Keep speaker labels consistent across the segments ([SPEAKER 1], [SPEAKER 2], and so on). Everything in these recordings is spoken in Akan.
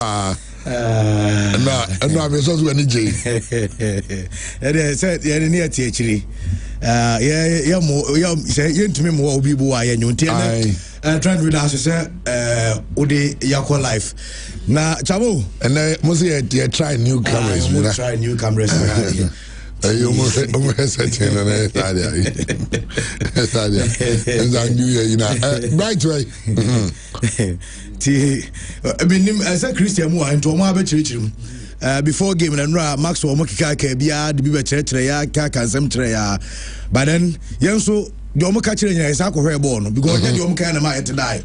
[SPEAKER 1] No, I'm so any J.
[SPEAKER 2] And said, yeah, near Tiachiri. Yeah, more, say, to me more people are in trying with us, Udi Yako life. Now, Chabo,
[SPEAKER 1] and I must say, try new cameras.
[SPEAKER 2] Try new cameras.
[SPEAKER 1] You almost said, right way.
[SPEAKER 2] I mean, as a Christian, and to my church before game and Maxwell Mokika, Bia, the Biba Chetrea, Kaka, Zemtrea. But then, young so, Yomo catching a sack of hair born because then you kind of might die.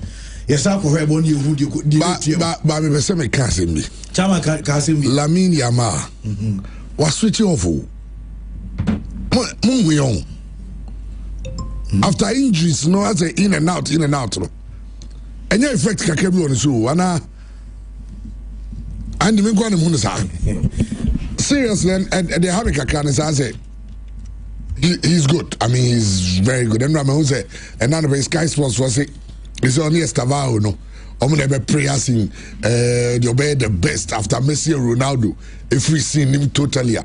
[SPEAKER 2] Yes, I could have one you who you could do. But me semi Casimbi. Chama Casimbi.
[SPEAKER 1] Lamine Yama was switching off. After injuries, no, I say in and out. And your effect can carry on the show. And the Minguan Munisa. Seriously, and they have a cacan, as I say. He's good. I mean, he's very good. And Ramon said, and none of his Sky Sports was it. It's only a Stavao, no. I'm going to be praying the best after Messi and Ronaldo. If we see him totally.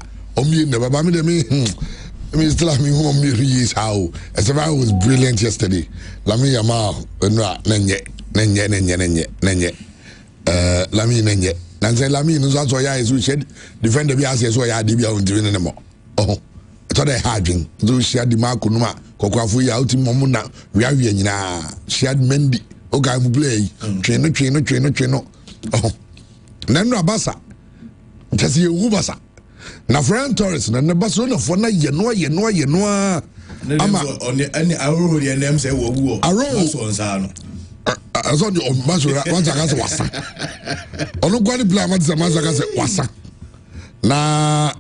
[SPEAKER 1] I mean, still, I mean, who is how? As if I was brilliant yesterday. Lami Yamal, Nenye. Lami Nenye. Nancy Lami knows also, yes, we should defend the Bias, so I did on doing anymore. Oh, I thought I had been. Those she had the Markunuma, Kokafu, out in Momuna, Riavina, she had Mendy, okay, I'm play, trainer. Oh, Nandra Bassa, just you Ubasa. Na Fran Torres na Barcelona for na yenoa ama
[SPEAKER 2] any arrow the name say wo
[SPEAKER 1] arrow
[SPEAKER 2] so nsano
[SPEAKER 1] aso de Barcelona want to gas wasa onu kwani play am say man gas wasa na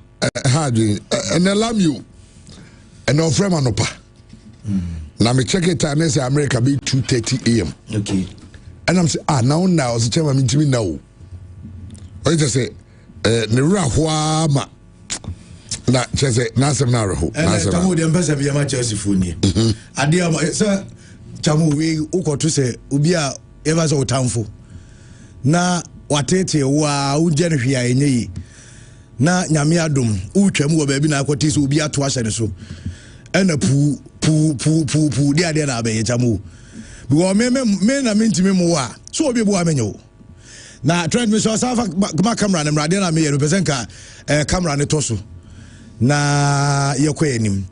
[SPEAKER 1] hardly and alarm you and on frame anopa na me check it time say America be 2:30 am
[SPEAKER 2] okay
[SPEAKER 1] and I'm say now so chema me timi now o just say ne ra hwa ma na chese na sem na reho
[SPEAKER 2] na sem tamu de mpesa bi ma Chelsea funi ade am say tamu we ukoto say obi a ever so tamfo na watete wa uje ne hwia enyi na nyame adom utwam wo ba bi na akoti so obi ato ahye ne so ena pu de ade na abaye tamu because me na mentimi mo wa so obi bo amenyo na trend me so safa ma camera na mrade na me ye represent ka camera ne to so na yekwa enim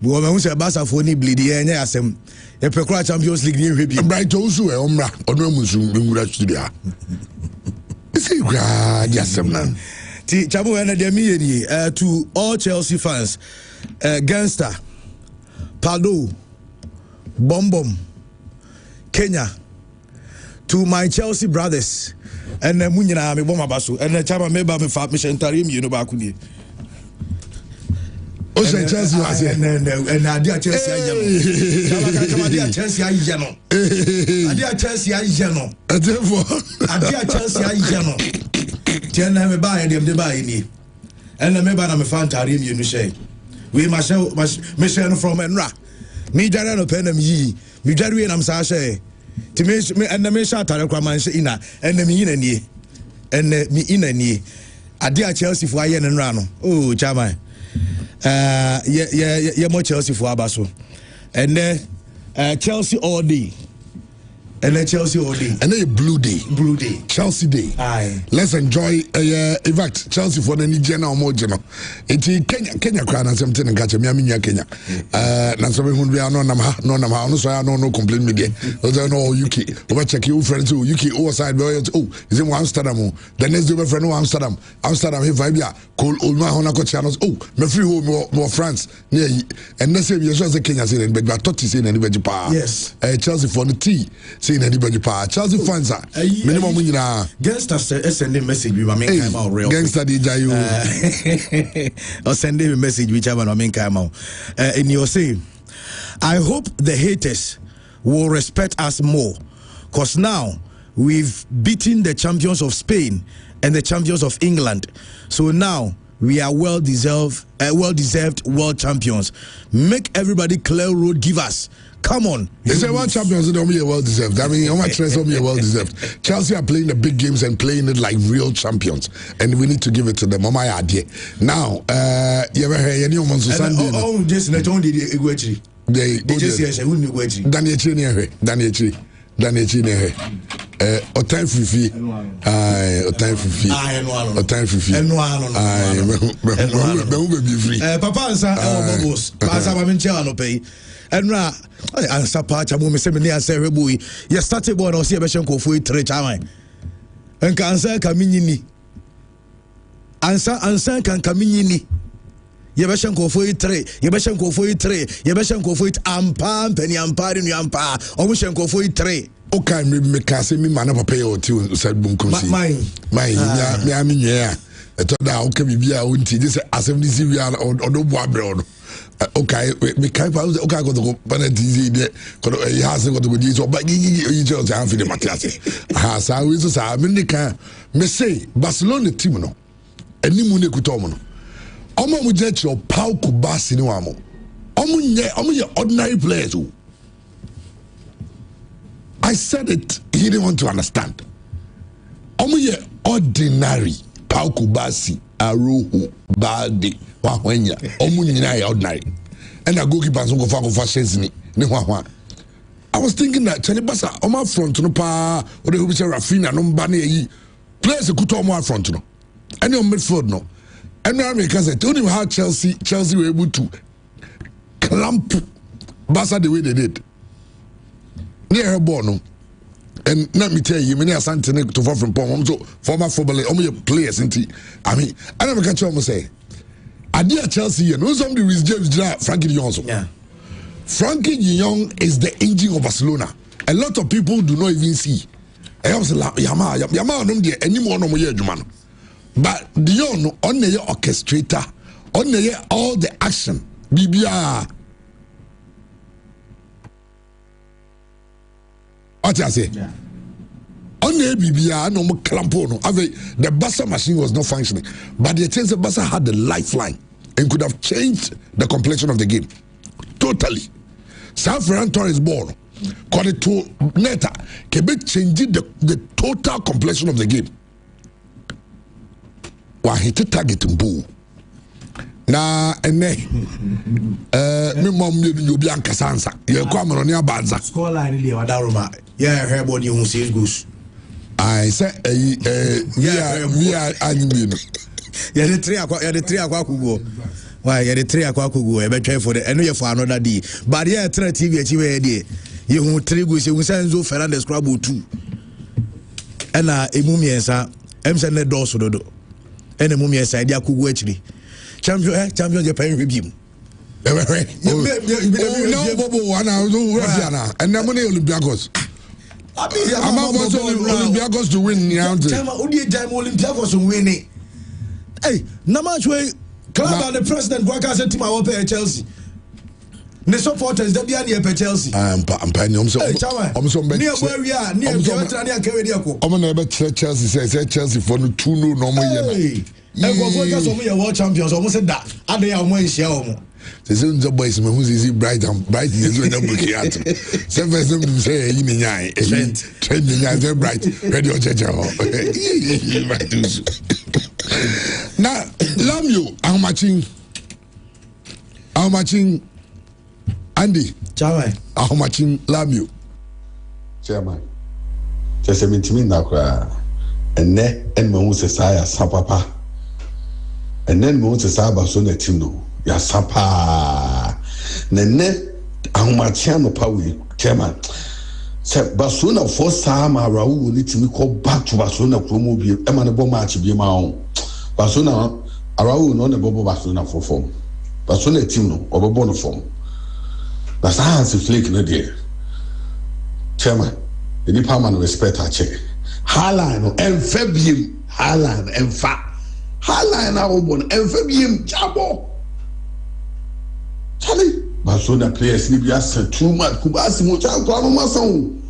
[SPEAKER 2] bi wo ma hu se Barca fo ni bleed ye nya asem ye pekura Champions League ni hwebi
[SPEAKER 1] bright osu omra onu amusu ngura studio isi gra jasem na
[SPEAKER 2] ti chabu na de me ye ni to all Chelsea fans Gangster Pado Bombom Kenya to my Chelsea brothers and munyina me boma baso and chama me ba me fa me shentari mi no ba ku ni
[SPEAKER 1] o se Chelsea was
[SPEAKER 2] and adia Chelsea aye no chama adia Chelsea aye no adia Chelsea aye no adia Chelsea aye no tena me ba dem de ba ni and me ba na me fa ntari mi no she we ma she no from enra me jara no pe na mi yi mi jara we na me sa she ti me and me sha tare kwa man she ina and me ina nie and me ina nie ade a Chelsea fo aye ne nra no oh chama ye mo Chelsea fo abaso and Chelsea all day and Chelsea all day
[SPEAKER 1] and a blue day Chelsea day
[SPEAKER 2] aye
[SPEAKER 1] let's enjoy in fact Chelsea for the Nigerian more general enti Kenya kwa na something nka me amenya Kenya na so be hu bia no nam ha no so ya no complain me there no UK over check your friends UK over side oh is in Amsterdam the next day my friend Amsterdam he vibe ya call Olma hona ko channels oh me free home more France near and na say we so say Kenya say but thought say na anybody pa
[SPEAKER 2] yes
[SPEAKER 1] Chelsea for the tea saying anybody pa Chelsea fans are minimum nyina
[SPEAKER 2] Gangster send a message we make time out real
[SPEAKER 1] Gangster DJ you
[SPEAKER 2] or send a message which I make time out and you say I hope the haters will respect us more because now we've beaten the champions of Spain and the champions of England, so now we are well deserved world champions. Make everybody clear road, give us. Come on.
[SPEAKER 1] They say world champions don't be well deserved. I mean, how much stress don't be well deserved. Chelsea are playing the big games and playing it like real champions, and we need to give it to them. Oh my idea. Now, you ever heard any of us Sunday?
[SPEAKER 2] Oh, just let on the Iguachi.
[SPEAKER 1] They
[SPEAKER 2] just say wouldn't Iguachi.
[SPEAKER 1] Daniel Chini. Otan Fifi. Otan Fifi. Otan Fifi.
[SPEAKER 2] Papa ansa bubbles. Pasa ba mencha no pay. Enra ansa pa cha mo me se me ne asa hwebu ye start board o se ye be hyenko fo 3 chaman. Enka ansa ka minyini. Ansa kan ka minyini. Ye be hyenko fo 3, ye be hyenko fo 3, ye be hyenko fo ampa mpani ampare nu ampa. O mo hyenko fo 3.
[SPEAKER 1] Okay, me can say me man papa o ti said bunkunsi. My me am nyaa. Eto da okay bibia o nti je say asem di si wi odo bo abre no. Okay, me kai pa okay go to penalty zi de ko e ha se go to di so ba yi je o ja fi de Matias. Ha sa we so sa me nika me say Barcelona team no. Animu ne kuto mo no. Omo mu je chiro Pau Kubasi ni wa mo. Omo ye ordinary players o. I said it, he didn't want to understand. Omuye ordinary, Pau Kubasi, Aruhu, Balde, Wahwenya, Omunyina ordinary. And I go keep on some of our fashions. I was thinking that Chalibasa, on my front, no pa, or the Hubisa Rafina, no Bani, players a good on my front, no. And on midfield, no. And now because I told him how Chelsea were able to clamp Barca the way they did. Near her born, and let me tell you, many are something to fall from Pom, so former footballer, only players, I mean, I never catch almost say, I dear Chelsea, and who's somebody with James Frankie de Jong. Yeah. Frankie de Jong is the engine of Barcelona. A lot of people do not even see. I was like, Yama, no dear, anymore no more, man. But de Jong, on the orchestrator, on the all the action, BBR. What I say? Yeah. On the BBR, no more clampono. The Barca machine was not functioning, but the chance the Barca had the lifeline and could have changed the complexion of the game totally. San Ferran Torres ball, called it to Neta, Quebec changed the total complexion of the game. While he took target and boo. Na ene me mom you be ankasansa ye kwam no ne abanza
[SPEAKER 2] score line dey wadaroma yeah her body who says goose
[SPEAKER 1] I say we are anime no
[SPEAKER 2] ye the 3 akwa kugo why ye the 3 akwa kugo e be try for the eno ye for another day but ye try TV achi we dey ye hu 3 goals ye hu Enzo Fernandez Scrabble 2 ena emu miensa emse ne do so dodo ena emu miensa dia kugo achiri champion je pay review.
[SPEAKER 1] No, Bobo, and I do Rafiana, and I'm on Olympiacos. I'm about Olympiacos to win the answer.
[SPEAKER 2] Olympiacos to win it. Hey, no much way. Club and the president work as a team. I will pay Chelsea. The supporters, they be near Chelsea.
[SPEAKER 1] I'm paying them so. I'm so
[SPEAKER 2] near where we are, near Carriaco.
[SPEAKER 1] I'm never Chelsea says Chelsea for the 2-0 normal.
[SPEAKER 2] And go focus on me, world champions. Almost said that. And they are more in share.
[SPEAKER 1] The same boys who's easy bright and bright is when I'm looking at them. Some of them say, trending as they're bright. Radio Jaja. Now, Lamio, how much Andy? How much Lamio?
[SPEAKER 3] Chairman. Just a minute, and ne and Moses Sapapa. And then Moses Barcelona team no ya sapa nene ahomatiano pawe chairman se Barcelona for sama Raul ni timi call back to Barcelona promo bi e ma ne bo match bi ma on Barcelona Raul no ne bo Barcelona for form Barcelona team no obobo no form that's how it's flake no there chairman the parliament respect a check Haaland no enfabiem Haaland enfa Haaland na obon enfabiem jabo Charlie Barcelona players ni bi asa too much Kubasi mo cha kwa no masan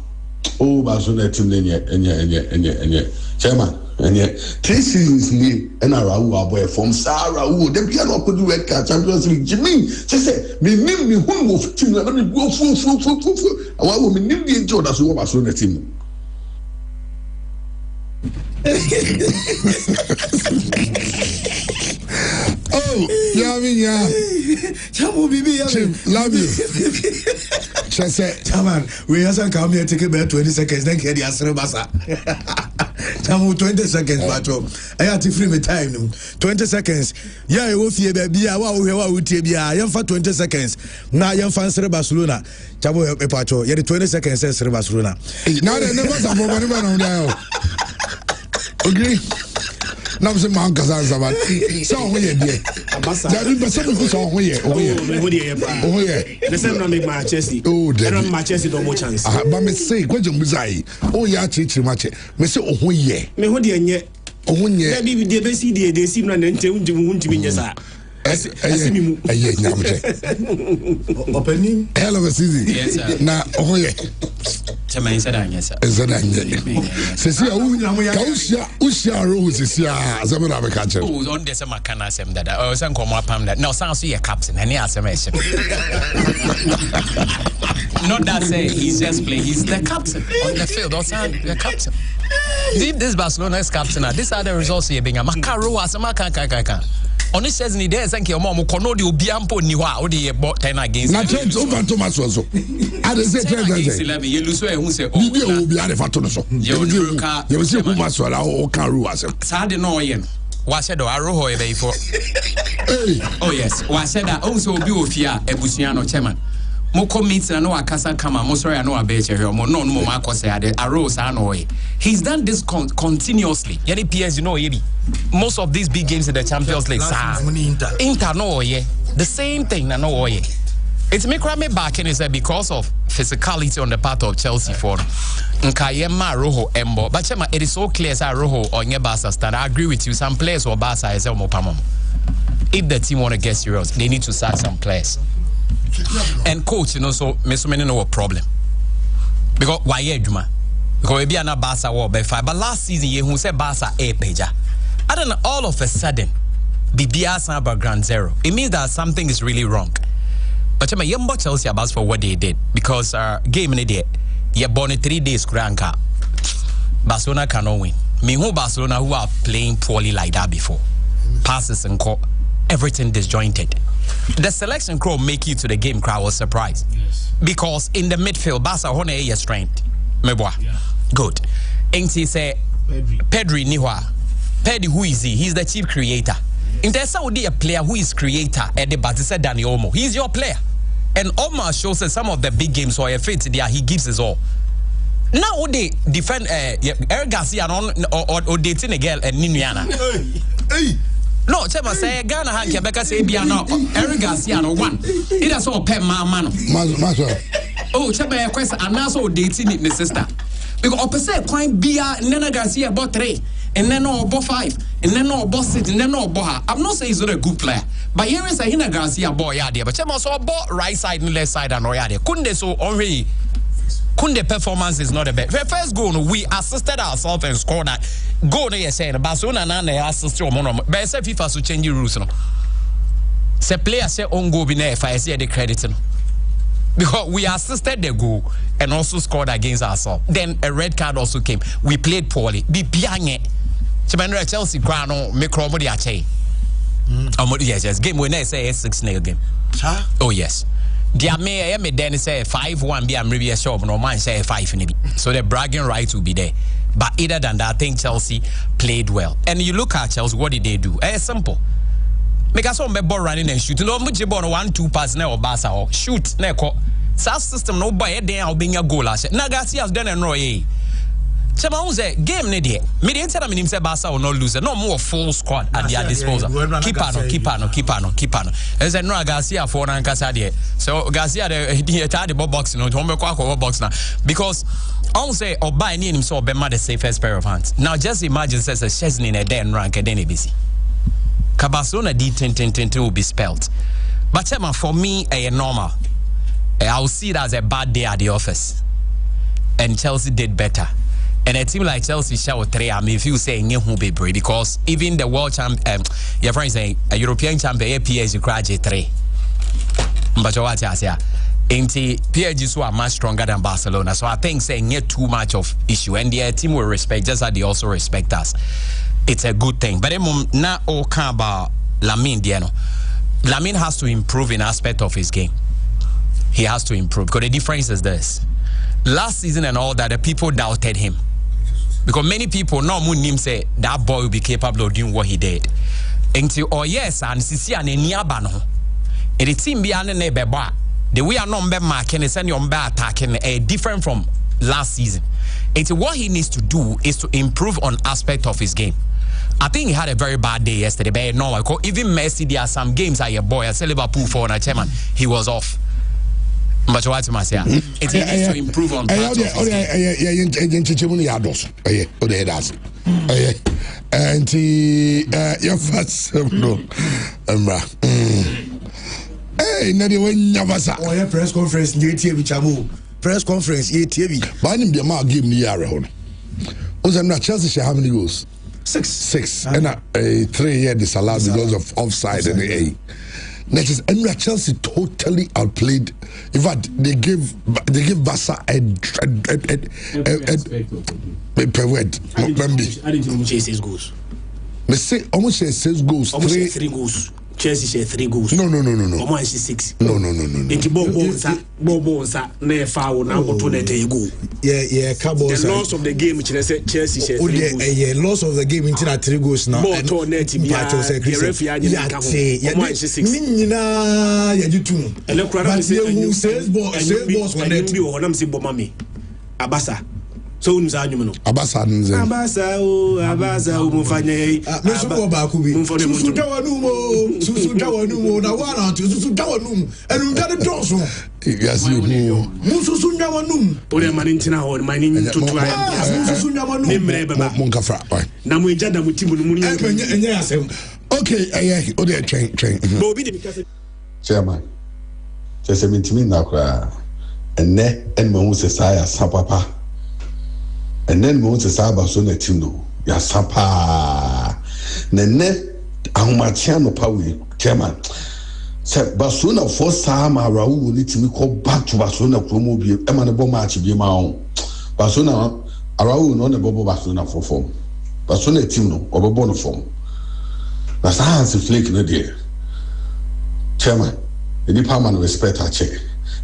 [SPEAKER 3] oh Barcelona team enye chairman And yet 3 seasons ni and Raul boy from Raul the piano could do red card Champions League Jimmy say me name me who of team let me go fu I want me name the job that's what Barcelona team.
[SPEAKER 1] Oh, yeah.
[SPEAKER 2] Chamu bibi,
[SPEAKER 1] love you.
[SPEAKER 2] Chaman, we have come here take about 20 seconds. Then get the answer, Basa. Chamu 20 seconds, Patrol. I had to free me time. 20 seconds. Yeah, you will see baby. I will tell you. I am for 20 seconds. Now I am for Barcelona. Chamu, Patrol. Yeah, 20 seconds says Barcelona.
[SPEAKER 1] Now they never have money now. Agree. Now I'm saying my uncle's answer, but so we are there. There is some people so we are. Oh yeah.
[SPEAKER 4] The same not make my Chelsea.
[SPEAKER 1] Oh,
[SPEAKER 4] I don't my Chelsea don't more chance.
[SPEAKER 1] But me say, what you say? Oh yeah, chichi match. Me say oh yeah.
[SPEAKER 4] Me who dey nye.
[SPEAKER 1] Oh yeah.
[SPEAKER 4] That be the best idea. They seem like nte unti be nyesa.
[SPEAKER 1] Yeah, nyamche.
[SPEAKER 2] Opening.
[SPEAKER 1] Hell of a season.
[SPEAKER 5] Yes, sir.
[SPEAKER 1] Na oh yeah.
[SPEAKER 5] Chama insa da nyesa.
[SPEAKER 1] Is that Sesia usia Rose sesia Zamara be catch.
[SPEAKER 5] Oh, on the same can asem that. Oh, san komo apam that. No, san so your captain. Any asem e. Not that say he's just playing. He's the captain on the field. Also the captain. If this Barcelona's captain, these are the results here being a Macaro asema kan. Only says ni there thank you mom kono de obiampo ni ho a wo de bought 10 against.
[SPEAKER 1] Na Trent over Thomas so. I dey say Trent against 11
[SPEAKER 5] you lose so ehun say
[SPEAKER 1] Bibi o bi are fa to no so. You see who must wala o kan ru asem.
[SPEAKER 5] Sa de no ye no. Wa said do aroho e be for.
[SPEAKER 1] Hey.
[SPEAKER 5] Oh yes. Wa said that also obi ofia ebusua no chairman. Moko meet na no akasa kama mo sorry no abeche here mo no mo makose ade arose anoy. He's done this continuously. Yani PSG no ye. Most of these big games in the Champions League Inter no ye. The same thing na no ye. It's me crame back and is that because of physicality on the part of Chelsea for Nkayema Rojo Embo. But Chema, it is so clear as Rojo or nye Barca stand. I agree with you. Some players or Barca is Mopamom. If the team want to get serious, they need to sack some players. And coach, you know, so many know a problem. Because why Juma? Because maybe na Barca war by 5. But last season, you who said Barca a pager. I don't know, all of a sudden, BBR Samba Grand Zero. It means that something is really wrong. But I'm a young Chelsea about for what they did. Because game in the day, you're born in 3 days, Granca. Barcelona cannot win. Me who Barcelona who are playing poorly like that before. Passes and call, everything disjointed. The selection crew make you to the game crowd was surprised. Yes. Because in the midfield, Barca hone a strength. Meboa. Yeah. Good. And he say Pedri Niwa. Pedri, who is he? He's the chief creator. In the Saudi a player who is creator at the Batista Dani Olmo. He's your player. And Omar shows that some of the big games or fit there, he gives his all. Now they defend Eric Garcia or dating a girl and Niniana. Hey. No, Chema say Ghana han Quebec say Biano Eric Garcia no one. It has all pen man. Oh, Chema quest and now so dating it, my sister. Because opposite coin Bia Nena Garcia bought 3 and then no bought 5 and then no boss it and then no boha. I'm not saying he's not a good player, but here is a Hina Garcia boy there. But Chema so bought right side and left side and Royade. Couldn't they so already? Kunde performance is not the best. First goal, we assisted ourselves and scored that goal. They say Barcelona na they assist you mono. But say FIFA to change the rules no. Say player say on goal be na if I say the credit no. Because we assisted the goal and also scored against ourselves. Then a red card also came. We played poorly. Be pianye. Chimandra Chelsea crano me kromo di ache. Yes. Game winner say 6-0 game.
[SPEAKER 2] Huh?
[SPEAKER 5] Oh yes. Dia me then say 5-1 be am maybe a shop no man say 5 in it. So the bragging right will be there. But either than that, I think Chelsea played well. And you look at Chelsea, what did they do? Simple. Make us all ball running and shoot. No much ball 1-2 pass now or Barca or shoot neko. That system no boy there will be a goal last. Now Garcia has done a Roy. Chema say game ne dey. Me dey tell am say Barca will not lose. No more full squad at their disposal. Keep on. As I know Garcia for Nankasa there. So Garcia the box no to make box now. Because I say Oba ni him so be the safest pair of hands. Now just imagine says a Chesney in a den rank and then busy. Barcelona D10 will be spelled. But Chema for me a normal. I will see it as a bad day at the office. And Chelsea did better. And a team like Chelsea shall 3, I mean, if you say who be brave, because even the world champ, your friends say a European champion, PSG graduate 3. But what I say, PSG so are much stronger than Barcelona. So I think saying get too much of issue, and their team will respect just as they also respect us. It's a good thing. But now all can about Lamine Diano. Lamine has to improve in aspect of his game. He has to improve because the difference is this. Last season and all that, the people doubted him. Because many people no him say that boy will be capable of doing what he did. Until yes, and Sisi and Niabano. And the team be an nebeba. The way I know marking is and your attacking different from last season. It's what he needs to do is to improve on aspect of his game. I think he had a very bad day yesterday, but no, even Messi, there are some games at your boy, I say Liverpool for a chairman, he was off. But what you must say, it needs to improve on parts of his game.
[SPEAKER 1] And your first no, hey,
[SPEAKER 2] oh yeah, press conference, press conference,
[SPEAKER 1] but I need the amount give me a was not Chelsea how many goals? 6 and 3 years disallowed because of offside and a. Next is Chelsea totally outplayed. In fact, they give Barca a pervert.
[SPEAKER 4] I didn't chase 6 goals.
[SPEAKER 1] Me say almost 6 goals.
[SPEAKER 4] Almost 3 goals. Chelsea share 3 goals.
[SPEAKER 1] No.
[SPEAKER 4] Almost 6.
[SPEAKER 1] No.
[SPEAKER 4] It's Bobo na foul na go to net go.
[SPEAKER 2] Yeah, Cabo.
[SPEAKER 4] The loss of the game Chelsea share 3 goals.
[SPEAKER 2] Yeah, loss of the game into 3 goals now.
[SPEAKER 4] Ball to net be almost 6.
[SPEAKER 2] Minina ya jutu.
[SPEAKER 4] Ele kura say
[SPEAKER 2] sales balls on net.
[SPEAKER 4] Bi o na msi bo mami. Abasa. So unza anyume no.
[SPEAKER 1] Abasa nze.
[SPEAKER 4] Abasa o mufanye.
[SPEAKER 2] Me so go back bi. Susu tawanumo na wana susu tawanum. Enu gade doso.
[SPEAKER 1] Yes you know.
[SPEAKER 2] Susu tawanum.
[SPEAKER 4] Ore manintina ho manin tutu ayi.
[SPEAKER 2] Susu tawanum.
[SPEAKER 4] Nemre baba.
[SPEAKER 1] Monkafra.
[SPEAKER 4] Na mu ejada mu timu no mu ni.
[SPEAKER 2] Enye asem.
[SPEAKER 1] Okay, o dey train.
[SPEAKER 4] But obi dey because
[SPEAKER 3] Chairman. Just mentimi na kwa. Enne en mo se saya sapapa. And then we want to say Barcelona team no. Ya sapa. Nene ahumatiano pawe chairman. Say Barcelona first time Raul need to call back to Barcelona promo bi. E ma ne bo match bi ma on. Barcelona Raul no ne bo Barcelona for form. Barcelona team no obobo no form. Na science flake no there. Chairman, any man respect a check.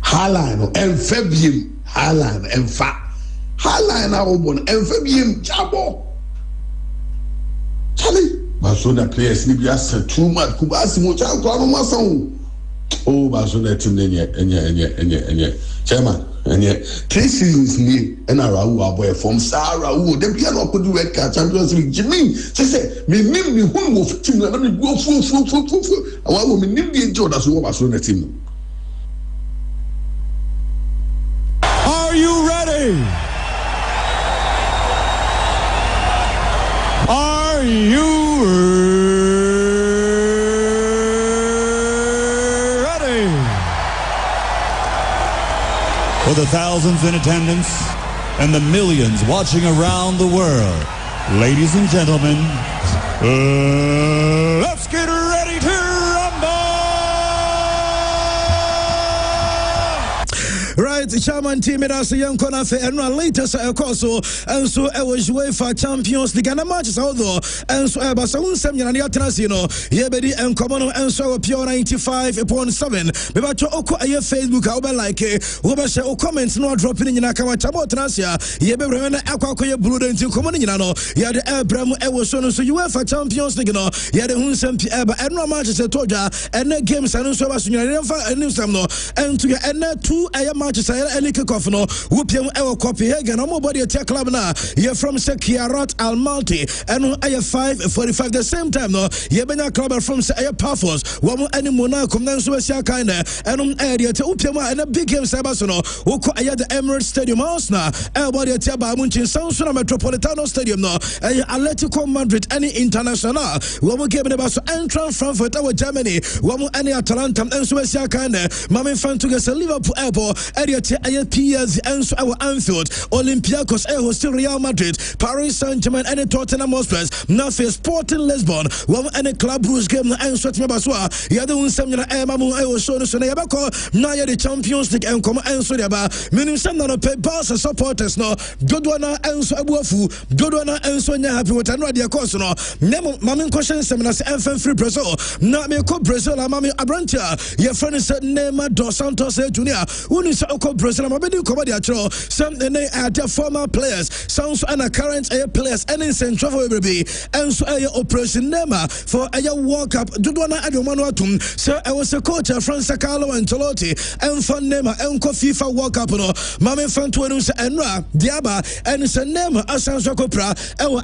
[SPEAKER 3] Haaland no enfabiem. Haaland enfa. Haaland na obon enfabiem jabo. Charlie, Barcelona players ni bi asa too much. Kubasi mo cha kwa no masan. Oh, Barcelona team enye. Chairman, enye 3 seasons ni na Raul aboy from Raul. Dem piano no could red card Champions League. Jimmy, say me nim me hu wo team na me go fu. Awa wo me nim di enjoy that so Barcelona team.
[SPEAKER 6] Are you ready? Are you ready? For the thousands in attendance and the millions watching around the world, ladies and gentlemen, let's get ready to rumble!
[SPEAKER 2] Right, Chairman team as a young corner for and latest Koso and so I was UEFA Champions League and a match although and so I was on some Yatrasino, Yebedi and Common and so pure 95.7. But to Oko a Facebook, I'll be like Wobasha comments no dropping in Nakama Chamo Trasia, Yebren Aqua Blue into Comunino, Yad Abraham Ewoson, so UEFA Champions League, Yad Hunsam Eba and no matches at Toja and the games and so was and to get and 2 matches I kick off no whooping our copy again no body attack club now you're from Sekiarat Al Malti and I have 5:45 the same time no you been a club from say Pafos one any Monaco then so kind and area to whooping and a big game Sabasono who at the Emirates Stadium house now everybody at Munchin Sound Metropolitano Stadium no Atletico Madrid any international one game about entrance Frankfurt our Germany one any Atalanta and so kind Mami fan to get Liverpool airport area say PSG and so our Anfield, Olympiacos host Real Madrid, Paris Saint-Germain and Tottenham Hotspur, now for Sporting Lisbon, one and Club Brugge game and so Baswa, Yadu Samina Emamu Eoson Sonayabako, Naya the Champions League and come and so about meaning some of the Barca supporters no, Dodwana and so Abuafu, Dodwana and so happy with another Cosono, Nemo Mamin question Seminas FM Free Brazil, not me call Brazil, Mami Abrantia, your friend is Neymar Dos Santos Jr., who is called Brazil, I'm a bit of some they are the former players, sounds and current players, and in Central be and so Operation Neymar for a World Cup, Dodwana Adomanuatum, so I was a coach of France Carlo Ancelotti, and for Neymar, and FIFA World Cup, no, Mami Fantuanus and Ra, Diaba, and it's a Neymar, Asanso Copra,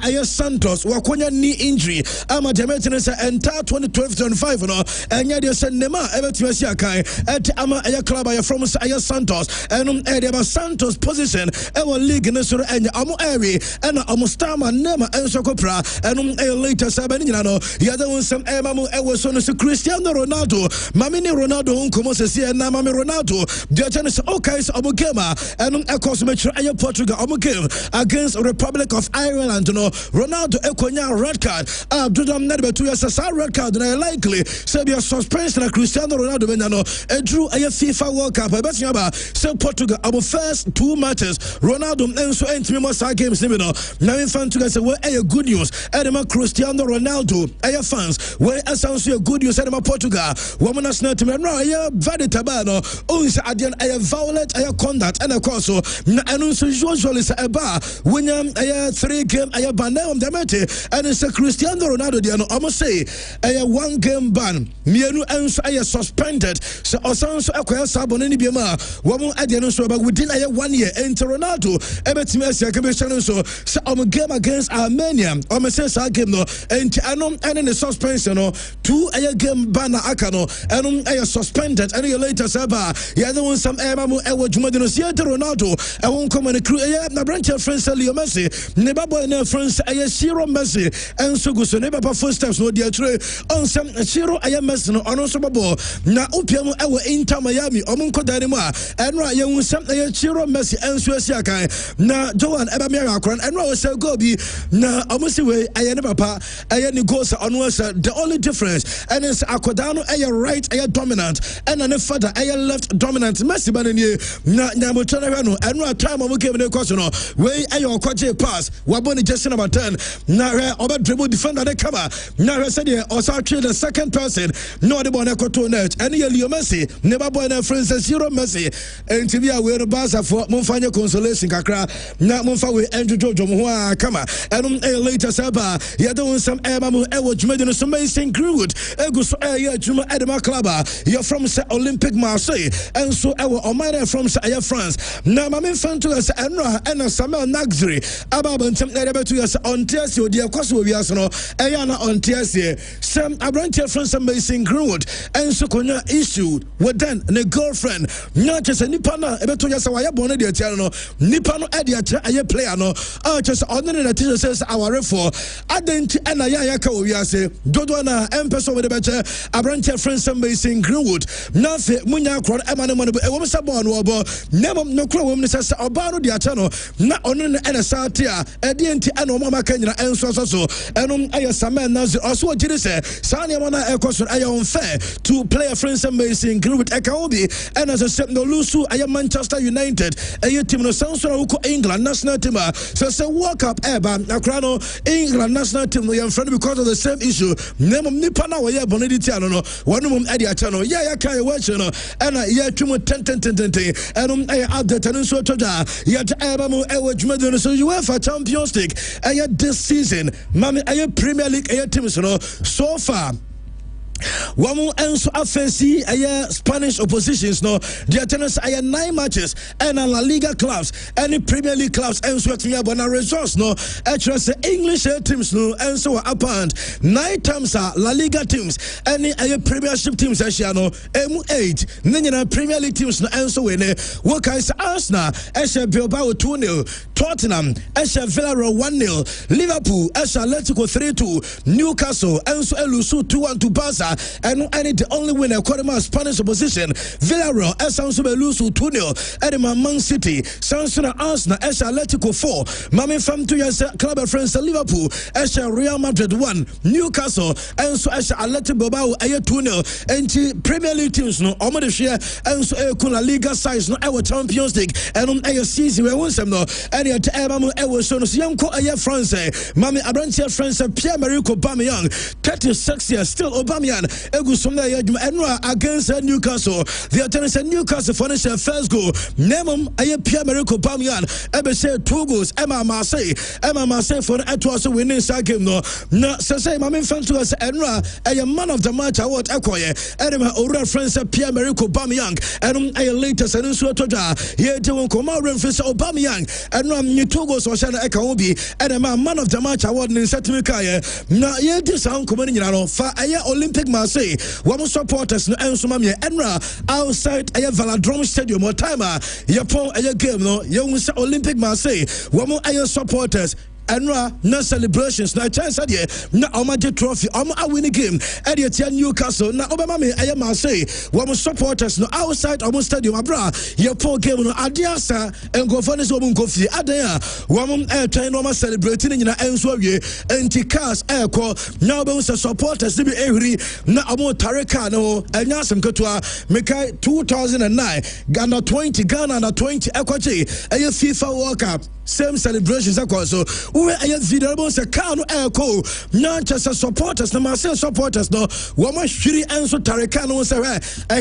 [SPEAKER 2] Aya Santos, Wakonya knee injury, Ama Demetinus, entire 2012-25, no, and yet you said Neymar, Everton Kai, at Ama Aya Club, from Aya Santos, and Ediaba Santos position, our league in the and Amu Eri, and Amustama, Neymar, and Sokopra, and later Sabanino, the other one, some Emamu, Ewason, Cristiano Ronaldo, Mamini Ronaldo, Uncomosia, and Namami Ronaldo, the Janis Okais Omugema, and a cosmetra Aya Portugal Omugem against Republic of Ireland, no, Ronaldo Ekonya red card, Abdullam Nedbe 2 years a red card, and I likely Serbia suspension Cristiano Ronaldo Benano, and drew a FIFA World Cup, I bet you about St. Portugal, our first 2 matches, Ronaldo and so ends Mimosa games, Nimino, now in fan to say, well, a good news, Edema Cristiano Ronaldo, Aya fans, where I sound so good news, Edema Portugal, woman has not to me, no, I very tabano, oh, is at the end, I violate, I conduct, and of course, so, and also usually a bar, when I 3 game, I ban on the mete, and it's a Cristiano Ronaldo, I must say, I 1 game ban, Mienu and so I suspended, so Osanso acquire Sabon any Bima, woman at the end, so but within 1 year, enter Ronaldo, Ebert Messi, Commission, so I'm a game against Armenia, I'm a sense I game no, and I know, and in the suspension, 2 a game ban Akano, and I suspended, and later Saba, yeah, there was some Emamu, Ewa Jumadino, Ronaldo, I won't come and a crew, na branch of friends, Leo Messi, Nebabo and friends, I Shiro Messi, and so good, so never first steps, no dear tray, on some Shiro, I am Messi, on also Babo, na Upiamo, Ewa Inter Miami, Omunko Danima, and Ryan, some Shiro Messi, and Suesiakai, na Joan Ebamera, and Rose Gobi, na Omusiwe, I never pa, I any goes on was the only difference, and it's Akodano, I right, I dominant, and an father, I left dominant, Messi, but na Namutano, and no time I'm giving a question, way I your quache pass, Waboni just number 10, Nara, over dribble defender, they come out, Nara said, or actually the second person, no, the Bonaco to net, and Leo Messi, never born a friends, Zero Messi, and to be aware of Baza for Monfania consolation, Kakra, not Monfa with Andrew Jojo, Moa, Kama, and later Saba, Yadon, some Emamu, Ewo, Jumadino, some amazing Greenwood, Egus, Juma Edema Clubber, you're from Olympic Marseille, and so our Omar from France. Now, my main fan to us, and Samuel Naxri, Ababan, some never to us on Tessie, dear Cosso, Ayana on Tessie, some Abrantia from some amazing Greenwood, and so Konya issue with then a girlfriend, not just a Nipana, Ebetoya Sawaya Bonnet, Nipano Adia, a player, no, just ordinary the teacher says our refor, Adent and Ayaka, we are say, Dodwana, Empress over the better, Abrantia from some amazing Greenwood, nothing, Munya, Emmanuel, a woman Sabon, never no woman says, Obano, the Atano, not on an Satia, a DNT and Mama Kenya, and so, and I Saman Nazi, also did say, Sanya Mana Ecos, I am fair to play a friends amazing Greenwood Ekaobi, and as I said, no Lusu, I am Manchester United, a team no Sanso England national team, so World Cup, Akrano, England national team, we are friend because of the same issue. Name of Nipana, we are Boneditiano, one of them Ediatano, yeah, I can't watch, and I hear 10, and I add that and so toda, yet Abamu Ewa Jumadino, so UEFA Champions League, I had this season, Mammy, I Premier League, I teams, so far. Wamu enso afensi Spanish oppositions no the tennis 9 matches and La Liga clubs any Premier League clubs enso atinya bona results no actually English teams no enso apparent 9 times La Liga teams any Premiership teams actually no M8 nyina Premier League teams no enso we ne what guys Arsenal Bilbao 2-0 Tottenham Villarreal 1-0 Liverpool Atletico 3-2 Newcastle enso elusu 2-1 to Barca and the only winner according to Spanish opposition. Villarreal sounds to be lose to 2-0 at Man City. Sounds to Arsenal Atletico 4. Mami from 2 years club of friends Liverpool Real Madrid 1. Newcastle and so Atletico Bilbao 2-0. And Premier League teams no omo de share and so La Liga size no our Champions League and season we won some no and yet so no yanko France Mami Abrantia France Pierre-Emerick Aubameyang 36 years still Aubameyang egu somna enra against Newcastle. The attendance at Newcastle furnish first goal. Nemum Pierre-Emerick Aubameyang ebe say 2 goals. Emma Marseille for etwas winning that game no. Na say Mami fan to us enra man of the match award ekoye. Edema Ora France Pierre-Emerick Aubameyang and latest and so toja. Ye de won koma reference Aubameyang enra ni 2 goals o shana ekawobi edema man of the match award in certificate. Na ye this sound coming in fa Olympic Marseille. One supporters no enso mamie enra outside Velodrome Stadium or timer. Yapon game no you Olympic Marseille. One supporters Enra na celebrations na chance adie na omaje trophy a winning game adie tia Newcastle na Obama me Marseille wo supporters no outside omo stadium abra ye poor game no adie asa engofo ne so omo nkofi adan a wo try no ma celebrating nyina enso awie anti cars ekọ na obo supporters be ehuri na omo tareka no enya asem ketua mekai 2009 Ghana 20 ekwache FIFA World Cup same celebrations so we are video say car no echo Manchester supporters na Marseille supporters no woman shiri enso tareka no say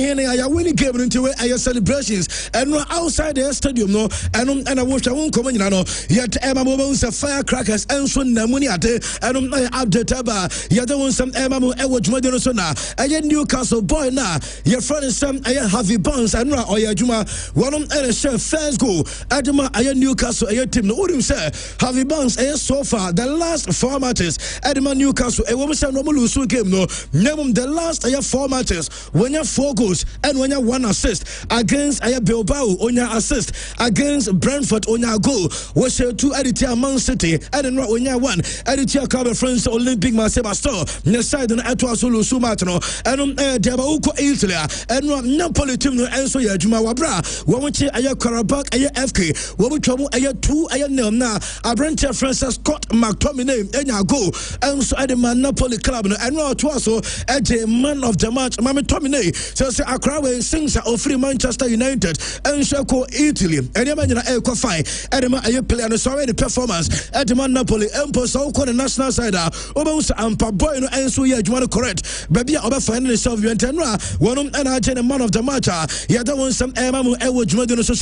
[SPEAKER 2] here ya winning game into we celebrations and outside the stadium no and I wish I won't come in no yet Emma Mo say firecrackers enso na muni ate and update aba ya the one some Emma Mo ewo juma so na Newcastle boy na your friend is some Harvey Barnes and or ya juma one share first goal aduma Newcastle team no would say Harvey Barnes so far the last 4 matches Edema Newcastle a woman say no lose game no name the last 4 matches when you 4 goals and when you 1 assist against Bilbao on your assist against Brentford on your goal was 2 editia Man City and then when you 1 editia Club France Olympic Marseille store ne side na eto asolo su match no and deba uko Italy and Napoli team no enso ya juma wabra wo chi Karabakh FK wo twamu 2 na Abrantia Francis Scott McTominay enya go and so Edema Napoli club no and to also a man of the match Mami Tominay so say Accra sings of free Manchester United and so ko Italy and Yamana Elko fine Edema play and so the performance Edema Napoli empo so ko the national side almost ampa boy no and so ya juma correct baby oba find yourself you entenra one and a man of the match ya that one some Emamu ewo juma no so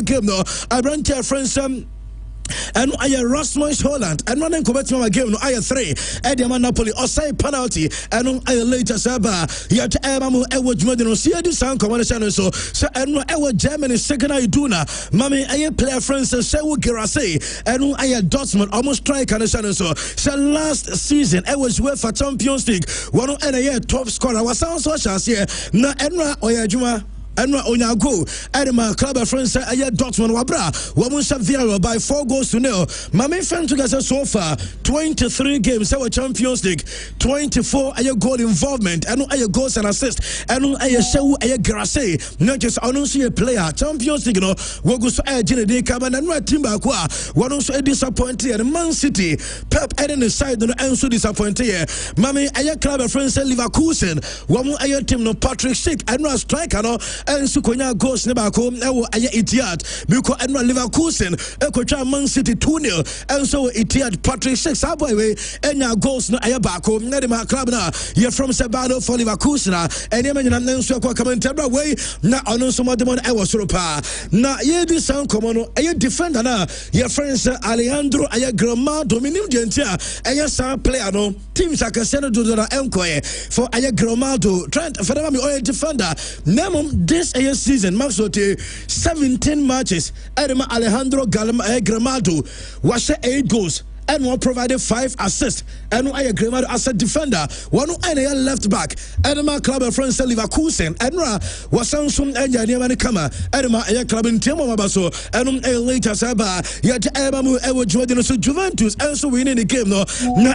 [SPEAKER 2] game no Abrantia France and Rasmus Holland and running Cobetima game no 3 Ediama Napoli Osai penalty and later Saba yet Emamu ewo jumedino see this sound command so and ewo Germany second iduna mami player Francis Sewu Girassi and Dortmund almost strike and so last season it was UEFA Champions League one and top scorer was sound so here na enra oyajuma Enra Onyago, Edema Club of France, Dortmund Wabra, Wamusha Villarreal by 4 goals to 0. Mami fan together so far 23 games, our Champions League, 24 goal involvement, and goals and assists, and show Grassi, not just a player, Champions League, no, Wogos Gina de Caban and Timba Qua, one also disappointed, and Man City, Pep Eden side, and so disappointed. Mami Club of France, Leverkusen, Wamu team no Patrick Schick, and striker, no. And Sukonya goes never come Etihad because and Leverkusen Ekocha Man City 2-0 and so Etihad Patrick Schick Saboy and now goes no Ayabako Nedima club na you're from Sabado for Leverkusen and Yemen so coming way na on some demon was Europa na ye this sound common a defender na your friends Alejandro Gramado minim gentia and some player no teams like Senator Enkoye for Gramado Trent for them defender Nemum this season Max 17 matches Edema Alejandro Gramado was 8 goals and one provided 5 assists and one a Gremado as a defender one and a left back and my club of friends Leverkusen and was Samsung and Yaniamani Kama and my club in Timo Mabaso and a later Saba yet Ebamu Ewo Jordan so Juventus and so winning the game no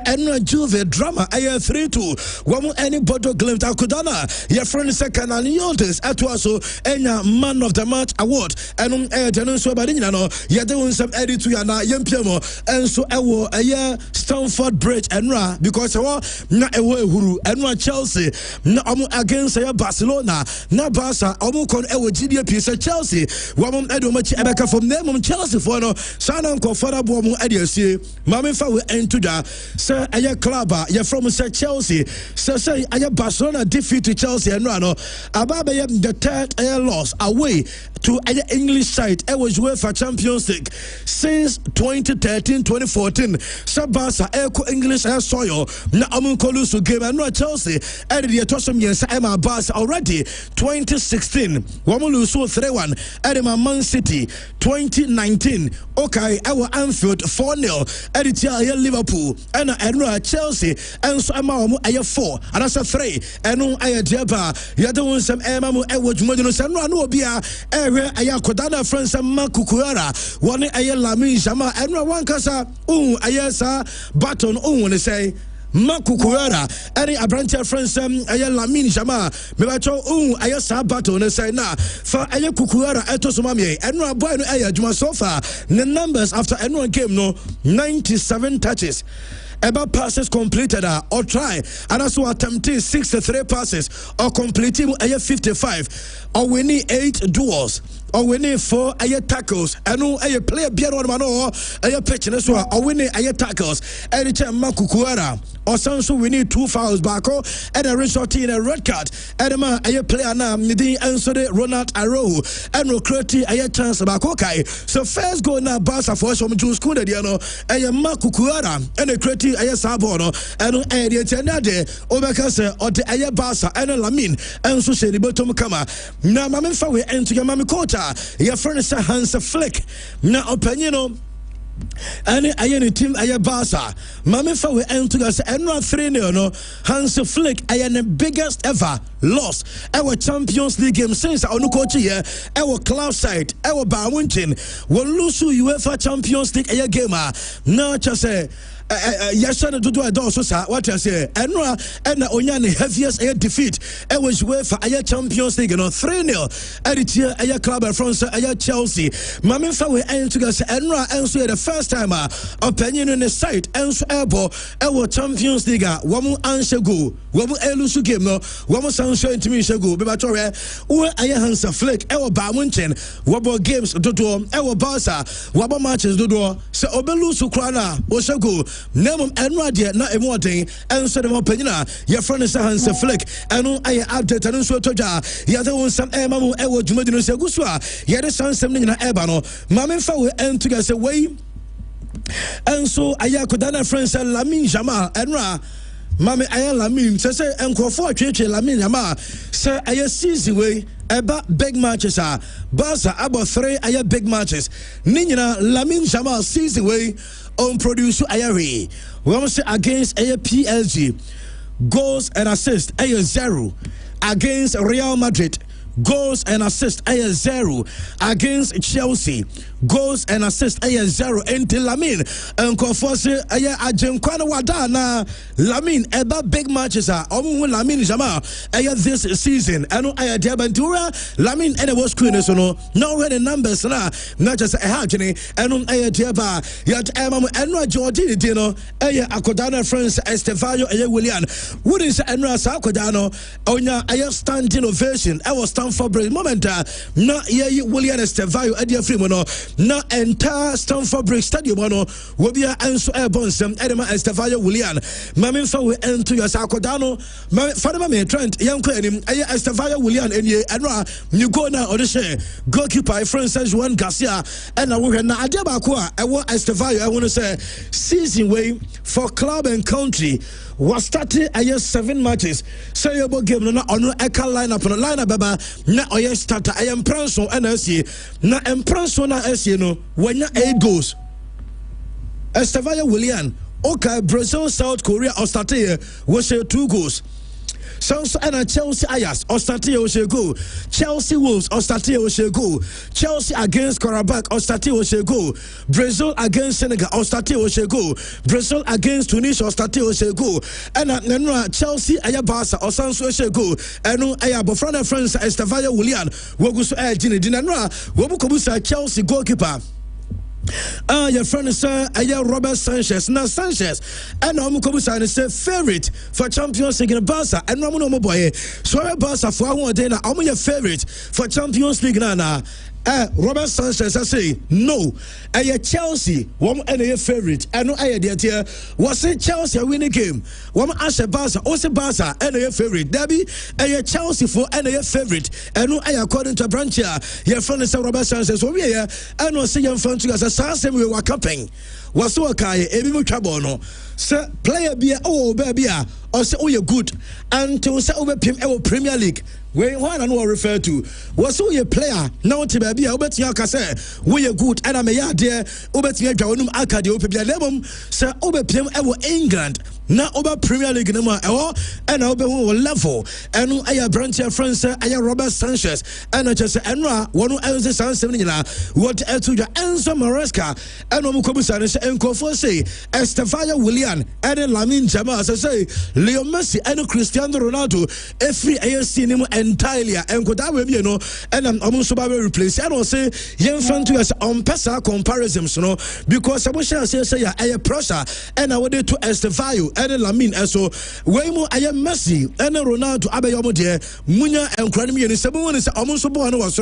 [SPEAKER 2] and Juve drama I 3-2 one any Bodo Glimt Akudana your friend second and Yildiz Atwaso and man of the match award and Janon Swabadina no yet there was some edit to Yana Yempiamo and so Ewo Stamford Bridge and because na Ewo Huru and Chelsea na against Barcelona na Barca kon Ewo GDP piece Chelsea wamum edo machi ebeka from them Chelsea for no sana ko fara bo mu adiesie mame fa we entuda say aya club ya from say Chelsea say aya Barcelona defeat Chelsea and no ababa the third loss away to aya English side Ewo UEFA Champions League since 2013-2014 Sabasa Eko English soil na amunkolusu game and no Chelsea and the atosom yes Emma Barca already 2016 wamulusu 3-1 at Man City 2019 okay our Anfield 4-0 at the Liverpool and Chelsea and so Emma 4 and that's a 3 and no aya diaba yada won some Emma mu Ewo Jumodino san no bia ewe aya kodana friends Makukuara one aya Lamine Jama and one kasa aya sa baton when say Makukuara any Abrantia friends aya Lamine Jama me bacho aya sa baton say na for aya Kukuara etosomame and no boy no aya Juma so far the numbers after anyone came no 97 touches about passes completed or try and also attempting 63 passes or completing 55 or winning 8 duels or winning 4 tackles and no player beyond one or pitching as well or winning tackles anytime Makukuara or Sansu winning 2 fouls back and a resulting in a red card and a player now the answer Ronald Arrow and recruiting a chance back okay so first goal now Barca for some Jews school and Makukuara and a creating aya sabono eno area tenade obekase ode aya Barca eno Lamine enso se ni botom kama na mame fa we ento ya mame coach ya friend say Hans Flick na opanyino ani ayeni team aya Barca mame fa we ento ga say eno 3-0 no Hans Flick aya the biggest ever loss our Champions League game since onu coach here our club side our Bayern won lose UEFA Champions League aya game na cha say yashana dudu adoso sa what you say enra and onyane heaviest air defeat it was UEFA air Champions League no 3-0 editia air club of France air Chelsea mame fa we ento ga say enra enso the first time opinion in the site enso ebo our Champions League wamu anshego wamu elusu game no wamu sanso intimi shego be ba tore we air Hans Flick ewo ba munchen wabo games dodo ewo Barca wabo matches dodo se obelusu krana o shego Nemum Enradia na emoting and so the opinion your friend is Hans Flick and I update and so toja yada won some emamu Ewo Jumodino se guswa yada san something na ebano mame fa we en to say way and so ayakodana friends Lamine Jamal enra mame aya Lamine say enkofo atwetwe Lamine Jamal say aya season way about big matches Barca about 3 aya big matches ninyina Lamine Jamal season way on produce Ayari. We want to say against PSG goals and assists 0 against Real Madrid. Goals and assists 0 against Chelsea. Goals and assists 0 until Lamine and Konfose Ajenkwana Wadana Lamine eba big matches Lamine Jamal this season and aya Diabantura Lamine and was screen so no the numbers na not just a hajini and aya Diaba yat Emma and Jordi Dino aya Akodana friends Estevayo aya William wouldn't say Enra Sakodano onya aya standing ovation I was for break moment na ye William Estevayo adia free na entire Stamford Bridge Stadium no will be answer airborne some Edema Estevayo William mame fa we ento your Sakodano father me Trent yanko enim aya Estevayo William enye enra you go na odishe goalkeeper Francis Juan Garcia and na we na adia ba ko a ewo Estevayo I want to say season way for club and country was starting 7 matches so you game no ono eka lineup no lineup baba na oye starter I am pranso na SC na empranso na SC no wanya 8 goals Estevaya Willian okay Brazil South Korea or started was 2 goals. Sanso and Chelsea Ayas or started was a goal. Chelsea Wolves or started was a goal. Chelsea against Karabakh or started was a goal. Brazil against Senegal or started was a goal. Brazil against Tunisia or started was a goal. And Chelsea Aya Barca or Sanso was a goal. And no Aya Bofrana France Estevaya Willian Wogus Jini Dinanra Wobukobusa Chelsea goalkeeper. Your friend is Robert Sanchez. Now Sanchez and Omukobusa is favorite for Champions League in Barca. And no boy. So Barca for one day now. I'm your favorite for Champions League now. Robert Sanchez I say no. Chelsea one and a favorite. I know I dear was it Chelsea win the game. One as a Barca, also Barca and a favorite. Debbie Chelsea for and a favorite. I know I according to branch here. Your friend is Robert Sanchez. So we here I know see your friend to us as we were capping. Was so okay, Ebimu Chabono. Sir, player be baby or say oh you're good until say over Premier League. When one and what refer to was so your player now to baby obet yaka say we are good and I'm a yard there obet ya Jawanum Akadi open lebum sir over PM England now over Premier League no more and over level and I branch your friends I Robert Sanchez and I just Enra one else sound 70 what else to your Enzo Maresca and Omukobusa and Kofo say Estevaya Willian and Lamine Jamal as I say Leo Messi and Cristiano Ronaldo every ASC name entirely and could that you know and I'm almost about to replace and I'll say young fan to us on Pesa comparisons you know because I wish I say I pressure and I would do to Estevaya and Lamine and so way more I am Messi and Ronaldo Abayomo dear Munya and Cranmy and someone is almost born was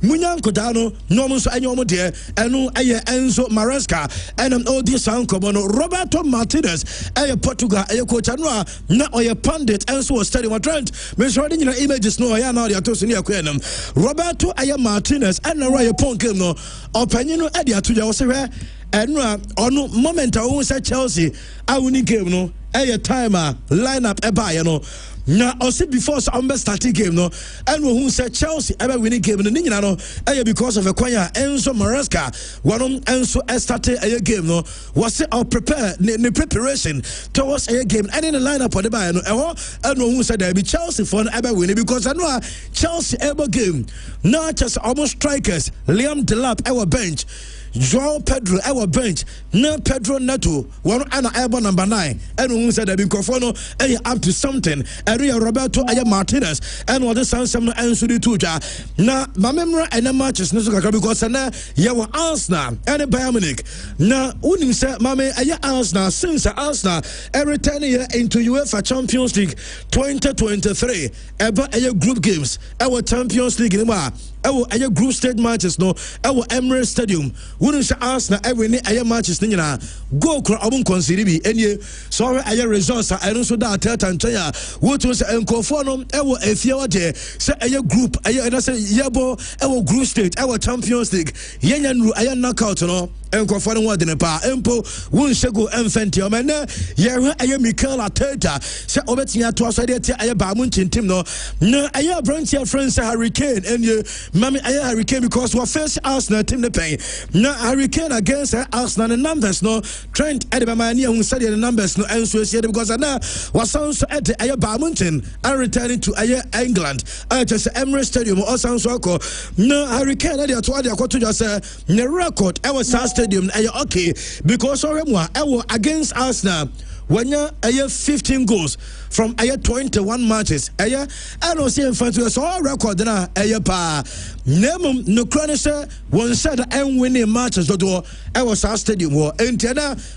[SPEAKER 2] Munya Kodano no so anyomo dear and no Enzo Maresca and I'm all this uncle Roberto Martinez Portugal coach Anwa na oye pundit and so study my trend measuring in images no ya now they are tossing your quenum Roberto Martinez and Raya Ponkem no opinion no edia to your say and no moment I won't say Chelsea I win game no timer lineup you know now also before some starting game no and who said Chelsea ever winning game no because of a choir Enzo Maresca one Enzo started a game no was it prepare the preparation towards a game and in the lineup for the buy no and who said there be Chelsea for ever winning because I know Chelsea ever game not just almost strikers Liam Delap our bench João Pedro our bench no Pedro Neto one and Eba number 9 and who said that because up to something and Roberto Martinez and what the Sansam and Sudi Tuja now my memory and the matches because you were Arsenal and Bayern Munich now unim say mame Arsenal since Arsenal every 10 year into UEFA Champions League 2023 ever group games our Champions League our group stage matches no our Emirates Stadium wouldn't say Arsenal every matches nina go consider be any sorry results I don't so that Tantaya what was encofono our a say a group I say yabo our group stage our Champions League yenu knockout no encofono what in a pa empo won shego enfenti o mena ye Mikel Arteta say obetia to so dey tie ba munchin team no aye branch your friends Harry Kane and you Mami Harry Kane because we first Arsenal team the pain. Now Harry Kane against Arsenal the numbers no Trent Edebamani who said the numbers no and so because now was sounds at the Badminton and returning to England. I just Emirates Stadium or sounds so no Harry Kane they are to just the record our stadium okay because against Arsenal when you 15 goals from 21 matches and also in front of us all record na pa nemum no chronicle one said and winning matches do was our stadium war and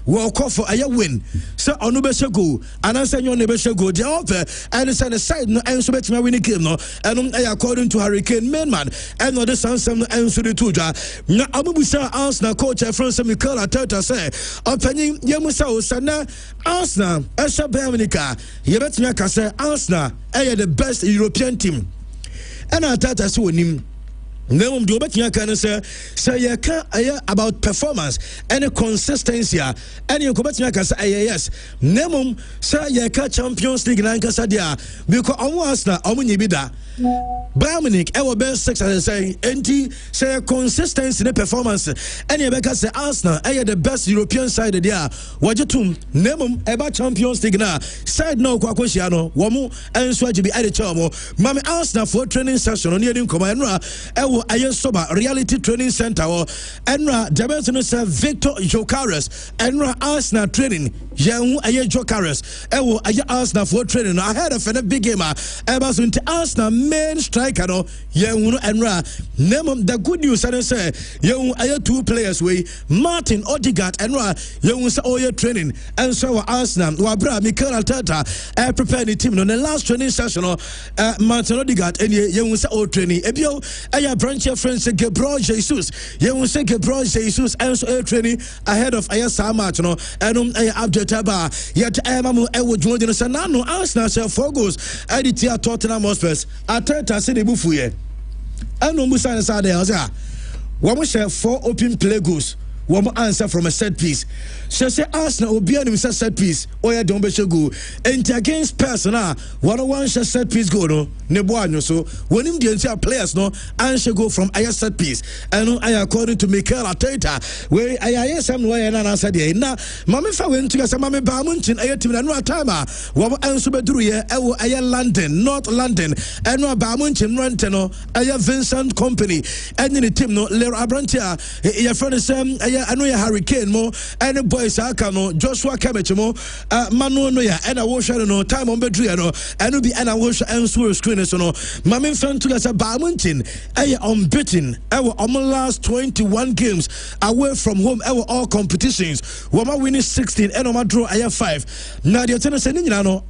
[SPEAKER 2] will call for win so onu be go and answer your neighbor go the offer and send a side no and so bet me winning game no and according to Harry Kane main man and no the Sansam and so the tuja na abubusa Arsenal coach France Mikel Arteta say opening yemusa osana Arsenal Esha Beamonica yebet me ka say Arsenal the best European team and Arteta so nim Name do betia can say you can about performance and consistency and you could yes. Name say you can Champions League and Casadia because almost na omunibida. Bayern Munich ever best 6 and say NT say consistency in the performance and you say Arsenal the best European side there. Wajetum name about Champions League na side now kwakwesiano wamu and so to be added chomo. Mami Arsenal for training session on the Enra aye soba reality training center or enra Jabenson say Victor Jokares enra Arsenal training yehu aye Jokares ewo aye Arsenal for training ahead of a big game ever so into Arsenal main striker no yehu enra name the good news and say yehu aye 2 players way Martin Odegaard enra yehu say oye training and so Arsenal wa bra Mikel Arteta prepare the team no the last training session Martin Odegaard and yehu say o training ebio aye branch friends Gabriel Jesus. You will say Gabriel Jesus and so training ahead of Ayasa match no and Abdetaba yet Emamu Ewo joined in Sanano Arsenal 4 goals Editia Tottenham Hotspur Arteta City Bufuye and no Musa and Sade Azza. One will share 4 open play goals. One answer from a set piece. She say Arsenal will be an set piece. Oya don't be go. And against personnel, 101 set piece go no. Nebuano so when him the entire players no answer go from a set piece. And I according to Mikel Arteta where I some way and answer there. Now, Mami fa went to some Mami Bamuntin a team and no time. What answer bedru ye I London, North London, and no Bamuntin Renteno, I Vincent Company, and in the team no Lero Abrantia, your friend is I know Hurricane mo and boys Akano Joshua Kemich mo Manu no ya and I wash no time on bedru no and be and I wash and swore screen so no Mamin fan to us a Bamuntin unbeaten our last 21 games away from home our all competitions Wama winning 16 and Oma draw 5 now the tennis no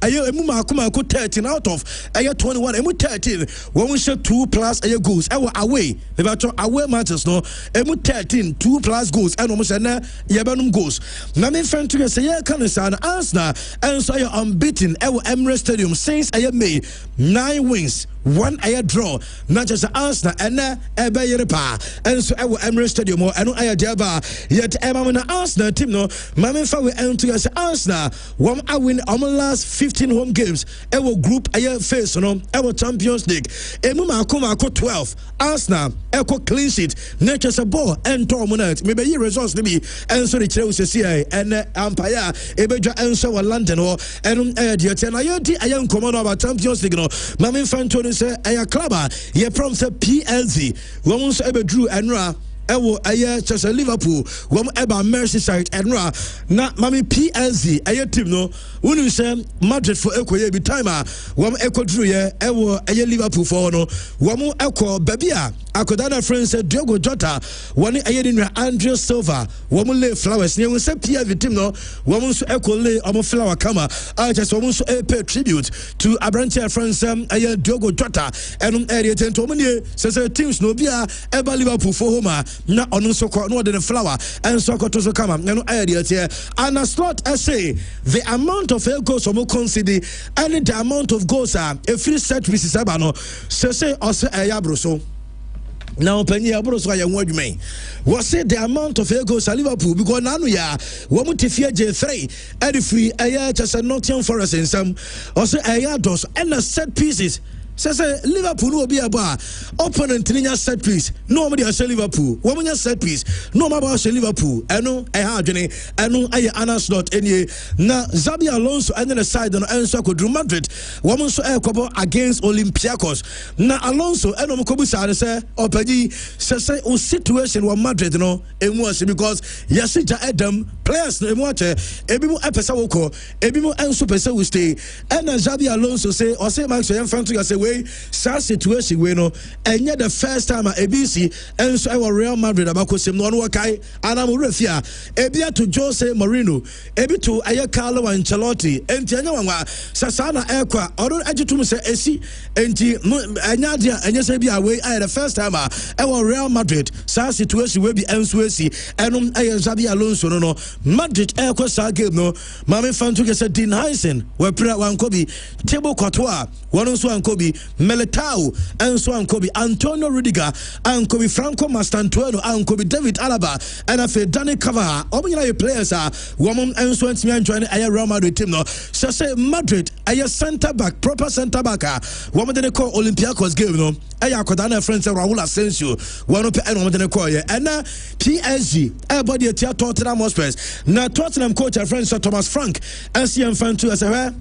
[SPEAKER 2] Muma Kuma 13 out of 21 and 13 when we shot 2+ goals our away the away matches no 13 2+ goals and almost Yabanum goals. Nami friend to say Kanasan Arsenal and so unbeaten Emirates Stadium since I made 9 wins. 1 draw, not just Arsenal and Ebayeripa, and so Emirates Stadium and I Java. Yet Emma Arsenal team no, Mammy Fawe and to us Arsenal. 1 win on the last 15 home games. Our group I face no, our Champions League. Emuma Kumako 12. Arsenal, Echo clean sheet, Nature's a ball and Tormonite. Maybe your results to be and so the Chelsea and Empire, Ebeja and so London or and yet and I am commander of Champions League no, Mammy Fantoni say a club ye from the PLZ women's ever drew and ewo just Liverpool wom eba Merseyside enra na mami PLZ team no wonu say Madrid for ekoye bi time wom ekodru ye ewo Liverpool for no wom ekọ babia akodana friends Diogo Jota woni dinra Andrew Silva wom lay flowers ne won say PLZ team no wom so ekole omo flower kama just wom so pay tribute to Abrantia friends Diogo Jota enum area tento omo say teams no bia eba Liverpool for home na onu so ko no de flower and so ko to so kama no area here and a slot say the amount of goals omo consider and the amount of goals a free set pieces aba no say also ayabro so now penny abro so ya nwadwumen was say the amount of goals at Liverpool because nanu ya wo mutifia J3 and free just a Nottingham Forest in some also ayados and a set pieces. Say Liverpool will be about opponent in your set piece. Nobody has Liverpool. Woman your set piece. No matter about Liverpool. I know I had I know I Anna's not any now Xabi Alonso and then the side on answer could do Madrid. Woman so a couple against Olympiacos. Now Alonso and Omokobusa say Opedi say o situation with Madrid no and was because Yasija Adam players no watch ebimu epesa woko ebimu enso pesa we stay and Xabi Alonso say or say Max so fan to say way situation we no enye the first time ABC and so our Real Madrid abako sem no no kai anamu refia ebia to Jose Mourinho ebi to Carlo Ancelotti enti anya wanwa sasana ekwa odo agitum se esi enti anya dia enye se bia we the first time our Real Madrid sa situation we bi enso esi enum Xabi Alonso no Madrid ekwa sa game no mame fan to get Dean Heisen we pra wankobi table kwatoa wono so ankobi Ankobi, Militao, Enso Ankobi, Antonio Rudiger, Ankobi Franco Mastantuano, Ankobi David Alaba, and Afe Danny Cavaha. Omina players are woman Enso and Timian joining a Real Madrid team. No, so say Madrid, a centre back, proper centre back. Woman they call Olympiacos game. No, Aya Kodana friends Raul Asensio, one of the woman they call you, and PSG, everybody at Tottenham Hotspur. Now Tottenham coach a friend Sir Thomas Frank, and CM fan too as a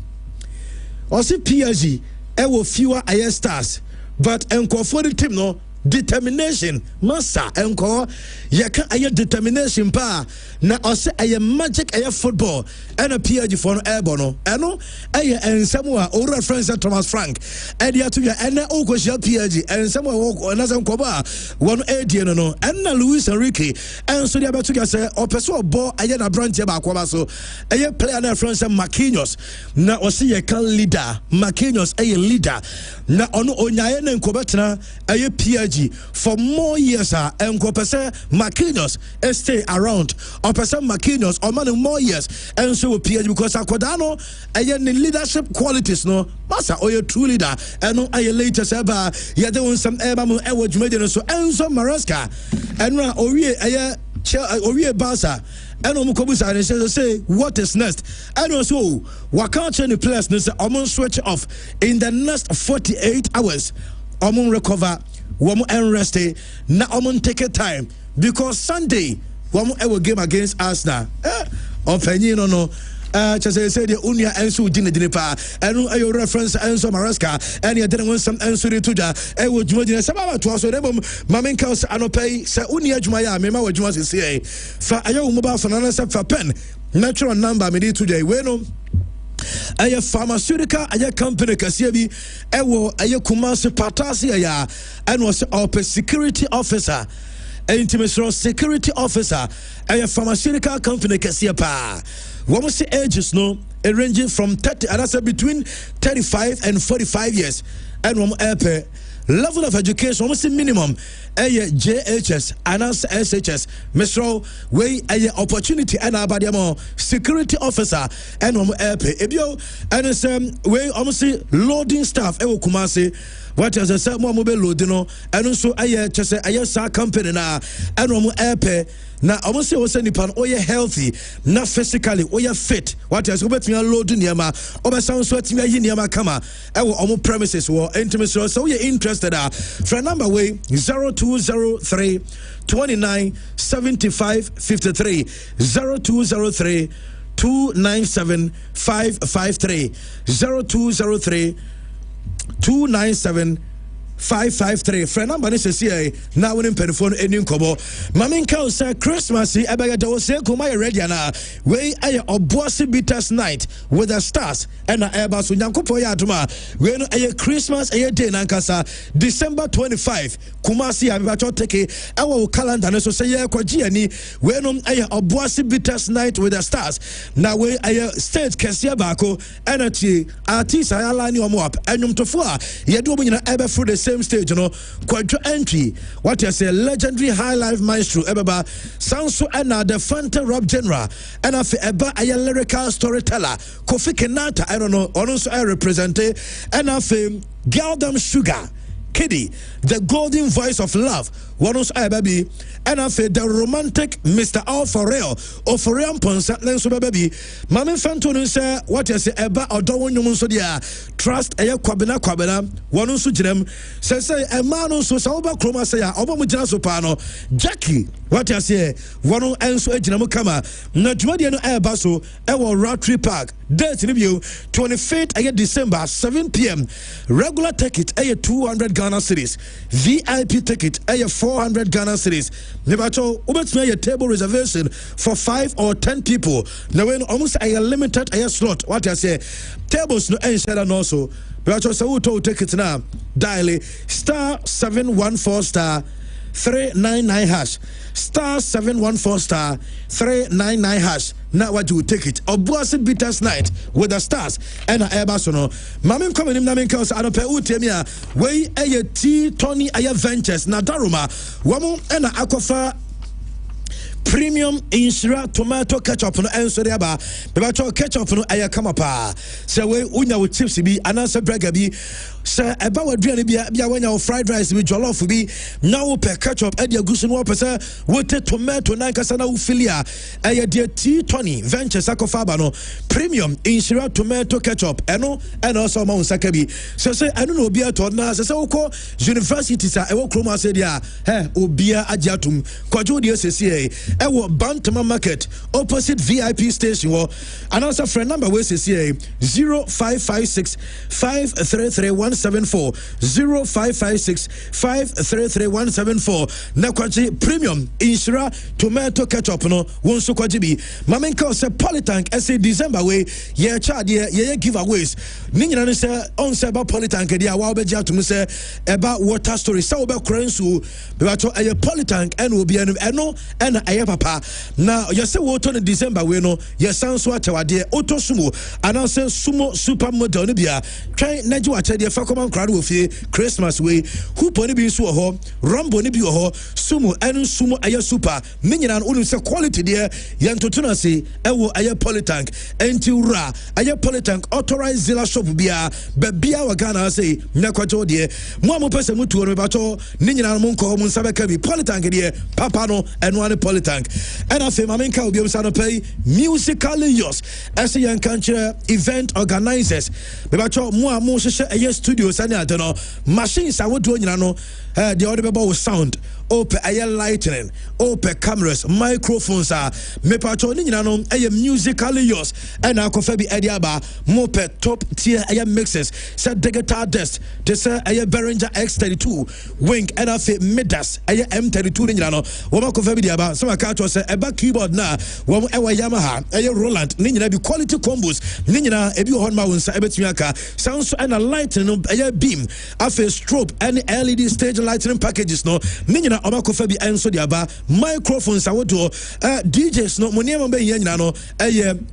[SPEAKER 2] or see PSG, will fewer IS stars, but enko for the team no determination, massa enko yaka aya determination pa na ose aya magic aya football and a PSG for no airborne eno aya and somewhere or friends Thomas Frank and ya to ya and oko shall PSG and somewhere another koba one AD no and Luis Enrique and so they about to say or person ball aya na branch ba koba so aya player na friends Marquinhos na ose yaka leader Marquinhos aya leader na ono onyaye na nkobetena aya PSG for more years and Copesa Marquinhos stay around or person Marquinhos or man more years and so PSG because Aquadano and leadership qualities no massa or your true leader and no I later ever you doing some ever average median so Enzo Maresca and Orie Barca and Omukobusa and say what is next and also what can't change the players almost switch off in the next 48 hours recover Woman and rest na take a time because Sunday woman ever game against Arsenal. On Penny no. Just say the Unia Ensu Dinipa and your reference Enzo Maresca and you didn't want some Ensu Tuja. I would join Sababa to us. Mamin Kaus Anope, Sa Unia Jumaya, Mema was Jumas is here. For a young mobile for another for pen. Natural number me today. Bueno. Aya pharmaceutical aya company kasiabi ewo aya Kumasi Patasi aya and was a security officer intimate security officer aya pharmaceutical company kasia pa what was the ages no ranging from 30 and that's between 35 and 45 years and one airpay level of education almost minimum JHS and SHS Mr. way opportunity and abadiamo security officer and airpay ebio and way almost loading staff Kumasi what as I said more mobile loading and also just a company na and airpay na almost say was nipan oye healthy na physically oye fit what as go between load niama oba sound so timi ayi niama kama omo premises wo intimacy so you interested for number way 0203 29 75 53 0203 297 553 0203 297 553 friend number this is here now when telephone any kobo mamin ka say Christmas e be get say kuma ready na we aye oboase bitters night with the stars and eba so nyankopon ya adoma we no aye Christmas aye day na nkasa December 25 kuma see abi bacho take ewo calendar so say ye kwaji ani we no aye oboase bitters night with the stars na we aye state kese baako energy artist ayala ni omo up enwumtofo a ye do nyina ebe for the same stage, you know, quadra entry. What you say, legendary high life maestro, Ebaba, Sanso Anna, the Fanta Rob General, and of Eba, a lyrical storyteller, Kofi Kenata, I don't know, also I represent, and of Galdam Sugar. Kiddy, the golden voice of love, one of baby, and I feel the romantic Mr. Al Farrell, or Farrell Ponsa, Lenso baby. Mammy Fanton say, what you say about or don't you so dear? Trust a Quabena, one of Sujim, says a man also Salva Chroma say, Obama Soprano, Jackie, what you say, one of Enso Ejinamukama, Najmadiano Airbasso, Ewa Rotary Park, date review, 25th December, 7 p.m. Regular ticket, 200 Ghana cedis. VIP ticket, 400 Ghana cedis. Nebato, ubet me a table reservation for 5 or 10 people. Now when almost a limited slot, what I say, tables no and also. But I so to tickets now. Dial star 714 star 399 hash star 714 star 399 hash. Now what you take it? Obuasi Bitters night with the stars and Airbasono. Mamim coming in Naminkas Anope Utemia. Way a T Tony Aya Ventures Nadaruma. Wamu and Aquafa premium insura tomato ketchup no enso de aba bebacho ketchup no aya kama pa se we unya wo chips bi anansa burger bi se eba waduane bia wanya wo fried rice bi jollof bi na wo pe ketchup e de agusu no pese wo te tomato na nkasa na wo filia aya de T20 ventures akofa ba no premium insura tomato ketchup eno also ma unsaka bi se eno no obi ato na se wo university sa e wo kroma se dia obia agiatum kwajo de sese ewo Bantama Market opposite VIP station and also friend number we say 0556 533 174 0556 533 174 na kwaji premium insura tomato ketchup no wonso kwaji bi mamenka say Polytank say December we ye charge ye giveaways ni nyina no say on say about Polytank dia wa obeji atum say about water story say obe kransu be ba to a Polytank and will be eno and papa na yese wo to in December we no yesan so atewade auto sumo ananse sumo supermodel no bia twan naji wa chede fa common crowd wo fie Christmas we hupo ni bi so ho rombo ni bi ho sumo enu sumo aye super menyina no unu se quality de yantoto na se ewo aye Polytank enti ura aye Polytank authorized dealer shop bia bia wa Ghana say nakwajo de mo amopese mutuo no ba to ni nyina no monko mo nsabeka bi Polytank de papa no enu ane Polytank and I say Mamenka will be able to pay musically yours as a young country event organizers. Bebacho mo share a studios and I don't know machines I would do the audible with sound open air lightning open cameras microphones are me pacho ni no a musically yours and I could be ediaba mope top tier air mixes said digital desk to say a Behringer X32 wing and I say Midas a M32 ni no wo could be about so I can't say a back keyboard na wo ewa Yamaha a Roland ni be quality combos ni ebi ho ma wonsa ebetuniaka sounds and a lightning a beam afa strobe and LED stage lighting packages no ni Omakofa bi enso de aba microphones awodo DJs no moniema be nyina no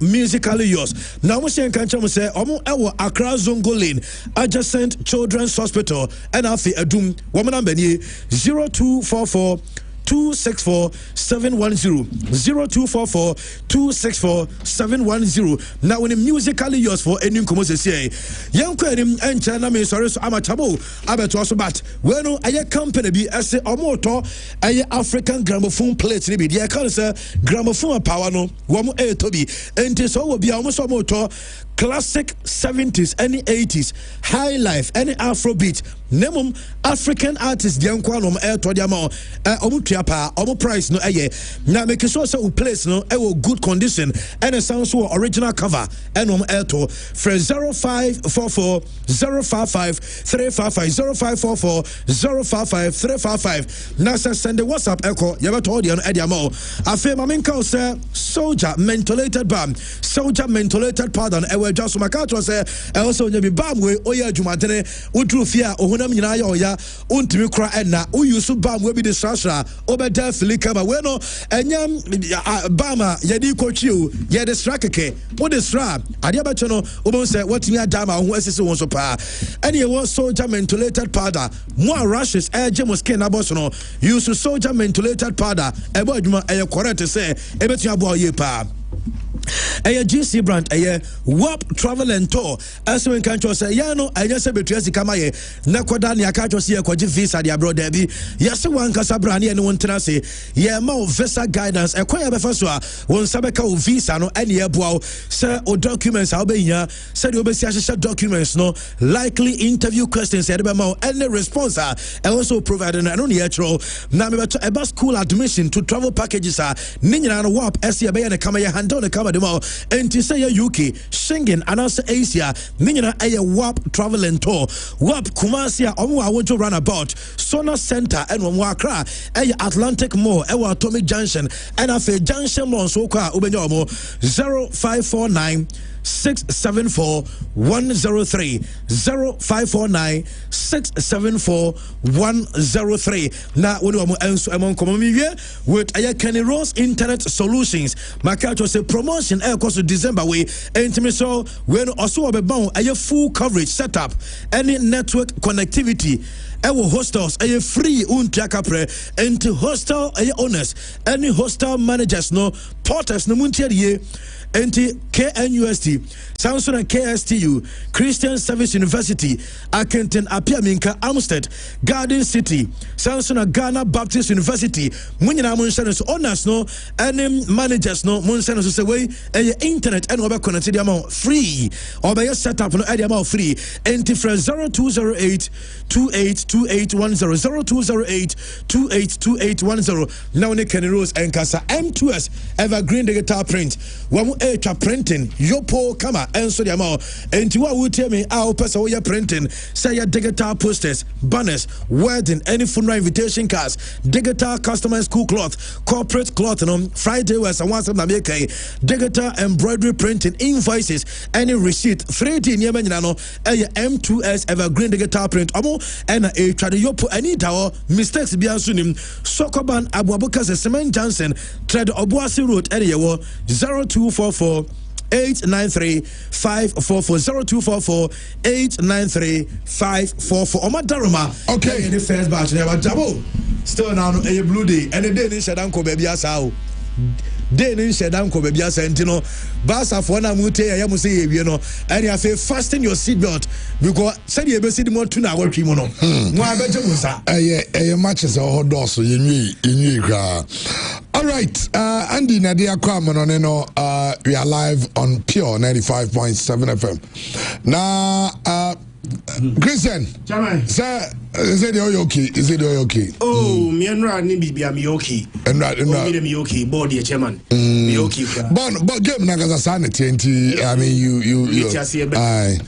[SPEAKER 2] musically yours na mo shen kan chemo se omo ewo Accra Zongo Lane adjacent Children's Hospital and afi adum wo mo number ni 0244 264 710 0244 264 710 now when musically yours for any komo say yanko enim encha na me sorry so amachabo abeto so but we no aye company bi ese omoto aye African gramophone plate ni bi dey can say gramophone power no wo mo to bi enti so wo bia wo so moto classic 70s any 80s high life any Afrobeat nemum African artists dem kwa no to dia ma omutua pa omu price no na make sure say we place no good condition and it sounds so original cover and to for 0544 055 355 0544 055 355 na send the WhatsApp echo you better audio no dia ma afi mamenka say soldier mentholated balm soldier mentholated powder just my catch say also nyabi balm we oya adwumadene wodru fia ohunam nyina ya oya untimi kra na uyusu balm we bi de srasra obeda filika ba we no enyam bama yedi kochiu yedi strakeke wo de sra ade abacho no obon say watimi adama ho asisi won so pa ene wo soldier mentholated powder mo rashes gemo skin abos no use soldier mentholated powder ebo adwuma correct say ebetu abo ye pa GC brand WAP travel and tour as we can say ya no anya se betuasi kama ye na koda ne aka cho se ye kwaji visa dia bro da bi yes wan kasa brand ne won tena se ye ma visa guidance ekoya be fa so a won sabeka o visa no ene ye boa se o documents a obeya se de obesi a documents no likely interview questions e be ma any response also provided no ne ye tro na me beto e school admission to travel packages ni nyina no WAP ese be ye ne kama ye handle ne kama and to say UK, Schengen, and also Asia, Nina a WAP travel and tour. WAP Kumasia, I want to run about Sona Center and Wakra, a Atlantic Mall, a Atomic Junction, and a Junction Mall, Soka, Ubenyomo 0549 674 103 0549 674 103. Now when we answer among common with Kenny Ross Internet Solutions, my catch was a promotion air course December way and so when also a full coverage setup, any network connectivity. Our hostels are free untrackapre and to hostel owners, any hostel managers no porters no muntier NT KNUST, Samson and KSTU, Christian Service University, Akenton Apiaminka, Amstead, Garden City, Samson and Ghana Baptist University, Munina Munsanos owners no, any managers no, Munsanos away, and internet and over connected amount free, or by your setup no amount free, NT from 0208 282810 0208 282810. Now Kenny Rose and Casa M2S Evergreen Digital Print. Echa printing yopo kama enso the amount and to what would tell me our person we are printing say your digital posters, banners, wedding, any funeral invitation cards, digital customer school cloth, corporate cloth and Friday was and once digital embroidery printing, invoices, any receipt 3D Yemenano M2S Evergreen Digital Print and a yopo any tower mistakes biasunim Sokoban Abuabukas Cement Johnson Tread Obuasi Road area 0244 893 544 0244 893 544. Omadaruma.
[SPEAKER 1] Okay.
[SPEAKER 2] The first batch never jabo. Still now a blue day and the day in Shadanko baby asao. Day in Shadanko baby asentino. Basa for na mute yamusi you know. And you have to fasten your seatbelt because said you be see the more tuna work kimono. Mwa beje musa.
[SPEAKER 1] Matches are hot door so you all right, Andy Nadia Kwamano, we are live on Pure 95.7 FM. Now, Christian, sir, is it okay? Is it okay?
[SPEAKER 4] Oh, me and Rani be Miyoki.
[SPEAKER 1] And right,
[SPEAKER 4] Miyoki, body chairman. Miyoki.
[SPEAKER 1] But game Nagaza Sanity, I mean, you. Aye.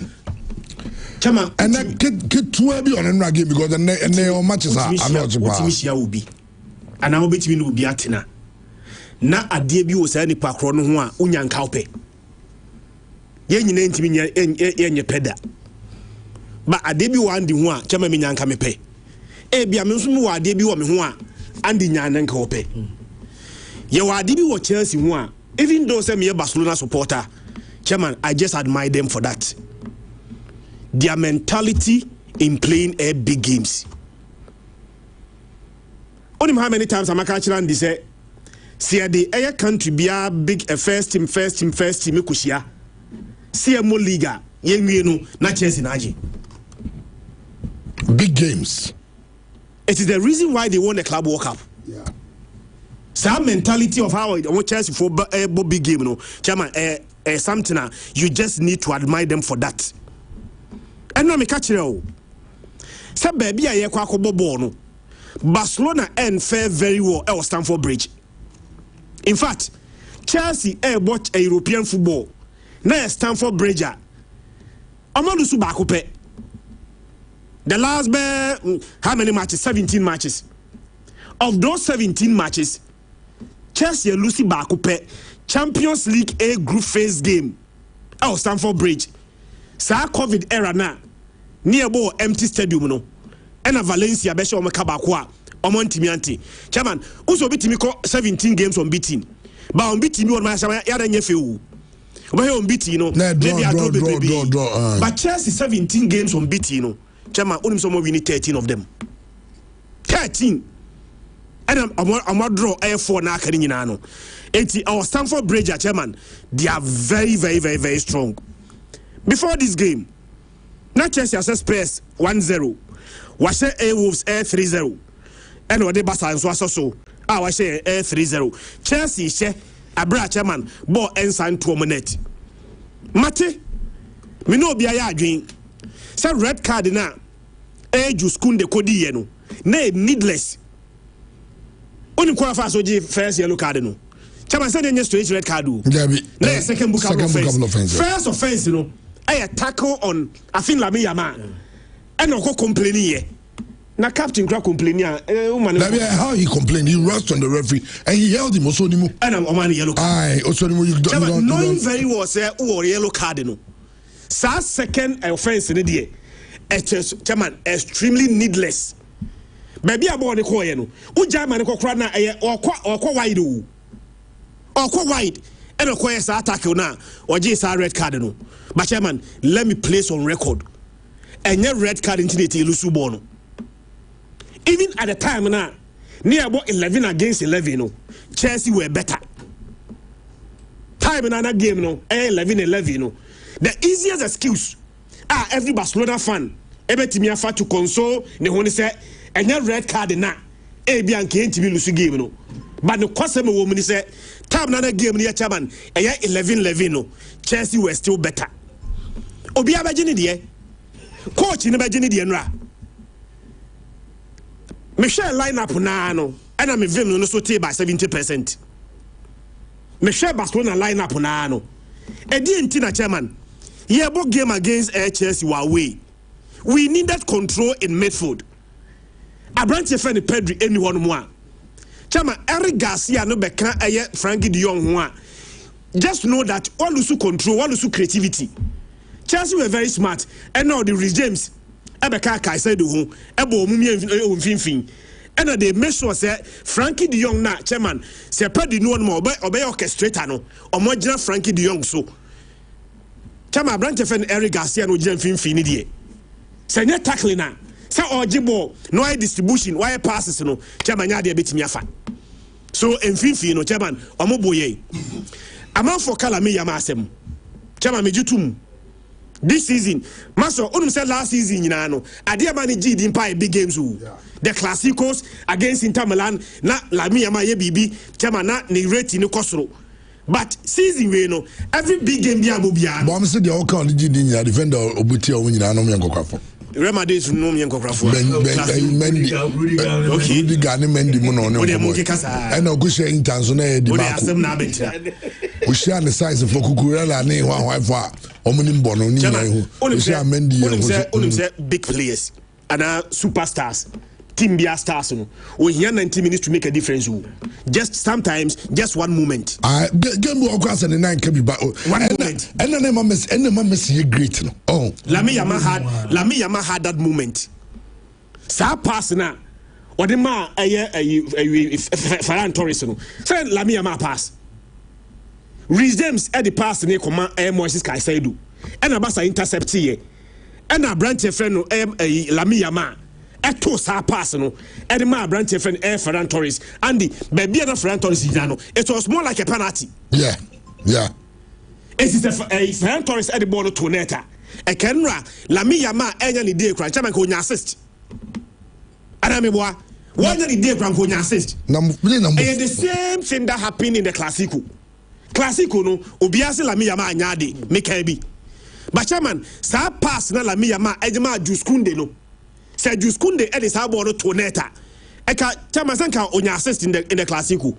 [SPEAKER 4] Chairman,
[SPEAKER 1] and that kid to be on a game because the name matches are not
[SPEAKER 4] about. And I will be to be atina. Na adie bi wo sa ni pakro no ho a unya nka ope ye nyina ntimi nye peda ba adie bi wo andi ho a chama me nyanka me pe e bia me nso me wo adie bi wo me ho a andi nyana nka ope ye wo adie bi wo Chelsea ho a even though say me a Barcelona supporter chairman I just admire them for that, their mentality in playing a big games. Only how many times I'm a catcher and they say see the air country be a big first team kushia see a more liga yenu na Chelsea naji
[SPEAKER 1] big games.
[SPEAKER 4] It is the reason why they won the Club World Cup.
[SPEAKER 1] Yeah.
[SPEAKER 4] Some mentality of how Chelsea for a big game, no, chairman, something you just need to admire them for that. And now me catch you. Some baby a ye kwa kobo no. Barcelona and fare very well at Stamford Bridge. In fact, Chelsea watch a European football. Now Stamford Bridge. Amadusu Bakupe. The last how many matches? 17 matches. Of those 17 matches, Chelsea Lucy Bakupe Champions League A group phase game at Stamford Bridge. Sa COVID era na nearby empty stadium no. Ena Valencia be show meka baako a omo ntimi ante chairman uso bitimi ko 17 games unbeaten ba unbeaten on ma ya da nye fewu oba he unbeaten no maybe I draw baby but Chelsea 17 games unbeaten no chairman onim so mo win 13 of them 13 and I'm draw A4 na aka nyina no enti our Stamford Bridge chairman they are very very very very strong. Before this game na Chelsea assess Spurs 1-0 washe A Wolves Air 3-0 and what the Barca so so washe Air 3-0 Chelsea she abra chairman ball ensign 2 minutes mate me no bia ya adwen say red card na age school de kodi ye no na needless oni kwa fa so ji first yellow card no chairman say dey straight red card o na second book of offense first offense no I tackle on I think Lami Yama and no complaining here. na captain kra complaining
[SPEAKER 1] how he complained, he rushed on the referee and he held him also and
[SPEAKER 4] Oman yellow card.
[SPEAKER 1] Aye, also you don't
[SPEAKER 4] knowing very well say or yellow card no. Sa second offense in the chairman extremely needless. Baby about the coin no. Uja man ko kra na or wide or wide and a sa attack na or just a red card no. But chairman, let me place on record. And your red card into the Lusu Bono. Even at the time now, near about 11 against 11, no, Chelsea were better. Time in another game, no, 11-11, no. The easiest excuse, every Barcelona fan, every team you to console, they want to say, and your red card na, Bian can't be Lusu game, no. But the customer woman say, time another game near Chairman, and 11-11, no, Chelsea were still better. Obia Bajini, coach in the Bajini, Michelle lineup now, and I'm a film no so by 70%. Michelle Barcelona lineup now. Tina chairman. Yeah, both game against Chelsea were away. We needed control in midfield. I branch friend Pedri anyone more. Chairman Eric Garcia no beka Frankie De Jong one. Just know that all lose control, all lose creativity. Chelsea were very smart, and now the James. Ebeka Kaisedo hu ebo omumi mfimfin ena they make sure say Frankie De Jong na chairman say pedi no mo obey orchestrator no omogina Frankie De Jong so chairman branch fan Eric Garcia no gina mfimfin ni die say net tackling na say ojibo no eye distribution why passes no chairman nya de betimi afa so mfimfin no chairman omoboye amanfo kala me yama asem chairman mejutum. This season, Master, said last season, you know, Adia Mani G didn't big games. The Classicos against Inter Milan, not La Mia Maya Bibi, Chamana, ni rate in the Costro. But season, we know, every big game, Biabubia. Bomb said the all G didn't defend Obutia when you know Yanko. Remedy is no Yanko. Mendy, okay, the Ghana Mendy Mono, and no good sharing Tanzania, the we share the size of Fokukurella and one wife. Omunim big players and superstars, team bia stars. We here 90 minutes to make a difference. Just sometimes, just one moment. Game will cross and the 9 can be back. 1 moment. And then my miss you great. Oh, Lami Yama had that moment. Sa pass na. Or the ma Ferran Torres. Say Lami Yama pass. Reece James at the pass in command Moises Caicedo. And Abasa intercept here. And a branch friend Lami Yama. At two sa pass no. And my branch friend Ferran Torres. Andy, baby and Ferran Torres. It was more like a penalty. Yeah. It is a Ferran Torres at the ball to Neta. A Kenra Lami Yama any day cry. Chairman could assist. And I mean what? Why did the day could assist? The same thing that happened in the Classico. Classico no obiase Lami Yama anyade make bi but chairman sa pass na Lami Yama ejema Juskunde no say Juskunde e dey sa ball to neta e ka chairman sanka onya assist in the Classico.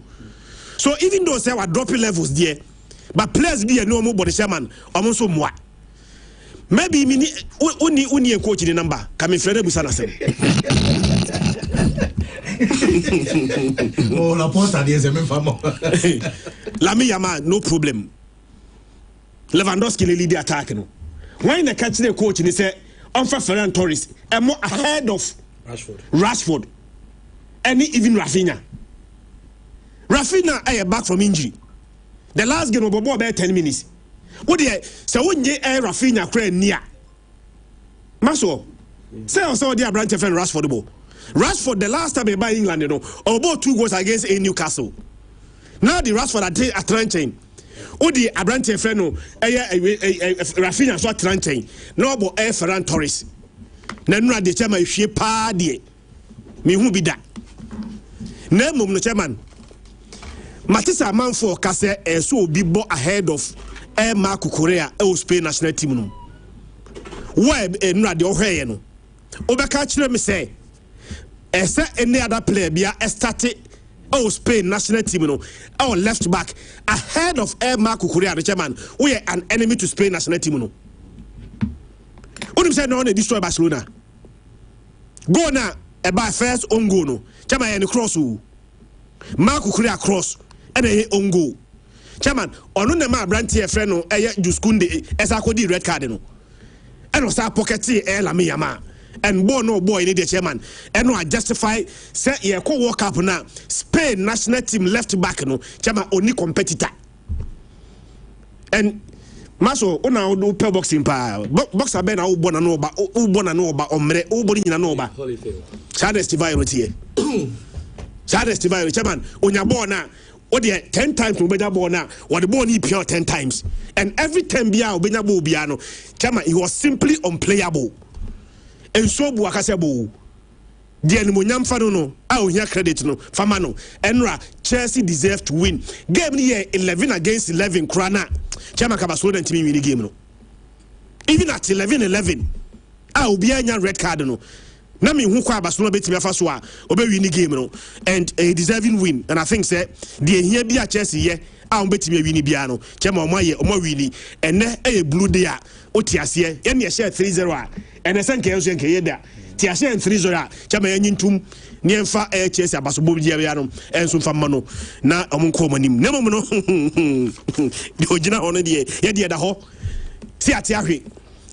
[SPEAKER 4] So even though say we dropping levels there but players be no more body chairman omonso moa maybe me uni coach the number come friend busana say
[SPEAKER 2] oh la porta des même famo
[SPEAKER 4] Lami Yama no problem. Lewandowski le lead attack no. When the catch the coach he say on for Ferran Torres and more ahead of Rashford and even Rafinha are back from injury. The last game about 10 minutes. What dey say when you Rafinha cry near Maso say also the branch friend Rashford ball. Rashford the last time he by England about 2 goals against Newcastle. Now the Rashford at Tranchain. Odi Abrante Freno, Rafinha so Tranchain. No bo Ferran Torres. Nanura the chairman she pa die. Me who be that. Name no chairman. Matisa Manfo Kase so be bo ahead of Marco Correa Spain national team no. Why nura de ohwe no. Obeka kire me say any other player bia started Spain national team no left back ahead of Marco Correa the chairman we are an enemy to Spain national team no unim say no destroy Barcelona go na eba first on goal no chairman any cross o Mark Kukurea cross and a on goal chairman onu na ma brantie friend no eye Juskunde esa kodi red card no and was pocket Lami Yama and boy need the chairman and no justify say ye ko work up na Spain national team left back no chairman only competitor and Maso una do pe boxing pa boxer be na wo bona no ba omre wo boni nyina no ba Charles Tivairo tie Charles Tivairo chairman onya ball na o de 10 times no beja ball na o de ball ni pure 10 times and every time bia obenya ball bia no chairman he was simply unplayable and so bu akasebo the animonyam fa no a ohia credit no fama no enra Chelsea deserve to win game ni 11 against 11 krana chairman Kabasolo and team win the game no even at 11-11 obi anya red card no na me hu kwa Barcelona betimi afa so a obe win the game no and a deserving win and I think say the here bia Chelsea ye a betimi win bia no chairman omo win ene e blue day a otiase ye ne share 3-0 a ene senke enso enke ye da tiase 3-0 a chairman anyintum ne emfa Chelsea abaso bia bia no enso mfa mano na omonko manim na mom no de ogina hono de ye de da ho si ate ahwe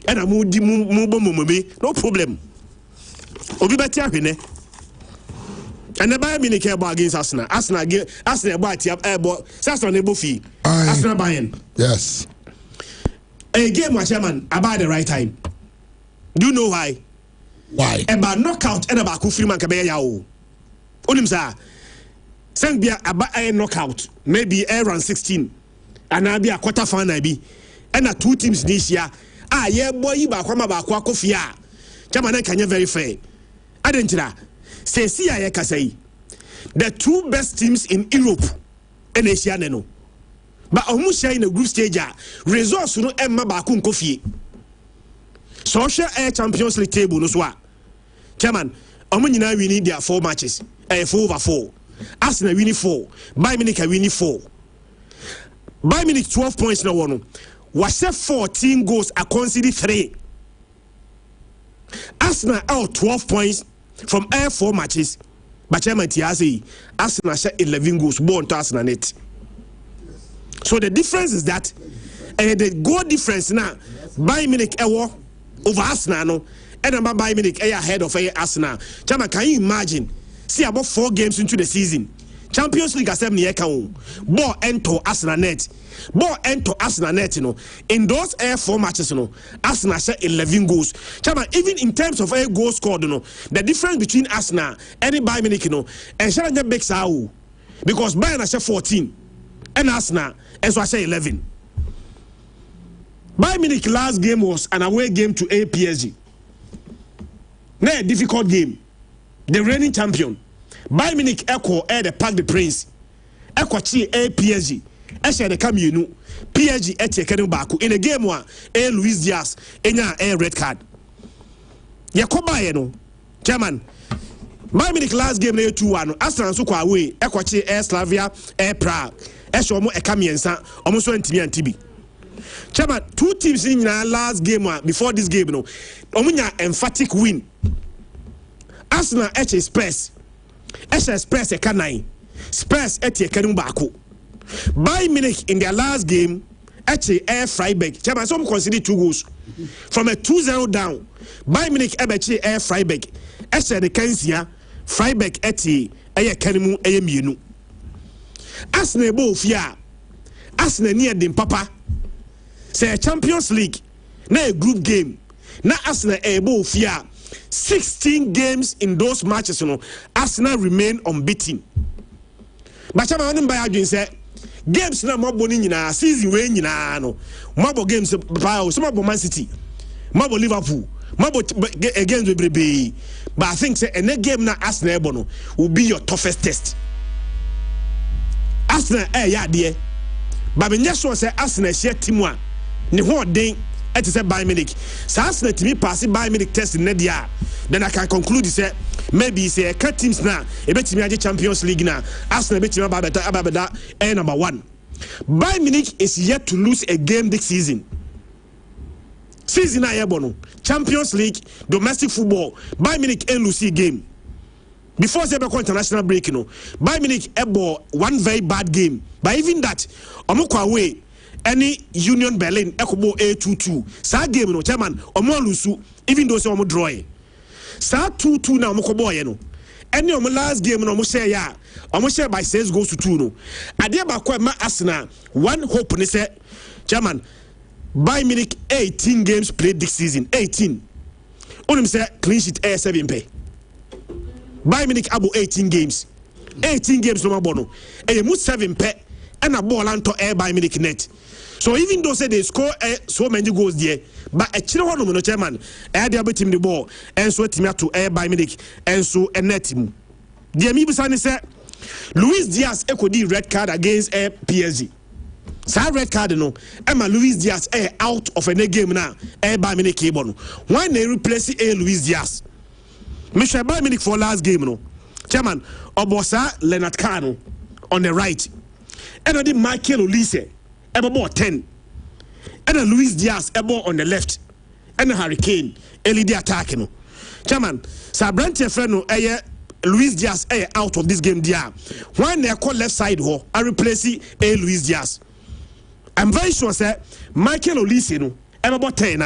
[SPEAKER 4] ena mu di mu bom no problem obi beti ahwe ne and the Bayern Munich against Arsenal bo atia ebo Arsenal ne bo fi Arsenal Bayern
[SPEAKER 1] yes
[SPEAKER 4] a game was chairman about the right time. Do you know why?
[SPEAKER 1] Why?
[SPEAKER 4] About knockout and about Kufriman Kabeya Yao. Onimsa. Send be about a knockout, maybe around 16. And I'll be a quarter final be. And a two teams this year. Yeah, boy, ba kwama ba kwa kofia. Chairman can you very fair. Adentra. Say see I say. The two best teams in Europe and Asia no. But almost share in the group stage, results no Emma Bakun Kofi. Social Air Champions League table no swa. Chairman, Omunina we need their 4 matches. 4/4. Arsenal winning 4. Bayern Munich winning 4. Bayern Munich 12 points no one. Was 14 goals a conceded 3. Arsenal out 12 points from 4 matches. But Chairman Tiazi, Arsenal share 11 goals born to Arsenal net. So the difference is that the goal difference now Bayern Munich over Arsenal no and Bayern Munich ahead of Arsenal. Chama, can you imagine? See about 4 games into the season. Champions League assembly account. Ball enter Arsenal net. Ball enter Arsenal net, you know. In those 4 matches, you know, Arsenal share 11 goals. Chama, even in terms of goals scored, you know, the difference between Arsenal and Bayern Munich, you know, and shall get big sao because Bayern share 14 and Arsenal and so I say 11. Bayern Munich last game was an away game to PSG. Now a difficult game. The reigning champion. Bayern Munich echo the Parc des Princes. Echo chi PSG. Eshe the Camino. PSG eche kenu baku. In a game one, Luis Diaz enya red card. Yakoba no. Chairman. Bayern Munich last game na 2-1. Arsenal so kwa away. Echo chi Slavia Prague. Eshe omo ekamiensa. Omo so ntimi antibi. Chairman, 2 teams in our last game before this game, no, omunya emphatic win. Arsenal eche Spurs. Eche Spurs e kanai. Spurs eche kenu baako. Bayern Munich in their last game eche Freiburg. Chairman, some consider 2 goals. From a 2-0 down. Bayern Munich eche Freiburg. Eche the Kensia. Freiburg eche kenemu mienu. Arsenal bo fia. Arsenal near dem papa. Say a Champions League, na a group game, na Arsenal able fear 16 games in those matches, you know, Arsenal remain unbeaten. But I'm on by arguing say games na more boni na season we nyina no. More games by some of Man City, more Liverpool, more against Brebe. But I think say any game na Arsenal able no will be your toughest test. Arsenal yeah dear. But when you say Arsenal share team one. Ni ho den et say Bayern Munich. So Arsenal to me pass Bayern Munich test in Nadia. Then I can conclude say maybe say cut teams now. E betimi age Champions League now. Arsenal betimi ababeda number 1. Bayern Munich is yet to lose a game this season. Season na yebono. Champions League, domestic football. Bayern Munich ain't lose a game. before they be international break, you know, Bayern Munich ebo one very bad game. But even that, omukwa away any Union Berlin ekobo A2-2. Sa game no chairman omo lusu even though say omo draw. Sa 2-2 na omukwa boy no. Any omo last game no omo share ya. Omo share by 6 goals to 2 no. Ade ba kwa ma Arsenal one hope ni say chairman Bayern Munich 18 games played this season. 18. Onim say clean sheet 7 pay. Bayern Munich abo 18 games. 18 games no mabono. E mu 7 pe and a ball anto Bayern Munich net. So even though say they score so many goals there, but a chile one no chairman, they able team the ball and so team to Bayern Munich and so a net him. The amibu sani say Luis Diaz ekodi red card against PSG. Sa red card no, Emma Luis Diaz out of a game now. Bayern Munich cable. Why they replace Luis Diaz? Michel Bayern Munich for last game no. Chairman Obosa Leonard Kano on the right. And then Michael Olise about 10. And then Luis Diaz about on the left. And then Harry Kane LED attack no. Chairman Sabrante Feno Luis Diaz out of this game there. Why they call left side ho I replace Luis Diaz. I'm very sure say Michael Olise no about 10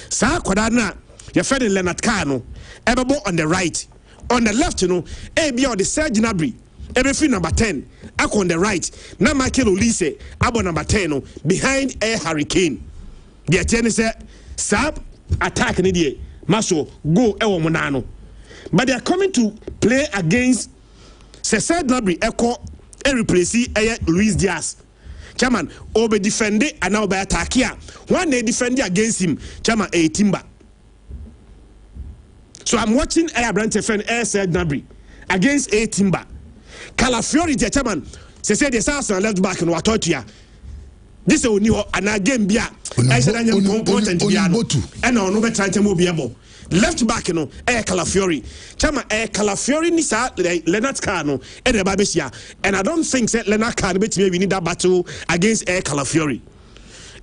[SPEAKER 4] Sa kwadana your friend Leonard Kano on the right. On the left, you know, be on the Serge Gnabry, everything number 10. Ako on the right. Now Michael Olise, abo number 10, behind Harry Kane. The attorney said, Sab, attack an idiot. Maso, go, ewo monano. But they are coming to play against Serge Gnabry, Echo, replace Luis Diaz. Chairman, obe defend it and now by attack here. One they defend against him, Chairman, Timber. So I'm watching Brante Fen Serge Gnabry against Timber. Calafiori, the chairman, say the South left back and what ya. This is only an again bia. I said I'm important and on over trying to move able. Left back, no, Calafiori. Chama Calafiori Nisa Leonard Kano and the Babesia. And I don't think that Leonard Kano maybe need that battle against Calafiori.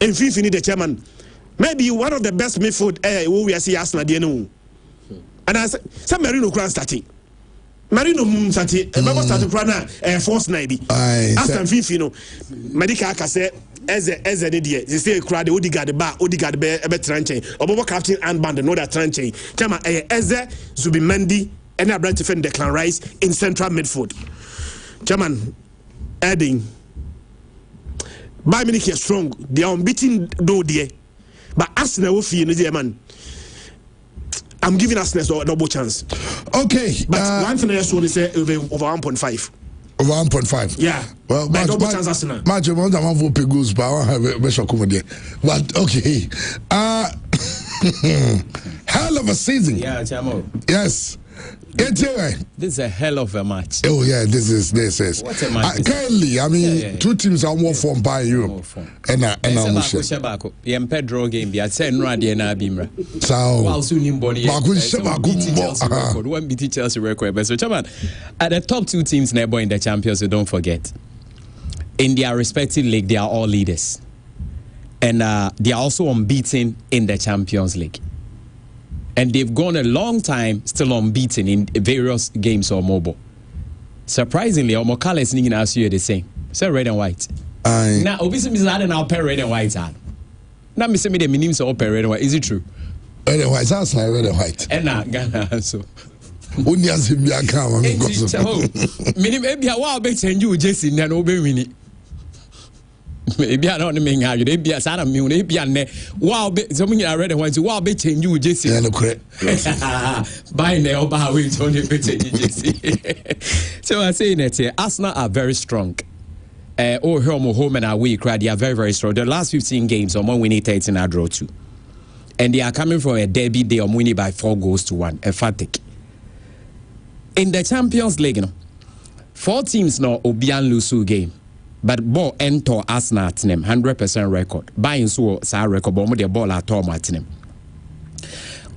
[SPEAKER 4] And fifth need the chairman. Maybe one of the best midfield who we are seeing Arsenal DNO. And I said, some Marino Grand starting. Marino starting, starting Prana, Force 90. After Fifino, Medica Case, as an idiot, they say, crowd, Odigard the bar, Odigard the Tranche, or Bobo Captain and Band, another Tranche. Chama, Eze, Zubimendi, and a branch defend Declan Rice in central midfield. Chairman, adding, Bayern Munich is strong, they are unbeaten, though, dear. But Arsenal will feel in the man. I'm giving Arsenal a double chance. Okay. But one thing I just want to say over 1.5.
[SPEAKER 1] Over 1.5?
[SPEAKER 4] Yeah.
[SPEAKER 1] Well,
[SPEAKER 4] but double chance Arsenal.
[SPEAKER 1] Match of 1.5 goals, but I have a special comedy. But okay. Hell of a season.
[SPEAKER 5] Yeah, Chamo.
[SPEAKER 1] Yes. This
[SPEAKER 5] is a hell of a match.
[SPEAKER 1] Oh yeah, this is. What a match! Currently, I mean, two teams are more form by Europe, and I'm sure.
[SPEAKER 5] Pedro game. I said no idea na bimra.
[SPEAKER 1] So,
[SPEAKER 5] one beat Chelsea record. But so, Chairman, at the top two teams never in the Champions, so don't forget, in their respective league, they are all leaders, and they are also unbeaten in the Champions League. And they've gone a long time still unbeaten in various games or mobile. Surprisingly, Omokala is singing as you the same. Say red and white. Now, obviously, Mr. Adam now pair red and white. Now, Mr. Me the minims all pair red and white. Is it true?
[SPEAKER 1] Red and white. That's not red and white.
[SPEAKER 5] And now, Ghana so.
[SPEAKER 1] Only as him ya come.
[SPEAKER 5] Minim maybe a while better than you, Jesse, and obey me. Maybe I don't mean how you be a son of me, maybe I ne wow, something I read and went to wow, bet you, Jesse.
[SPEAKER 1] Yeah, look,
[SPEAKER 5] buy now, buy wait on your Jesse. So I say that Arsenal are very strong. Home and away, they are very, very strong. The last 15 games, on one winning 13, I draw 2. And they are coming from a derby, they are winning by 4 goals to 1. Emphatic. In the Champions League, 4 teams now Obian Lusu game. But ball enter Arsenal at them 100% record. Buying so sa record, but the ball at all at them.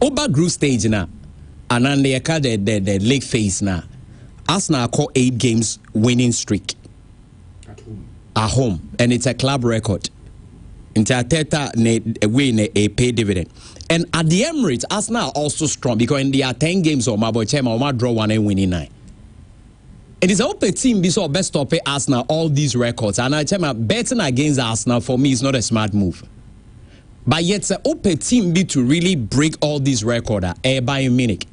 [SPEAKER 5] Over group stage now, and then they call the league phase now. Arsenal call 8 games winning streak at home, and it's a club record. Interteta win a pay dividend, and at the Emirates, Arsenal are also strong because in their 10 games or Mabo Chema, draw 1 and winning 9. It is open team be so best stop Arsenal all these records, and I tell you, betting against Arsenal for me is not a smart move. But yet, the open team be to really break all these records Bayern Munich.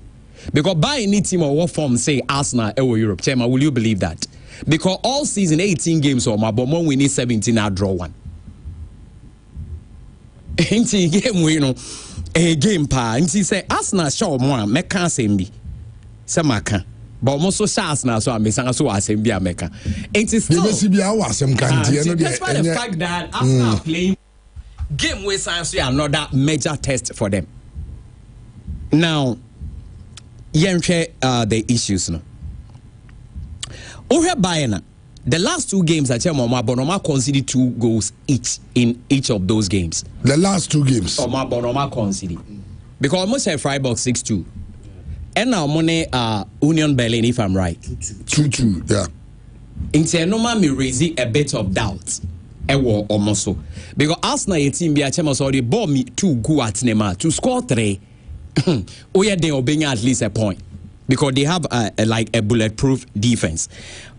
[SPEAKER 5] Because by any team or what form say Arsenal or Europe, Chema, will you believe that? Because all season 18 games or my bomb we need 17 I draw one. Inti game we know a game pa inti say Arsenal show more meka sembi. Samaka. But most so Arsenal so I'm saying so asembi ameka. Inti still despite the fact that Arsenal playing game we science another major test for them. Now the issues no. Over Bayern, the last 2 games at Bonoma conceded 2 goals each in each of those games.
[SPEAKER 1] The last 2 games.
[SPEAKER 5] Bonoma conceded because almost a Freiburg 6-2, and now money Union Berlin if I'm right
[SPEAKER 1] 2-2. Yeah.
[SPEAKER 5] Internoma me raise a bit of doubt. Almost so because Arsenal a team be a chama so they bought me 2 go at Nema to score 3. They obeying at least a point because they have like a bulletproof defense.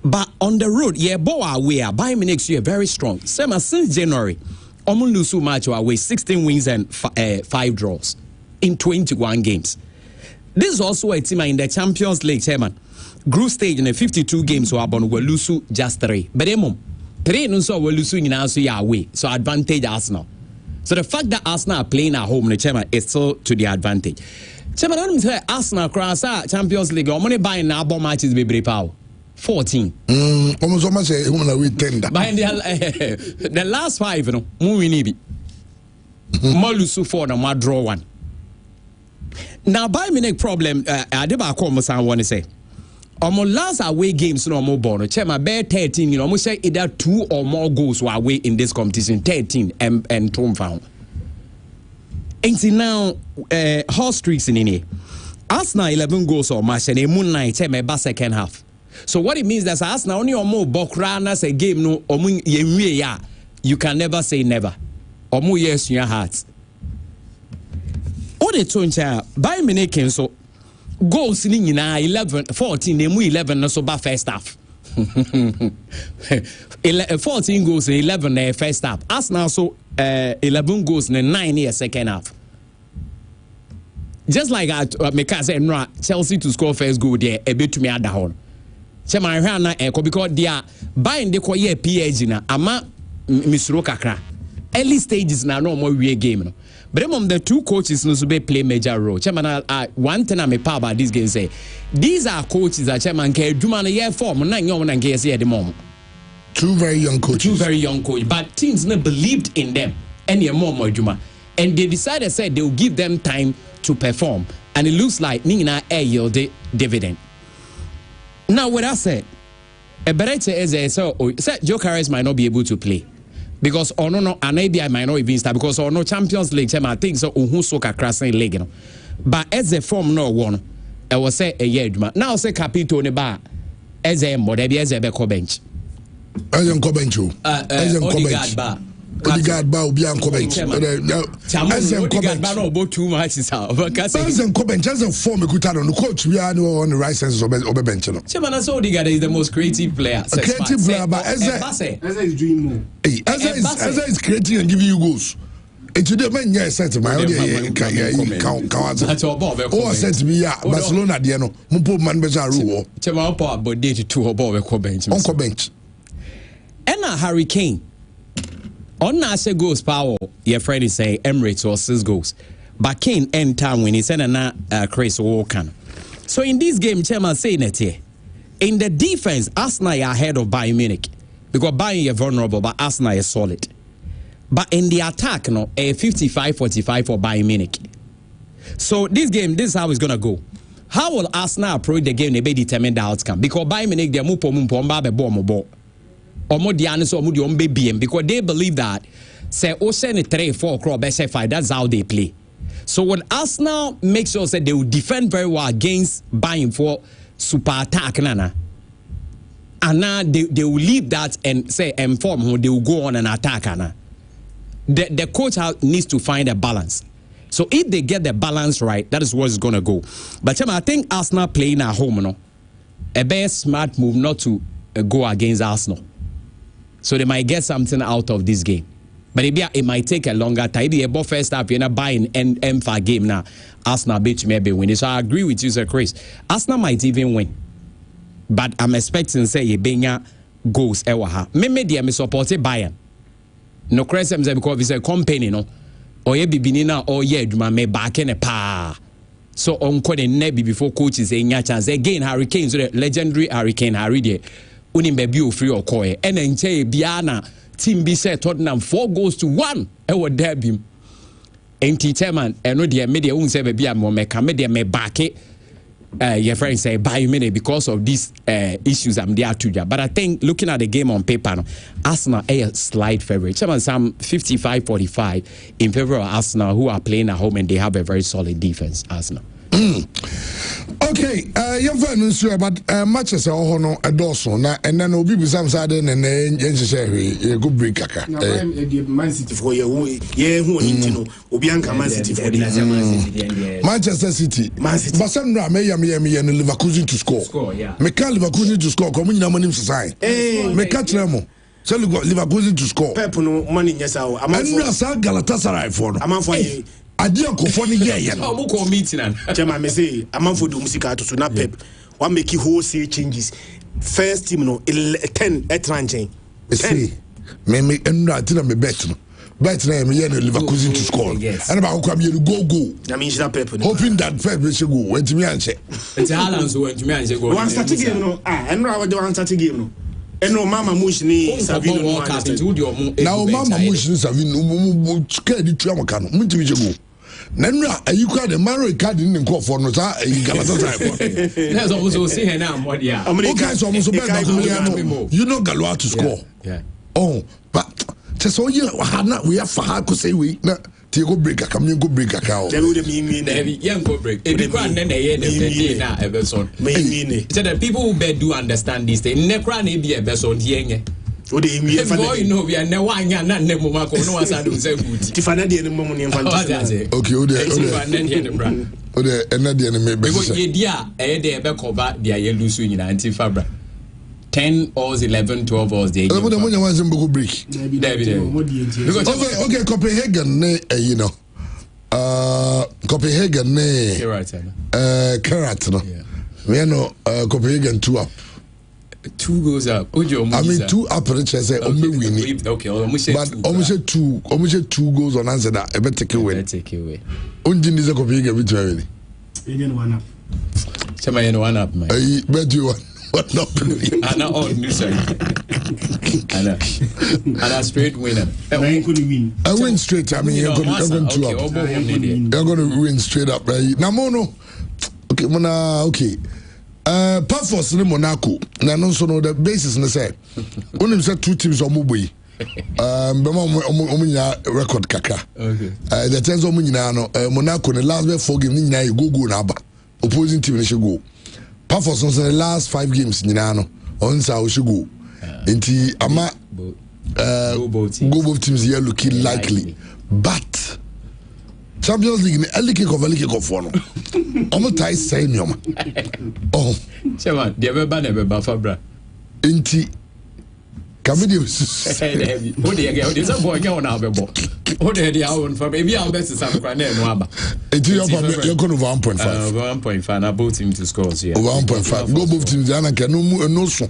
[SPEAKER 5] But on the road, ball away. Bayern Munich are very strong. Same since January, almost lose so much away, 16 wins and 5 draws in 21 games. This is also a team in the Champions League, chairman. Group stage in the 52 games so will lose just 3. But they 3 no so will lose in away. So advantage Arsenal. So the fact that Arsenal are playing at home, the chairman, is still to the advantage. Chairman, I don't say Arsenal cross Champions League. Or money buying now ball matches be power 14.
[SPEAKER 1] Almost say we tender.
[SPEAKER 5] Buying the last 5, no, moving nibi. Molusu 4 no more draw 1. Now Bayern Munich problem. I deba call Musa want to say. Almost last away games no more born. Chairman, bear 13. You know, almost say either 2 or more goals were away in this competition. 13 and Tom found. And now horse streaks in here. Arsenal 11 goals or match and a moon night by second half. So what it means that Arsenal only or more bokranas a game no you can never say never. Or more yes in your hearts. All the toncha by Munich so goals in 11 14 they 11 so by first half. 14 goals in 11 first half. Arsenal so 11 goals in 9 years second half. Just like Meka said, Chelsea to score first goal there, a bit to me at the horn. Chema Hana Echo because they are buying the Koye PH na ama Misro Kakra. Early stages na no more real game. But among the 2 coaches no be play major role. Chema one thing I'm a part about this game say these are coaches that Chema can do man a year form na nyom na ngesi at the moment.
[SPEAKER 1] 2 very young coaches.
[SPEAKER 5] 2 very young coaches, but teams not believed in them any more Juma. And they decided said they will give them time to perform, and it looks like Nina yielded dividend. Now, what I said, a better is so Joe Carres might not be able to play because or no, and maybe I might not even start because or no Champions League. I think so. Soka crossing league, but as a form no one, I was say a year. Now say Capito ne bar as a model as a bench.
[SPEAKER 1] As a bench, as a bench. Odegaard ba obi an bench. As a bench.
[SPEAKER 5] Ba no about too much is how.
[SPEAKER 1] As a bench, as a form ekuta no coach we are no on the right sense of bench no.
[SPEAKER 5] Chema so Odegaard is the most creative player.
[SPEAKER 1] A creative player, but as
[SPEAKER 2] is doing more.
[SPEAKER 1] As is creating and giving you goals. And today man yes set my oh set me ya Barcelona there no mpo man be za rule.
[SPEAKER 5] Chema up about day to 2 about bench.
[SPEAKER 1] On bench.
[SPEAKER 5] And Harry Kane on na goals power your friend is say Emirates or 6 goals but Kane end time when he said na Chris Walker. So in this game chairman saying it here in the defense Arsenal are ahead of Bayern Munich because Bayern is vulnerable but Arsenal is solid, but in the attack no 55-45 for Bayern Munich. So this game, this is how it's gonna go. How will Arsenal approach the game? They be determine the outcome because Bayern Munich they mumpo ball because they believe that say 3-4 crop best 5 that's how they play. So when Arsenal make sure that they will defend very well against Bayern for super attack and now they will leave that and say inform who they will go on an attack the coach needs to find a balance. So if they get the balance right, that is where it's gonna go. But I think Arsenal playing at home a very smart move not to go against Arsenal. So they might get something out of this game. But it might take a longer time. Maybe about first half, you're not buying an for game now. Arsenal beat maybe win. So I agree with you, Sir Chris. Arsenal might even win. But I'm expecting say you bring goals. Me supported Bayern. No question because it's a company, no. Or you be binina or you me back in a pa. So on the nebi before coaches say chance again. Hurricane, so the legendary Hurricane Harry there. Unim baby free or koi. And then say Biana. Team be said Tottenham 4-1 ewo derby enti chairman eno de media un say be am me ka media me back your friend say buy me because of these issues I'm there to. But I think looking at the game on paper, Arsenal a slight favorite. Chairman some 55-45 in favor of Arsenal, who are playing at home and they have a very solid defense. Arsenal.
[SPEAKER 1] Okay, your friend is sure, but matches are all no a dozen now, and then will be some side and then you go break kaka.
[SPEAKER 4] Man City for you, yeah, who know, Obianca Man City for the
[SPEAKER 1] Manchester City. Man City. But some may and Leverkusen to score. Yeah. Me can Leverkusen to score, coming in a society. Me catch them. So Leverkusen to score.
[SPEAKER 4] Pep no money, yes, I'm
[SPEAKER 1] Galatasaray for. I'm for you. Adia ko foni ye no
[SPEAKER 5] mo ko meeting an
[SPEAKER 4] chema me say amanfo do musika to na Pep one make wholesale changes first team no 10 etranchen
[SPEAKER 1] see me enra tina me bet no me ye no Leverkusen to score and ba ko am ye go
[SPEAKER 4] na me shira Pep
[SPEAKER 1] hoping that Pep will go wentimi anche
[SPEAKER 5] it's Haaland so wentimi anche go
[SPEAKER 4] one start game no enra wa de one start game no eno mama mush ni Savino no
[SPEAKER 1] now mama mush ni Savino ka di tua maka no mutimi je go Nenra ayuka de maro card in nko for no sa Galatasaray.
[SPEAKER 5] That's also see here now more dia.
[SPEAKER 1] Okay, so almost you know Galois to score.
[SPEAKER 5] Yeah.
[SPEAKER 1] Oh, but just so you we have for ko say we na go break come you go break account.
[SPEAKER 4] Tell them mean
[SPEAKER 5] young go break. If you can then the na Everson.
[SPEAKER 4] Mean.
[SPEAKER 5] So the people who do understand this thing. Nekra na be Everson here.
[SPEAKER 4] O de emi
[SPEAKER 5] efa na you know we are na wanya na nne mo mako no wasa do say good
[SPEAKER 4] tifana de mo mo ne fantasy
[SPEAKER 1] okay o de ena de ne me be
[SPEAKER 5] because ye dia de be cover dia ye lose nyina anti fabra 10 or 11 12 hours dey
[SPEAKER 1] mo de mo nya wan go break
[SPEAKER 5] because
[SPEAKER 1] okay Copenhagen ne you know Copenhagen ne Karat no we know Copenhagen 2 up
[SPEAKER 5] 2 goes up. I
[SPEAKER 1] mean 2 up say winning.
[SPEAKER 5] Okay,
[SPEAKER 1] but almost 2 goals on answer that ever take away. Only is a copy get with really.
[SPEAKER 4] Again 1 up.
[SPEAKER 5] Chama 1 up man.
[SPEAKER 1] Bet you what up.
[SPEAKER 5] Ana on new side. Ana straight winner.
[SPEAKER 4] I couldn't win.
[SPEAKER 1] I win straight. I mean you're going 2 up. You're going to win straight up. Now mono. Okay, mona okay. Pafos ni Monaco na no so no the basis na say onim say 2 teams o moboyi omunya record kaka
[SPEAKER 5] okay
[SPEAKER 1] the terms omunyina no Monaco the last 4 games ni nyina go na aba opposing team ni she go Pafos no the last 5 games nyina no on sa o she go enti ama both teams here looking likely but Champions League ni early kick off for no. Omo tai say nyoma. Oh.
[SPEAKER 5] Chema, dia beba na beba fabra.
[SPEAKER 1] Enti Kamedi.
[SPEAKER 5] O de say boy get on abebo. O de dia on fabra. Ebi a bet sam kwa na enu aba.
[SPEAKER 1] Enti you're going over 1.5.
[SPEAKER 5] 1.5 na both teams to score here.
[SPEAKER 1] Over 1.5. Go both teams ana ke no so.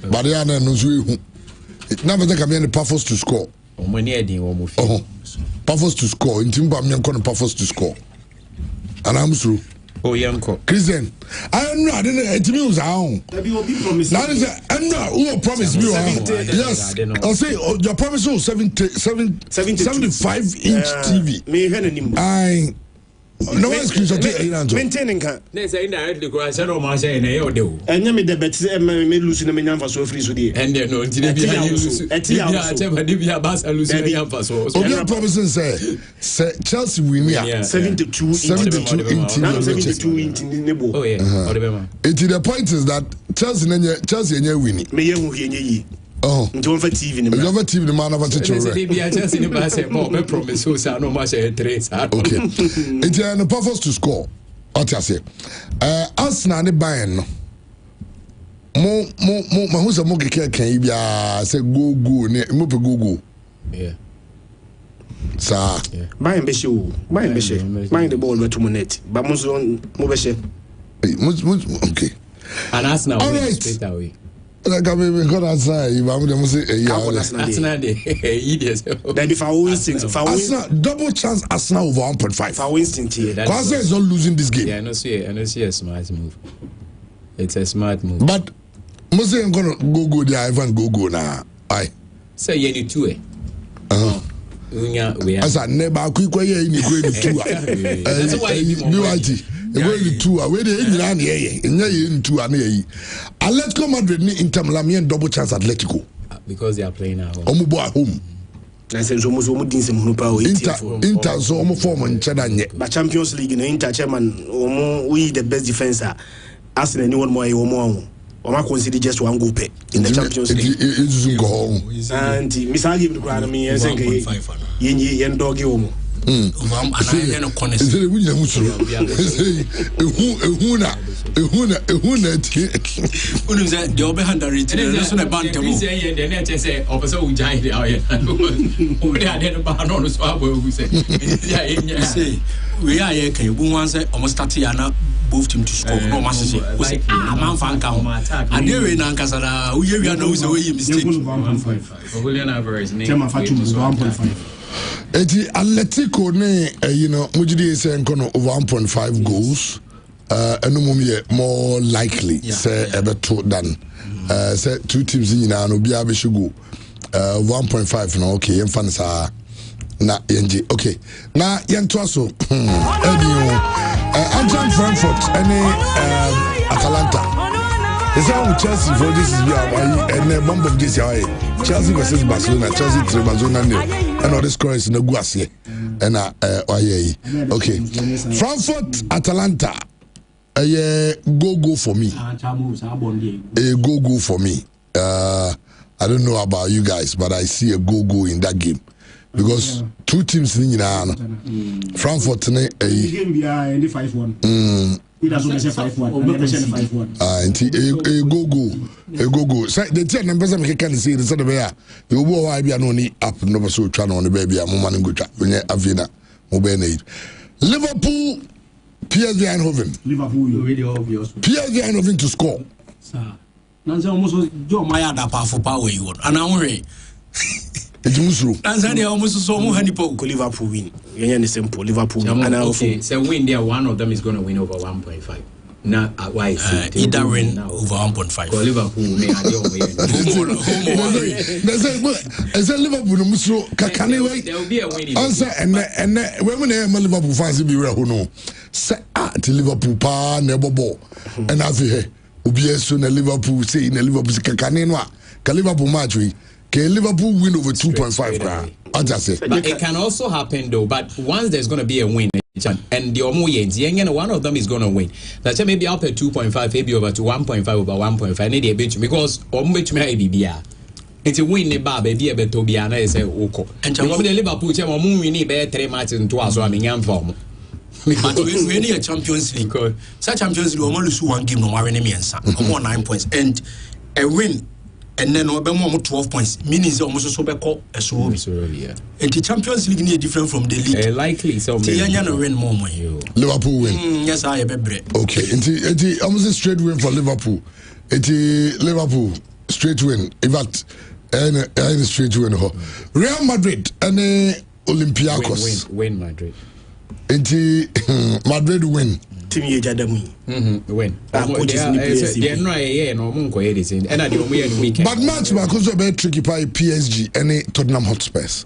[SPEAKER 1] But they are no so ehu. Na be take am Pafos to score.
[SPEAKER 5] Omo ni edin wo mo fi.
[SPEAKER 1] Pafos to score. In Timba me kon Pafos to score. And I'm through.
[SPEAKER 5] Oh yanko.
[SPEAKER 1] Christian. I know I didn't it means how.
[SPEAKER 4] That will be promised.
[SPEAKER 1] Now is I know who promised me. Yes. I'll say your promise was 75 inch TV.
[SPEAKER 4] Me henim.
[SPEAKER 1] I no one screenshot it.
[SPEAKER 4] Maintaining ka.
[SPEAKER 5] Na say indirectly go say no ma say na e ode o.
[SPEAKER 4] Enya me de bet me lose na me nyamfa so free so dey.
[SPEAKER 5] And no ntine bia lose. Etia cheba di bia bas lose na nyamfa so.
[SPEAKER 1] Obi promising say Chelsea win here.
[SPEAKER 4] 72 inch.
[SPEAKER 1] 72
[SPEAKER 4] inch nebo.
[SPEAKER 5] Oh yeah. Odebema.
[SPEAKER 1] The point is that Chelsea enye winning.
[SPEAKER 4] Me ye hu enye yi.
[SPEAKER 1] Oh.
[SPEAKER 4] Nti for TV ni
[SPEAKER 1] ma. You TV ni ma na for chicho.
[SPEAKER 5] Say bia Chelsea ni ba say mo be promise so say no ma say 3.
[SPEAKER 1] Okay. It's no Pafos to score. What you say? Arsenal ni Bayern no. who's a monkey can be a say go go.
[SPEAKER 5] Yeah.
[SPEAKER 1] Sir.
[SPEAKER 4] Buy and be mind the ball to Monet, but most on Mobeshe.
[SPEAKER 1] Okay.
[SPEAKER 5] And that's now
[SPEAKER 1] all right.
[SPEAKER 5] Straight away.
[SPEAKER 1] Like I mean, God answer. If I'm going to say,
[SPEAKER 5] That's not the idiots.
[SPEAKER 4] Then if our instinct,
[SPEAKER 1] Arsenal double chance Arsenal over 1.5.
[SPEAKER 4] our instinct here.
[SPEAKER 1] Kwasa is not losing this game.
[SPEAKER 5] Yeah, I don't see a smart move. It's a smart move.
[SPEAKER 1] But Mose ain't gonna go there. Ivan go now. Aye.
[SPEAKER 5] Say you need to. We are.
[SPEAKER 1] As a neighbor, quick way in the grade two.
[SPEAKER 5] That's why you
[SPEAKER 1] the way two where they in land here. In two and here. Atletico Madrid in Inter Milan double chance Atletico.
[SPEAKER 5] Because they are playing at home.
[SPEAKER 1] Omubo at home.
[SPEAKER 4] I said almost Inter
[SPEAKER 1] so almost form on Chadanye.
[SPEAKER 4] But Champions League, Inter chairman, we the best defender. Arsenal anyone more or I consider just one group in the Champions League.
[SPEAKER 1] It's go home.
[SPEAKER 4] And Miss I give the ground me and say, Yen doggy homo.
[SPEAKER 1] It's a
[SPEAKER 7] we are here. Can you once almost start here both team to score? No massive. We say, man, fan count. And there in Ankasara, we know the way you mistake.
[SPEAKER 5] William Alvarez,
[SPEAKER 4] Tema Fatu 1.5.
[SPEAKER 1] Eti Atletico ne Mujidi say nkono over 1.5 goals. Enumum more likely say ebeto than say two teams in na no bia be go 1.5 no okay yemfa nsa na yenji okay na yento aso Eintracht Frankfurt any Atalanta. It's how Chelsea for this is and bomb of this Chelsea versus Barcelona, Chelsea 3 Barcelona nil. And all the scores in the Guasie. And okay. Frankfurt Atalanta. Go for me. Go for me. I don't know about you guys, but I see a go in that game. Because two teams in Frankfurt
[SPEAKER 4] game 5-1. That's what I say 5-1.
[SPEAKER 1] Go. So the ten numbers I can see the sort of you will be an only up no so channel on the baby a woman go chat when you avina mobile. Liverpool PSV Eindhoven. PSV Eindhoven to score.
[SPEAKER 7] Sir. Nanze almost Joe Maya da powerful power you want. And I'm worried.
[SPEAKER 1] It's Musru.
[SPEAKER 7] Tanzania almost so more honeypot.
[SPEAKER 4] Liverpool win. You're simple. Liverpool.
[SPEAKER 5] Okay, so win there. One of them is going to win over 1.5. Now, why?
[SPEAKER 7] Either win over 1.5.
[SPEAKER 5] Liverpool may
[SPEAKER 1] I said Liverpool Musru.
[SPEAKER 5] There will be a winning.
[SPEAKER 1] Answer and when Liverpool fans be real who know. Say to Liverpool pa never ball. And I say Ubi soon Liverpool say in Liverpool Kakanenwa. Liverpool match we. Can Liverpool win over 2.5? I just say.
[SPEAKER 5] But it can also happen though. But once there's going to be a win, and the Omo one of them is going to win. That's maybe up at 2.5, maybe over to 1.5 over 1.5. Need a bit because Omo may be it's a win. Baby, a bit to be an say Oko. And Liverpool, we need 3 matches and 2 hours. I mean, young form.
[SPEAKER 7] But we need a Champions League. Such Champions League, we only lose 1 game. No more enemy and 9 points and a win. And then we have 12 points. Meaning almost so be called a so. And the Champions League is different from the league.
[SPEAKER 5] Likely so.
[SPEAKER 7] Win more.
[SPEAKER 1] Liverpool win.
[SPEAKER 7] Yes, I have a break.
[SPEAKER 1] Okay. It's almost a straight win for Liverpool. It's Liverpool straight win. In fact, any straight win. Real Madrid and Olympiacos.
[SPEAKER 5] Win Madrid.
[SPEAKER 1] It's Madrid win.
[SPEAKER 4] Team Yejadamu.
[SPEAKER 5] Win. But
[SPEAKER 1] match because of very tricky by PSG and Tottenham Hotspurs.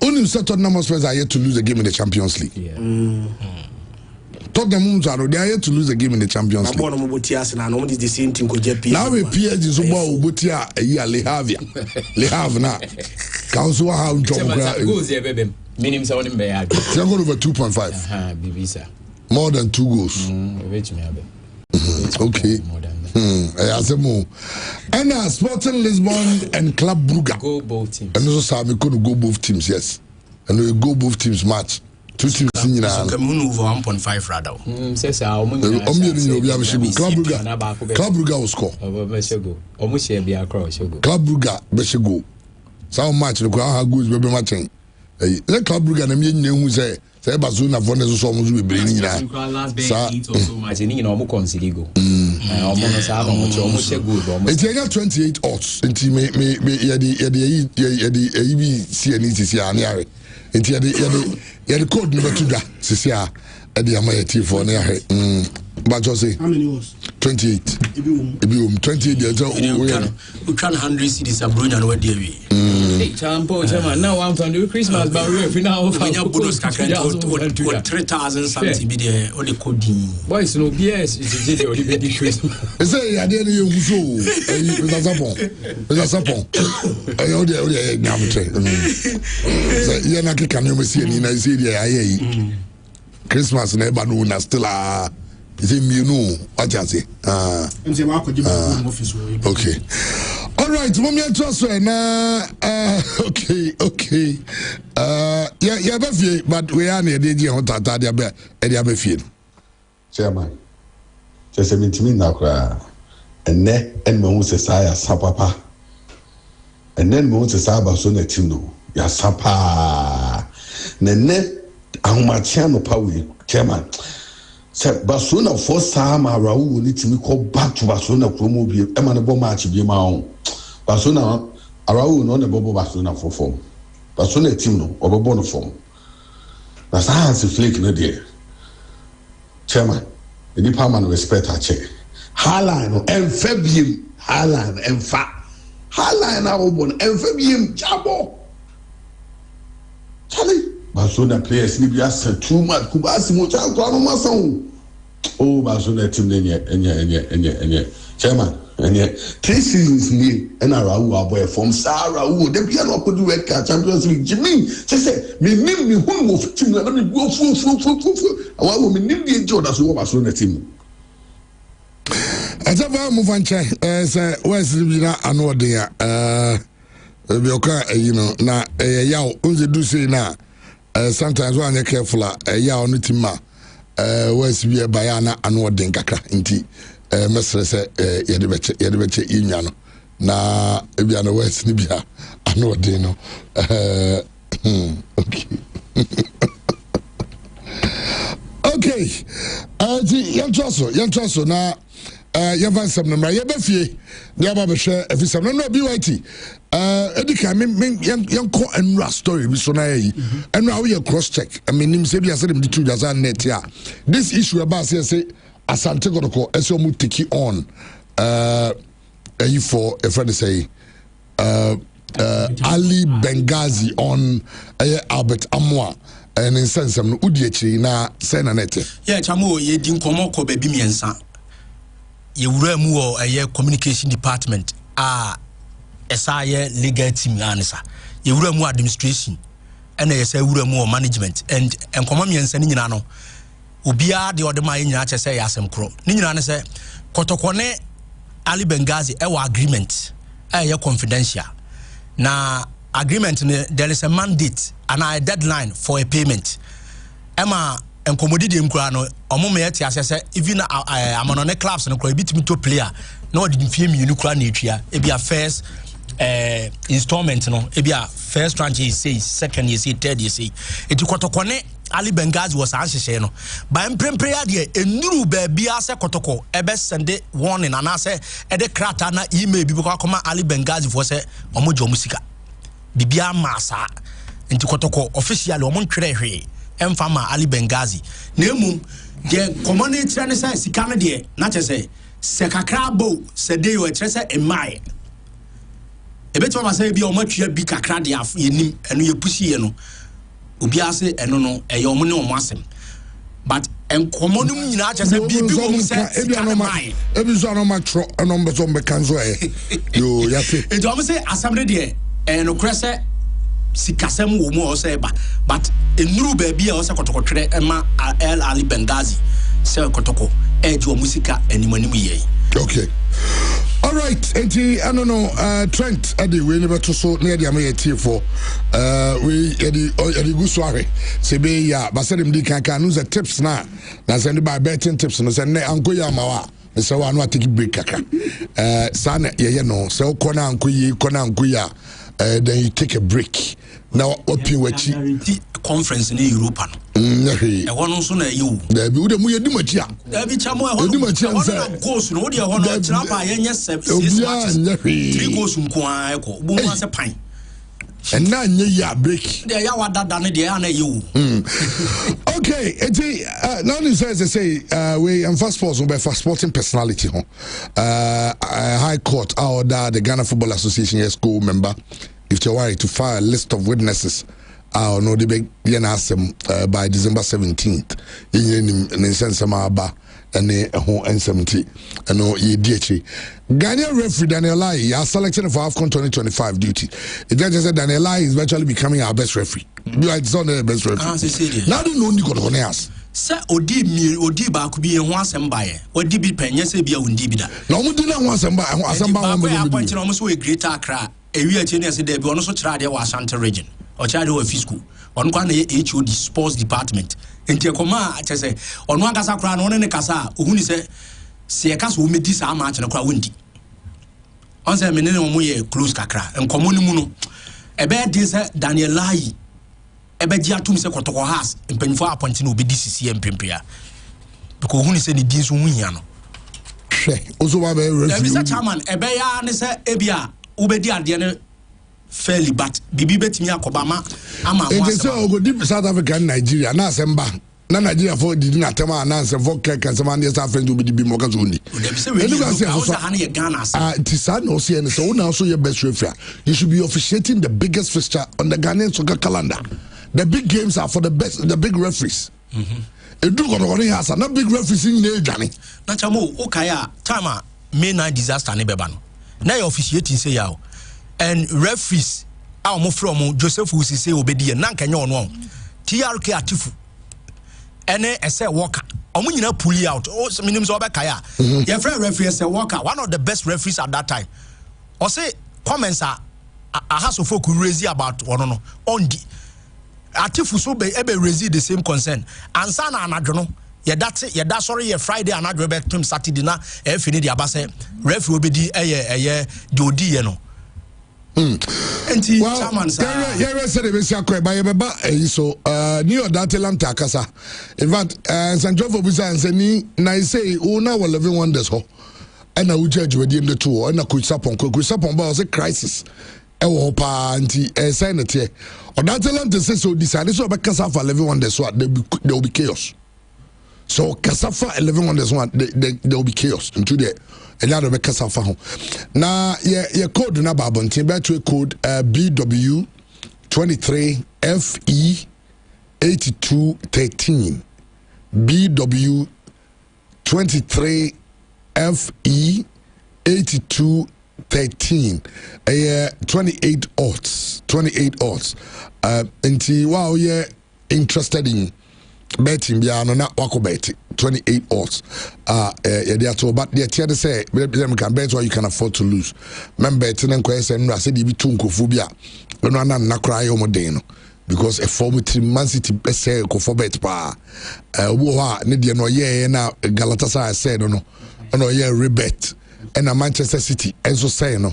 [SPEAKER 1] Only Tottenham Hotspurs are yet to lose a game in the Champions League.
[SPEAKER 5] Yeah.
[SPEAKER 1] Tottenham they are yet to lose a game in the Champions League. Now with PSG so well Butia Le Havre now. Council how
[SPEAKER 5] minimum 7
[SPEAKER 1] they are going over 2.5. More than 2 goals. Okay. And Sporting Lisbon and Club Brugge.
[SPEAKER 5] Go both teams.
[SPEAKER 1] And also Sami could go both teams, yes. And we go both teams match two teams in
[SPEAKER 7] so come over 1.5 rather
[SPEAKER 5] says our
[SPEAKER 1] Club Brugge will score
[SPEAKER 5] almost share be across
[SPEAKER 1] Club Brugge Beshego so much the crowd goes baby matching the Club Brugge and me who say Bazuna for the so much be bringing
[SPEAKER 5] last day so much in no consider go
[SPEAKER 1] it's 28 odds into me see any see any into the code number 2 da sisi a the amayeti for na here but just say
[SPEAKER 4] how many was
[SPEAKER 1] 28 ebi 28 there
[SPEAKER 7] we can 100 cities abronya no dey we
[SPEAKER 5] champo chama now I'm from the Christmas but we now
[SPEAKER 7] for bonus kakra 3000 something be there all the coding
[SPEAKER 5] boys no BS is the only big Christmas
[SPEAKER 1] say ya dey you so Mr. Sapon ayo dey nyamtre say ya na keka no mesi ni na say dey ayi Christmas na eba no na still is it me no what you say okay all right mommy trust na okay yeah be fie but we are na dey je hotata dey be be fie
[SPEAKER 3] chairman just mentimi na kwa enne en me hu se sa ya sapapa enne me hu se sa ba so na tim no ya sapa nenne ahumachia no pawe chairman se Barcelona for sama Raul ni timi ko back to Barcelona promo bi e ma ne bo match bi ma on Barcelona Raul no ne bo Barcelona for form Barcelona team no obobo no form na Hans Flick no there chairman any man respect a check Haaland no enfabiem Haaland enfa Haaland na obon enfabiem jabo Charlie Barcelona players ni bi asa too much Kubasi mo cha kwa no masan oh Barcelona team enye chairman enye 3 seasons ni na Raul aboy from Raul dem bia no put red card Champions League Jimmy say me nim me hu mo team na me go fu awa me nim die joda so Barcelona team
[SPEAKER 1] Azaba move on chai say where's the anode ya be oka you know na yaw unze do say na sometimes when you're careful yaw no tima where's be buy na anode kakra nti mesre say yede beche inya no na ebia no where's ni bia anode no okay okay yan troso na yavan sam na ya bafie ya ba behwe afisam no BYT edika yan ko enra story bi so na yi enra we cross check I mean nim se bia se dem di two jazz net ya this issue about say Asante Kotoko ese omu take on for a friend say Ali Benghazi on Albert Amwa and in sense am no udiechi na say na net
[SPEAKER 7] yeah chamo ye di nkomo ko ba bi miensa ye wura mu o communication department esa ye legal team anisa ye wura mu administration ena ye say wura mu management and nkomo miensa ni nyina no obia de ode ma ye nyina che say ya asem kro ni nyina ne say Kotoko ne Ali Benghazi agreement confidential na agreement there is a mandate and a deadline for a payment Emma enkomodi dem kura no omo me yeti asese even amonone clubs no kura bitimi to player no di mfie mi unu kura na etua e bia first installment no e bia first tranche is say second is say third is say eti Kotoko ne Ali Benghazi was anhyehyɛ no ba emprempre ya de enuru ba bia se Kotoko ebe sende warning and ase e de krata na email bi ko akoma Ali Benghazi for se omo jo musika bibia masa enti Kotoko officially omo ntwere hwe emfama Ali Benghazi na emum de community ne say sika no de na che se kakra bo se de yo che se emai ebeto ma say bia omo twia bi kakra de yenim eno ye pusi ye no obi ase eno no eyomo ne omo asem but enkomo no nyina che se bibi wo se sika no mai
[SPEAKER 1] ebi so no ma tro eno mbeso mbe kanzo yo ya fe
[SPEAKER 7] ejo am say asamre de eno krese sikasem wo mu o say ba but enuru ba bia o se Kotoko twere ema Ali Benghazi se Kotoko ejo musika animanim ye
[SPEAKER 1] okay All right, enti I don't know Trent Eddie we never to so near the American for we Eddie good sorry say be ya but said him di kan use the tips na send by betting tips no say na anko ya mawa so I no take break kaka sana ye no so kona anko ya then you take a break now open wachi
[SPEAKER 7] conference in Europe no e wono so na you
[SPEAKER 1] da bi wo mu ye dimachi a
[SPEAKER 7] da bi chamo e wono goals no wo de wono trapa ye nye 6 matches 3 goals nko an e ko bo mu ase pan
[SPEAKER 1] and now you break
[SPEAKER 7] de ya wadada ne de ya na you
[SPEAKER 1] okay now you say we and fast sports by fast sporting personality high court order the Ghana Football Association school member if you're worried to file a list of witnesses no the big by December 17th in sense aba and N70 and no EDH. Ghanaian referee Daniel Lai is selected for AFCON 2025 duty. It just said Daniel Lai is virtually becoming our best referee. It's not the best referee. Now do no Nico Honeas.
[SPEAKER 7] Sir Odi ba could be a once and buyer. What did be penny say be a undibida? No one did not once and buy a point almost a greater cry. A real genius they be also tried their Washington region or child of fiscal. On one HOD sports department. Nti ekoma atese ono akasa kra no ne kasa ohuni se kasa o medi sa match na kra wondi on se menene mo ye close kakra enkomo ni mu no ebe de se Daniel Lai ebe gi atum se kotoko has mpanifo appoint na obedi CCM pempia because ohuni se ni din so huhia no
[SPEAKER 1] ozo ba be referee
[SPEAKER 7] Mr. Chairman ebe ya ne se ebia obedi ade ne fairly but bibi betimi akobama ama ho
[SPEAKER 1] ase so go deep South Africa and Nigeria na asemba na Nigeria for did na tema na answer for keke some and South Africa will be more so ni tisa no see and so now so your best referee you should be officiating the biggest fixture on the Ghanaian soccer calendar. The big games are for the big referees. Edu ko no has na big referees in the Ghana
[SPEAKER 7] na chamo okaya time May 9 disaster ne beba no na your officiating say yawo and referees our from Joseph Wusi say obedi na nkanya ono TRK atifu ene ese worker omo nyina pull out o minim so obeka ya your friend referee say worker one of the best referees at that time o say comments are has of folk raise about one no on the atifu so be raise the same concern ansa na anadwo no yeda sorry ye Friday anadwo be tum Saturday na e fini dia ba say referee obedi eye de odi ye no
[SPEAKER 1] well, said so New York Atlanta kasa. In fact, St. John for Busa and Seni, na say, oh, now we're living wonders, ho. And I will judge within the two, and I could suppon was a crisis. Pa anti sign it here. Or that Atlanta says so decided so about Casafa living wonders, so there will be chaos. So Casafa 11 wonders one there will be chaos into the and now the Casafa home. Now your code na babontin battery code BW 23FE 8213 BW 23FE 8213 28 odds nti wow yeah interested in betting bia no na wako bet 28 odds they are to but they tell say them can bet what you can afford to lose remember betting and question no say be too nkofobia no na cry o modern no because a former team Man City say ko for bet pa wo ha ne de no ye na Galatasaray said no ye rebet and Manchester City also say no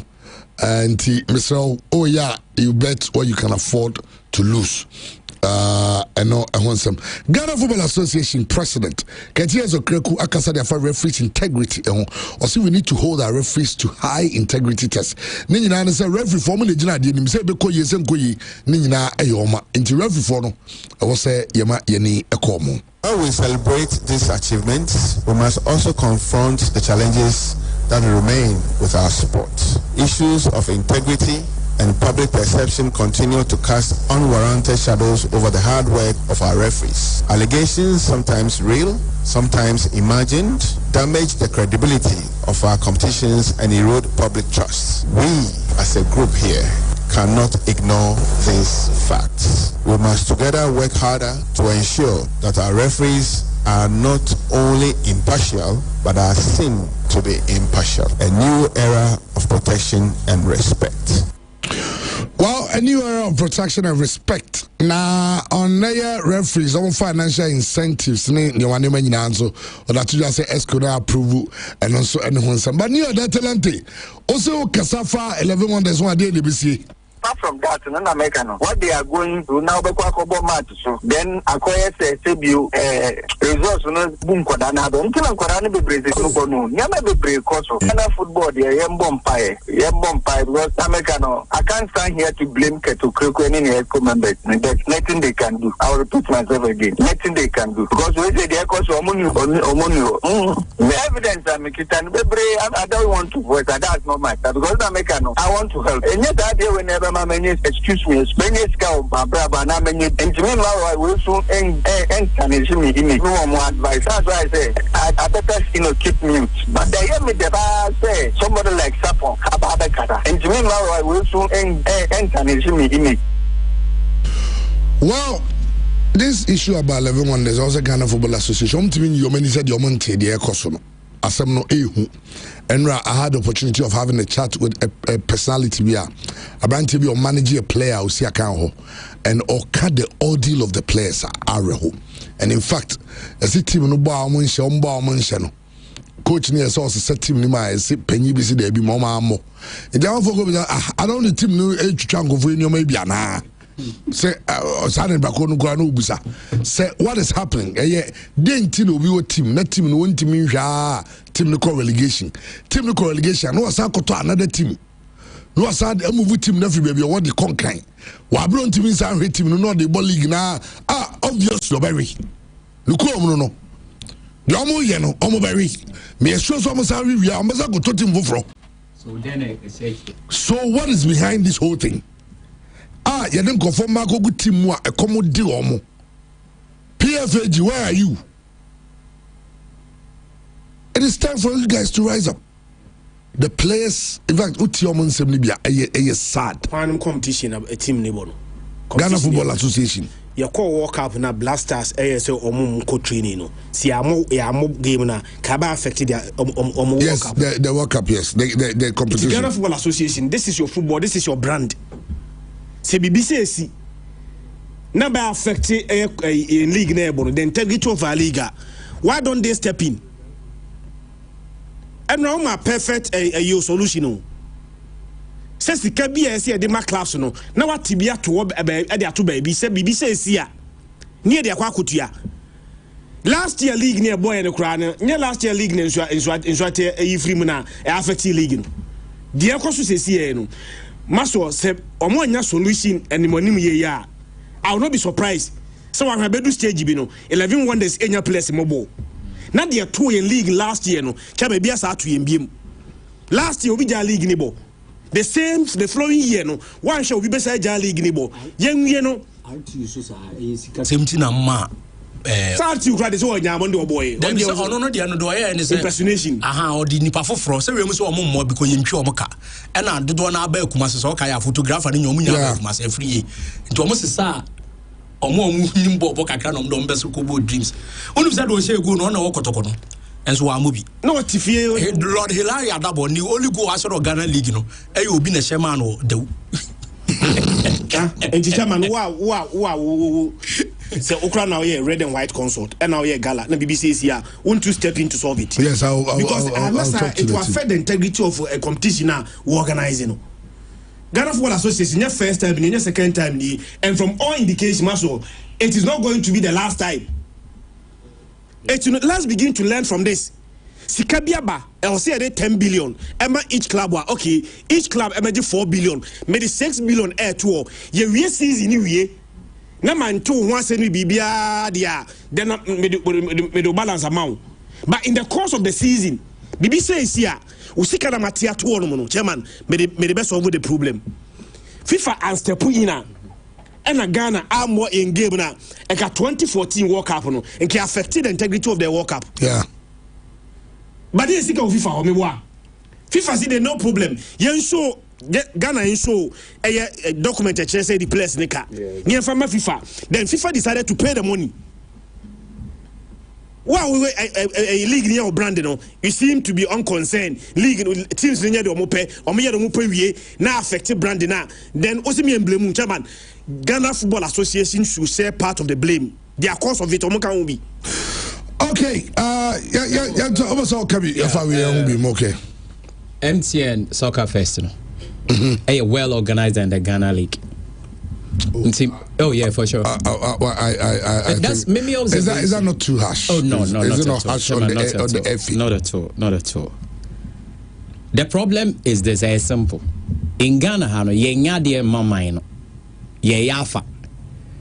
[SPEAKER 1] and Mr. Oh yeah you bet what you can afford to lose. And no, I want some Ghana Football Association president. Katiazo Kreku Akasa for referees integrity. Or see, we need to hold our referees to high integrity tests. Nina say referee formula Jina didn't say because you send Koyi Nina Ayoma into referee form. I will say Yama Yeni Ekomo.
[SPEAKER 8] While we celebrate these achievements, we must also confront the challenges that remain with our sport. Issues of integrity and public perception continue to cast unwarranted shadows over the hard work of our referees. Allegations, sometimes real, sometimes imagined, damage the credibility of our competitions and erode public trust. We, as a group here, cannot ignore these facts. We must together work harder to ensure that our referees are not only impartial, but are seen to to be impartial. A new era of protection and respect.
[SPEAKER 1] Well, a new era of protection and respect. Now, on their referees, on financial incentives, or that you just say Escona approval and also anyone. But near that talent, also Kasafa 11 wonders one day DBC.
[SPEAKER 9] Apart from that, in America, what they are going to now, then acquire CBU results boom Kodana, don't kill Kodana be Brazil, never be break also. Football, Yembom Pie, because Americano, I can't stand here to blame Ketu Kriko and any ECO members. There's nothing they can do. I will repeat myself again. Nothing they can do. Because we say the ECO's Omonio. The evidence I make it, and I don't want to voice, that's not my time. Because Americano, I want to help. And yet, that day, whenever excuse me, Spanish cow, Braba, and to me, I will soon end me. No more advice. That's why I say, I better keep mute. But they hear me, the say, somebody like Sapon, Kababekata, and to me, I will soon end me.
[SPEAKER 1] Well, this issue about 11 wonders, also Ghana Football Association, to me, you many said your money, the Ecosono. Asem no ehu. And I had the opportunity of having a chat with a personality here. A brand to be or manage a player who see a can and or cut the ordeal of the players are reho. And in fact, as a team no bar no coach near source set team ni my penny busy there be mama mo. And then I don't the team no age chango for you maybe na. Say say what is happening? Then team will be team, not team no one team team no relegation. Team no relegation. No was to another team. No was move team never baby what the conquer. Wabron team inside team no the ball league na obvious no very. Look no. The omo ye no omo very. Me sure so almost we are almost go to team for.
[SPEAKER 5] So then
[SPEAKER 1] so what is behind this whole thing? You didn't conform Marco good team a common deal. PFAG, where are you? It is time for you guys to rise up. The players, in fact, Utiomon Semlibia, a sad.
[SPEAKER 4] One competition of a team neighbor.
[SPEAKER 1] Ghana Football Association.
[SPEAKER 4] Your call walk up na Blasters ASL or training. See, I'm game na Kaba affected their
[SPEAKER 1] yes, the World Cup, yes, the competition.
[SPEAKER 4] Ghana Football Association, this is your football, this is your brand. Se BBC number affected in league neighbor, the integrity of our league. Why don't they step in? And now my perfect your solution. Says the KBS the mark class no. Now what tibia to at two baby said BBC is here near the Aquacutia. Last year league near boy and the crown, near last year league in Swat a Freemana affected league. The Aquasus is here. No. Maso said, Omonia solution and the money ya. I will not be surprised. So I have bedu stage bino 11 wonders in your place mobile. Not the 2 in league last year no. Chabe bias out to him. Last year we league nibo. The same the following year no. One shall be beside league nibo. Young you know.
[SPEAKER 7] Same thing ma.
[SPEAKER 4] Start you cry this one Yamondo boy.
[SPEAKER 7] Then so no the no do and
[SPEAKER 4] impersonation.
[SPEAKER 7] Or the nipa foforo. Say we so more because you ntwe omoka. And na dodo na ba Kumasi so kai photographer ni nyomu nya Kumasi free. Nti omo sesa omo nimbo bo kakra no mdo mbeso kobo dreams. Onu say do shey go no na wokotoko no. Enso wa mobi.
[SPEAKER 4] No tifie
[SPEAKER 7] Lord Hilary Adabo ni only go asoro Ghana league no. E obi na shema no de.
[SPEAKER 4] And chairman wow so okra now here red and white consult and now here gala na BBC is here want to step in to solve it.
[SPEAKER 1] Yes,
[SPEAKER 4] because it will affect the integrity of a competition now we organizing. Ghana Football Association your first time your second time and from all indications so it is not going to be the last time. Let's begin to learn from this. Sikabiaba, I'll say 10 billion. Emma each club okay, each club Emma 4 billion, maybe 6 billion air tour. Ye season you na man two once any bibia dia then me balance amount. But in the course of the season, BBC is here. Usika na matia tour no chairman me the best solve the problem. FIFA and step in and Ghana are more in game na. Eka 2014 World Cup no, and can affected the integrity of the World Cup.
[SPEAKER 1] Yeah.
[SPEAKER 4] But this is FIFA or me wa. FIFA see there no problem. Yen show Ghana in show a document that say the place nika. Near from FIFA. Then FIFA decided to pay the money. wow a league near Brandon, you seem to be unconcerned. League teams near the Omope we now affected Brandon. Then Osimi and Blame Chairman. Ghana Football Association should share part of the blame. The cause of it Omoka will be.
[SPEAKER 1] Okay, also can be okay.
[SPEAKER 5] MTN Soccer Festival. A well organized and the Ghana League. Oh yeah, for sure.
[SPEAKER 1] That's maybe is that not too harsh?
[SPEAKER 5] Oh no, not
[SPEAKER 1] it
[SPEAKER 5] at
[SPEAKER 1] not
[SPEAKER 5] all.
[SPEAKER 1] harsh on the FA?
[SPEAKER 5] Not at all. Not at all. The problem is this: very simple. In Ghana, hano yenya de mama no ye yafa.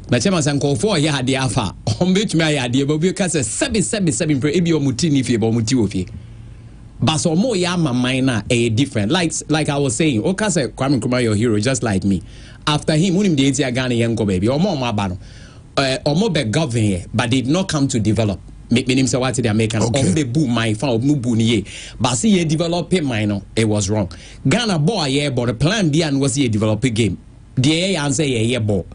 [SPEAKER 5] Na chema sanko for ye hade afa. Ombetumi ayade ba bi ka se 7 pre ebi omuti ni fie ba omuti ofie. But so more ya mama na a different. Like I was saying, Oka se Kwame Nkrumah your hero just like me. After him, unim de etia Ghana yenko baby. Omo mabano. Omo be govern but did not come to develop. Make me say what they are making. Omo be boom my fan no boom ye. But see ye develop minor. It was wrong. Ghana boy yeah, but the plan B and was ye develop a game. The answer yeah ball.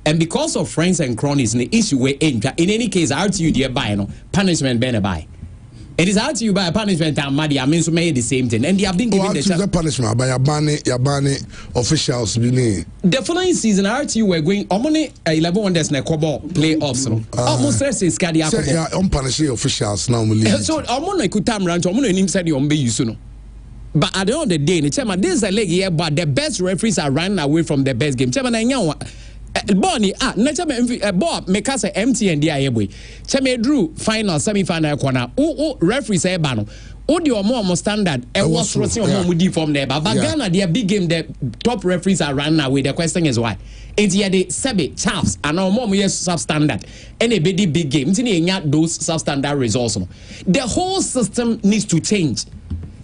[SPEAKER 5] And because of friends and cronies, the issue we in any case, RTU dear buy no punishment ben buy. It is hard to you by a punishment and Madi, I mean, so made the same thing. And they have been given the
[SPEAKER 1] punishment by Yabani officials.
[SPEAKER 5] The following season, RTU were going only 11 wonders in a Kobo playoffs. Almost 3 is Kadia.
[SPEAKER 1] Yeah, unpunishing officials normally.
[SPEAKER 5] So, I'm on a good time ranch, I'm going to say you on be you. But at the end of the day, the chairman, this is a league here, but the best referees are running away from the best game. Chairman, Bonnie, Bob, make us a MTN DIA. Chame drew final, semi-final corner. Referee say Bano. The more standard. And what's more from there. But Ghana, their big game, the top referees are running away. The question is why. It's here the Sebe, Chaps, and our more substandard. And a big game. Those substandard results. The whole system needs to change.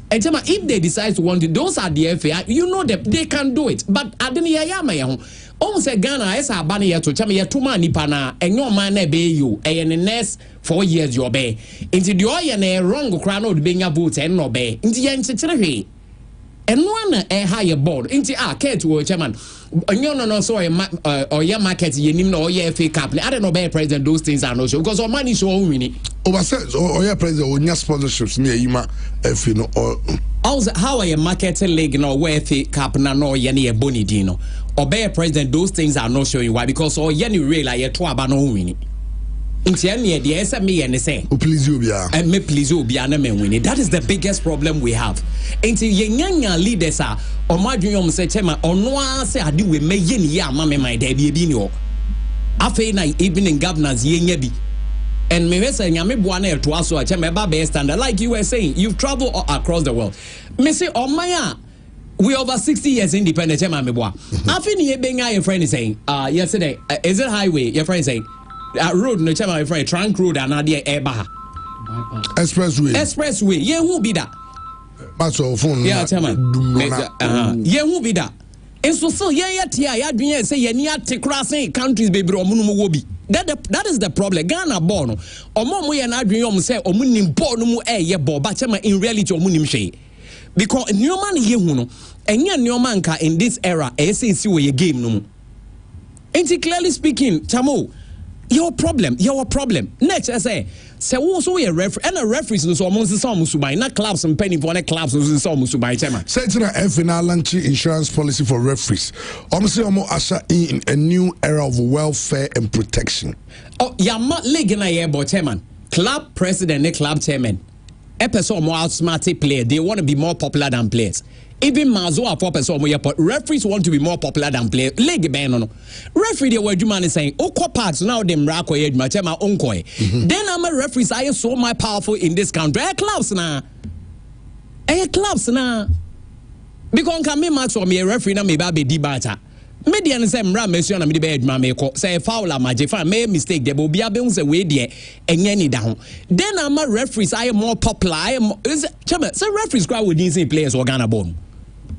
[SPEAKER 5] And if they decide to want it, those are the FA. You know that they can do it. But I didn't almost say Ghana is a banner to Chamia too many pana and your man be you and the next 4 years your bay. Into the oil and wrong crown of being a boot and no bay. Into the entity and one a higher board. Into our care to a chairman. No, so or your market, you know, your FA Cup. I don't know, bear president, those things are no show because our money so many.
[SPEAKER 1] Overset or your president or your sponsorships near you, if you know, or
[SPEAKER 5] how are you marketing league no where FA Cup no yenny a boni dino. Or bear president, those things are not showing why because all yenny real like a twaba no winning. Into any the SME and say,
[SPEAKER 1] please you be
[SPEAKER 5] and me please you be an winning. That is the biggest problem we have. Into young leaders are or my dream say chema or no say I do with me yen ya mamma my baby bino. After night evening governors yen and me say nyame buane to aso a chema ba standard like you were saying you've traveled across the world. Me say oh my we over 60 years independent chema me boa. After ni benga your friend is saying yesterday is it highway your friend saying road no chema my friend trunk road and adia eba expressway yeah who be that
[SPEAKER 1] phone
[SPEAKER 5] yeah chairman yeah who be that and so yeah ya dwen say ya ni ate countries baby omunumu wo bi that is the problem Ghana born omo ye na adwen say omunim ball no mu ye ball but chairman in reality omunim hwe because nyoma ne ye hu no enye nyoma nka in this era say we game no mu and clearly speaking chamo your problem next I say wo so we referee and a referees no so almost some subai na clubs and penny for na clubs no some subai chairman
[SPEAKER 1] say to the final launch insurance policy for referees almost usher in a new era of welfare and protection
[SPEAKER 5] yama league na ye bo chairman club president and club chairman a person more outsmarted player they want to be more popular than players. Even Mazoa 4% referees want to be more popular than players. League ban no. Referee they were man saying, "Oko parts now them rako yed machema onkoi." Then I'm a referees I so my powerful in this country. Clubs na. Because can me match for me a referee na me ba be debata. Median say mra mention na me be adwuma me ko say foul am ajefa make mistake there will be abun say we there enye ni da ho. Then I'm a referees I am more popular. I am say referees crowd with these players or Ghana born.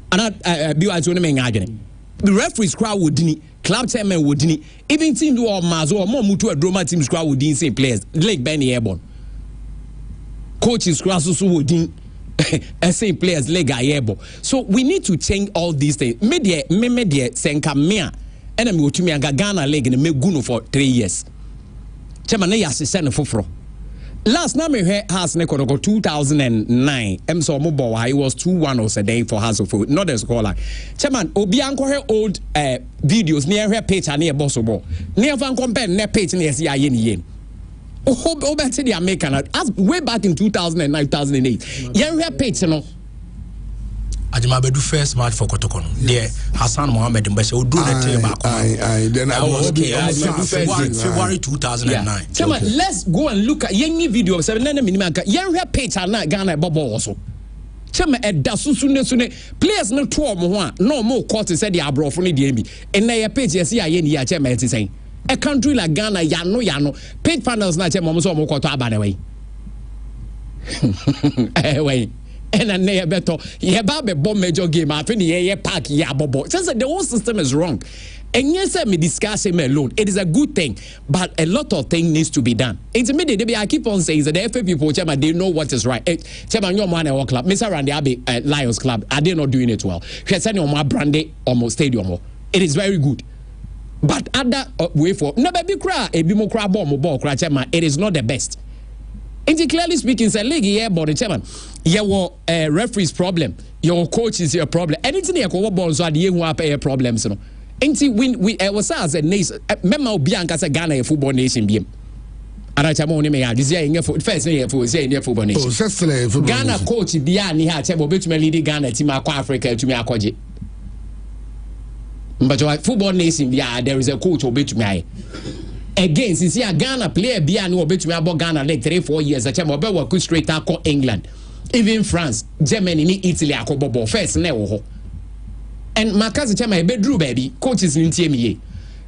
[SPEAKER 5] And be I to me ngagene. The referees crowd would ni club chairman would ni even team do or mazo or more mutu drama teams crowd with these players like Benny Airborne. Coaches crowd so would ni same players leg ayebo. So we need to change all these things. Media senka mea and I'm going to me Ghana leg and me guno for 3 years. Chairman ya se send foforo. Last na me has ne 2009. So mobile it was 2-1 a day for House of Food. Not the scoreline. Chairman, obi anko old videos near her page and near Bosobo. Near van compare near page near see yen. Oh, better the American as way back in 2009, 2008. Yen her page no.
[SPEAKER 7] Ajima bedu first match for Kotoko. There, Hassan Mohammed Mbese will do that tell back.
[SPEAKER 1] Then I was
[SPEAKER 7] February 2009.
[SPEAKER 5] Come on, let's go and look at yenny video of 7 minimum. Yen her page and not Ghana Bobo also. Chema edda sune players no two mo no more court said the abroad from the DMB. And na page yes ya yen ya chema eti saying. A country like Ghana yano page panels na chema mo so mo kwato abane way. Way. And a near better, ye babe bomb major game after the ye park ya bobo. Just the whole system is wrong. And yes, me discuss him alone. It is a good thing, but a lot of things needs to be done. It's immediately I keep on saying that the FA people, Chema, they know what is right. Chema, your man at club, Mr. Randy Abbey Lions Club, are they not doing it well? She said on my brandy almost stadium. It is very good. But other way for no baby cry, a bimo cry bomb ball cry, Chema, it is not the best. And clearly speaking, say league here, but the chairman, your referee's problem, your coach is your problem. Anything you go balls are the one pay problems, you know. And when we was as a nation, remember Bianca said Ghana a football nation be. And I tell you, me this year in your first year for say in your football nation. Ghana coach Biani had tell me to lead Ghana team Africa to me akwaje. But football nation yeah, there is a coach who bet me. Again, since here Ghana player Biani will bet me about Ghana like 3-4 years. I tell me work straight out England, even France, Germany, Italy. I call Bobo first never. And my cousin tell me a bedroom baby coaches in TME.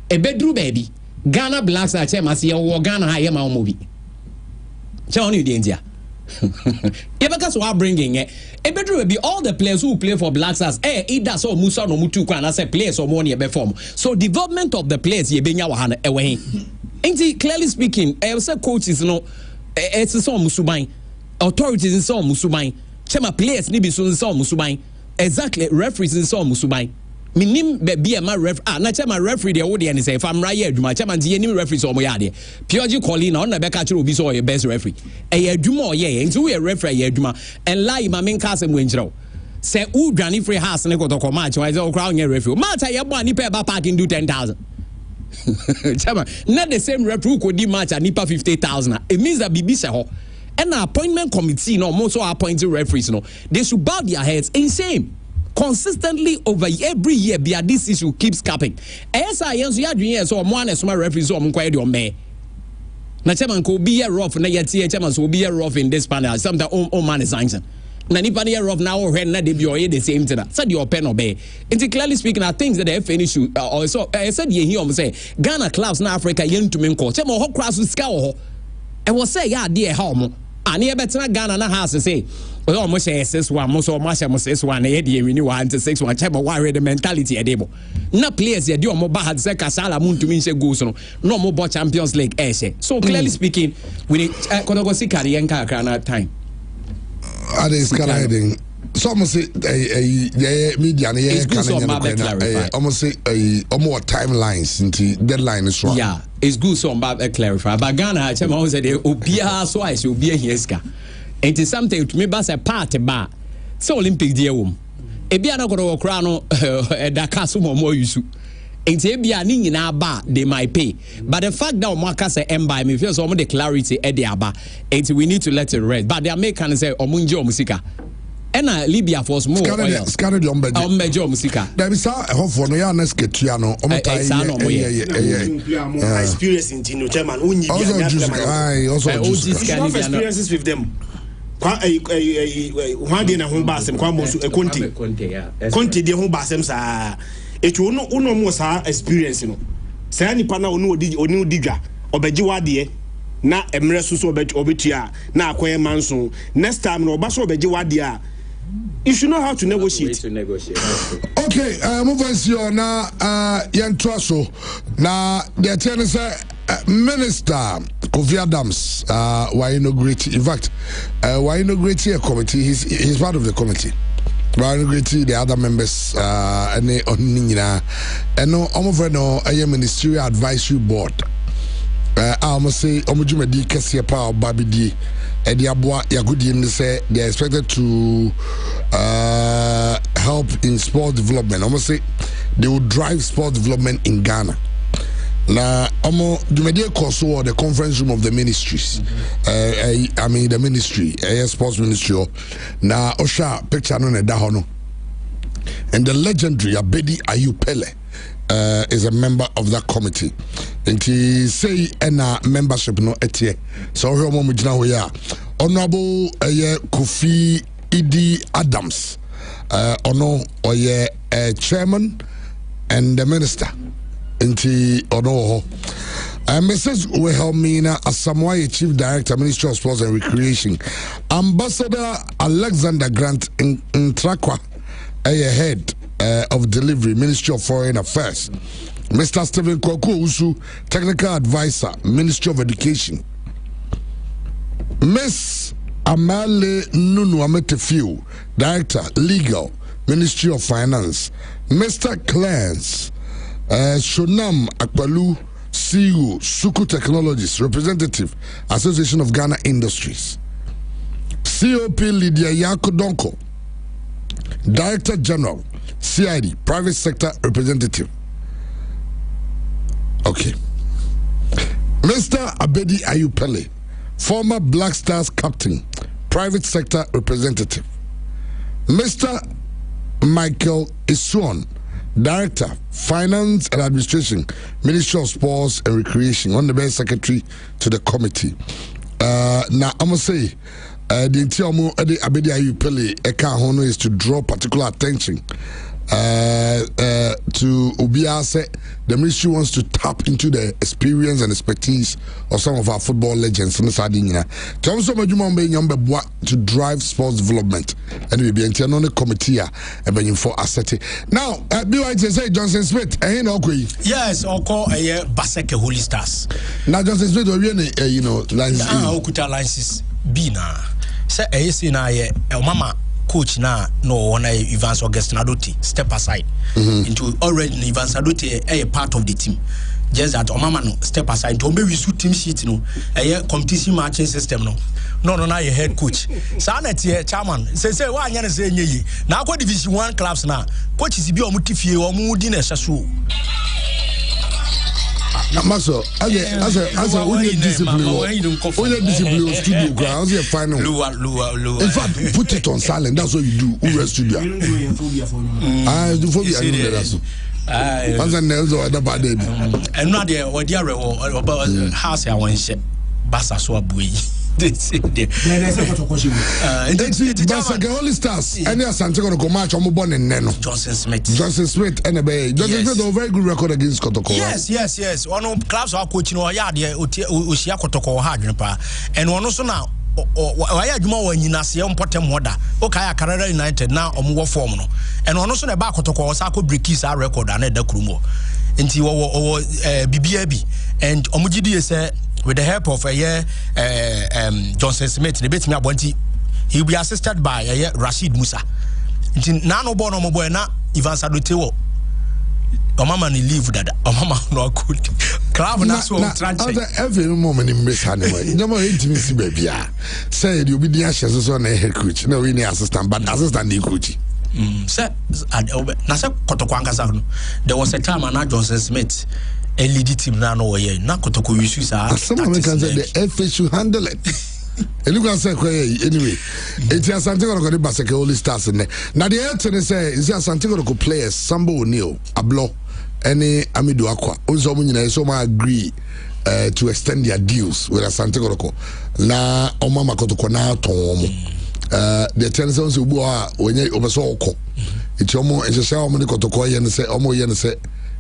[SPEAKER 5] A bedroom baby Ghana Blacks. I tell me see a Ghana higher my movie. Tell you the India. Yeah, because we are bringing it. A bedroom be all the players who play for Black Stars. It does so Musa no Mutu and I say players or money perform. So development of the players ye benya wahana away. Ain't clearly speaking, I say coaches no it's so Musubai. Authorities in so Musubai. Chema players ni bi so Musubai. Exactly, referees in so Musubai. Minim be my ref na chema referee the audience say if I'm right here duma chema nti enim referee so mo ya de Pioji Colin on na be ka kire obi so your best referee e aduma o ye nti we referee ye aduma and lie ma men ka asem wenjiro say u dwane free house ne kotoko match why say o crowd ye referee match ye bo ani pe ba parking do 10,000 chema not the same referee ko di match ani pa 50,000 it means that bibi se ho and appointment committee no mo so appointing referees no they should bow their heads insane consistently over every year this issue keeps capping. SIN so ya dwen so mo an esoma referee so mo kwai de o me na chairman ko be rough na yet chairman so be rough in this panel sometimes on man is sanction na nipa na rough now or na dey be o the same thing that said your pen obey. It's clearly speaking are things that the FA issue also I said ye here say Ghana clubs na Africa yen to men call chairman ho class ska ho e was say ya dey how mo ani e betina Ghana na house say well, almost say 6-1, most of us almost 6-1, a we knew 1-6-1, type of why the mentality a debo. No players here do more bad Sekasala Moon to mean say goes no more Champions League essay. So clearly speaking, we need Konogosi Karienka Kana time.
[SPEAKER 1] Are they skydiving? Some say media almost say more timelines into deadline is wrong.
[SPEAKER 5] Yeah, it's good so I'm clarify. But Ghana, I said Obia so I should be here. It is something to me as a party bar. So Olympic dear womb. Ebia na go crown Dakar sumo more use. Ain't ebia ni in our bar they might pay. But the fact that Omaka say by me feels almost the clarity at the aba. Ain't we need to let it rest. But the American say Omunjo Musika. And Libya for more oil.
[SPEAKER 1] Scattered on
[SPEAKER 5] Bejo Musika.
[SPEAKER 1] There is a hope for no yanes Ketiano.
[SPEAKER 4] Experience in Tino Chairman.
[SPEAKER 1] Also
[SPEAKER 4] experiences with them. One day na home basem kwa mosu Conte de home basem sa etu uno mo sa experience no sa nipa na onu odidwa obeji wade na emre so obetua na akoye manso next time no obaso obeji wade a you should know how to negotiate.
[SPEAKER 1] Okay, move on to na yentroso na the ten say Minister Kofi Adams why inaugurate in fact why inaugurate a committee he's part of the committee why inaugurate the other members and on nina and no almost no a ministerial advisory board I say omujumedi kese pa babidi ediabwa yagudi ni say they are expected to help in sport development. Almost say they will drive sport development in Ghana. Now, Dumedi Koso, the conference room of the ministries. I mean the ministry, sports ministry. Now, Osha picture no dahono, and the legendary Abedi Ayew Pele is a member of that committee. And he say membership no etie. So here mo mujina hoya. Honorable Kofi Idi Adams, ono oye chairman and the minister. Inti ono Mrs. Wilhelmina Asamoah, Chief Director, Ministry of Sports and Recreation. Ambassador Alexander Grant Ntrakwa, head of delivery, Ministry of Foreign Affairs. Mr. Stephen Kwaku Usu, Technical Advisor, Ministry of Education. Miss Amale Nunu Ametefiu, Director, Legal, Ministry of Finance. Mr. Clarence Shonam Akpalu, CEO, Suku Technologies, Representative, Association of Ghana Industries. COP Lydia Yakodonko, Director General, CID, Private Sector Representative. Okay. Mr. Abedi Ayew Pele, former Black Stars Captain, Private Sector Representative. Mr. Michael Isuon, Director, Finance and Administration, Ministry of Sports and Recreation, on the best secretary to the committee. Now, I'm going to say, the Intiomo Abedi Ayew Pele Eka Hono is to draw particular attention to Obiase. The ministry wants to tap into the experience and expertise of some of our football legends to drive sports development, and we be on the committee for asset. Now, BYT say Johnson Smith,
[SPEAKER 7] yes, or call a Baseke Holy Stars.
[SPEAKER 1] Now, Johnson Smith, you know,
[SPEAKER 7] licenses Bina. Say, Mama. Coach na no one Evans Augustin Adoti step aside into already Evans Adoti a part of the team. Just that Omama no step aside to be suit team sheet no a competition matching system no na your head coach. Sanet here chairman say why you say ye now go division 1 clubs now coach is be omutifie omudi na shasu.
[SPEAKER 1] Maso, as a discipline studio grounds, your final. In fact, put it on silent. That's what you do. Ura studio. Do phobia. Once and nails or other bad.
[SPEAKER 7] And not there, or dear, about house I want ship. Bassa so bui.
[SPEAKER 1] Holy Stars. Any Santiago go match on Mobon and Neno.
[SPEAKER 7] Johnson Smith
[SPEAKER 1] and a bay. Johnson Smith a very good record against Kotoko.
[SPEAKER 7] Yes. One of clubs are coaching or yard Usia Kotoko hard and one also now. Why are you more when you see on Potem Water? Okay, Canada United now on more form. And one also about Kotoko Sako Brikis our record and the Krumo. Into BBAB and Omujidi said. With the help of Johnson Smith, the bit me abonti, he will be assisted by Rashid Musa. Nano bono mo boy na Ivan Sadutewo. Omama ni leave that. Omama no good. Club na so tranche.
[SPEAKER 1] Every moment in miss anyway. No more intimacy baby. Say you be the ashes so na head coach. No we need assistant, but assistant the coach.
[SPEAKER 7] Sir, na se Kotokwanka sa no. There was a time na Johnson Smith. A lead team now no way. Nakotoko issues are.
[SPEAKER 1] Someone can say the FA should handle it. And you can say anyway. It's a Santiago got the Baseke Holy Stars in there. Now the answer say is a Santiago players Sambo O'Neal, Ablo, any Amidu Aqua. Also, so I agree to extend their deals with a Santiago. Na Omama Kotoko na Tom. The tensions who are when you oversaw. It's almost a show money Kotoko and say Omo Yen say.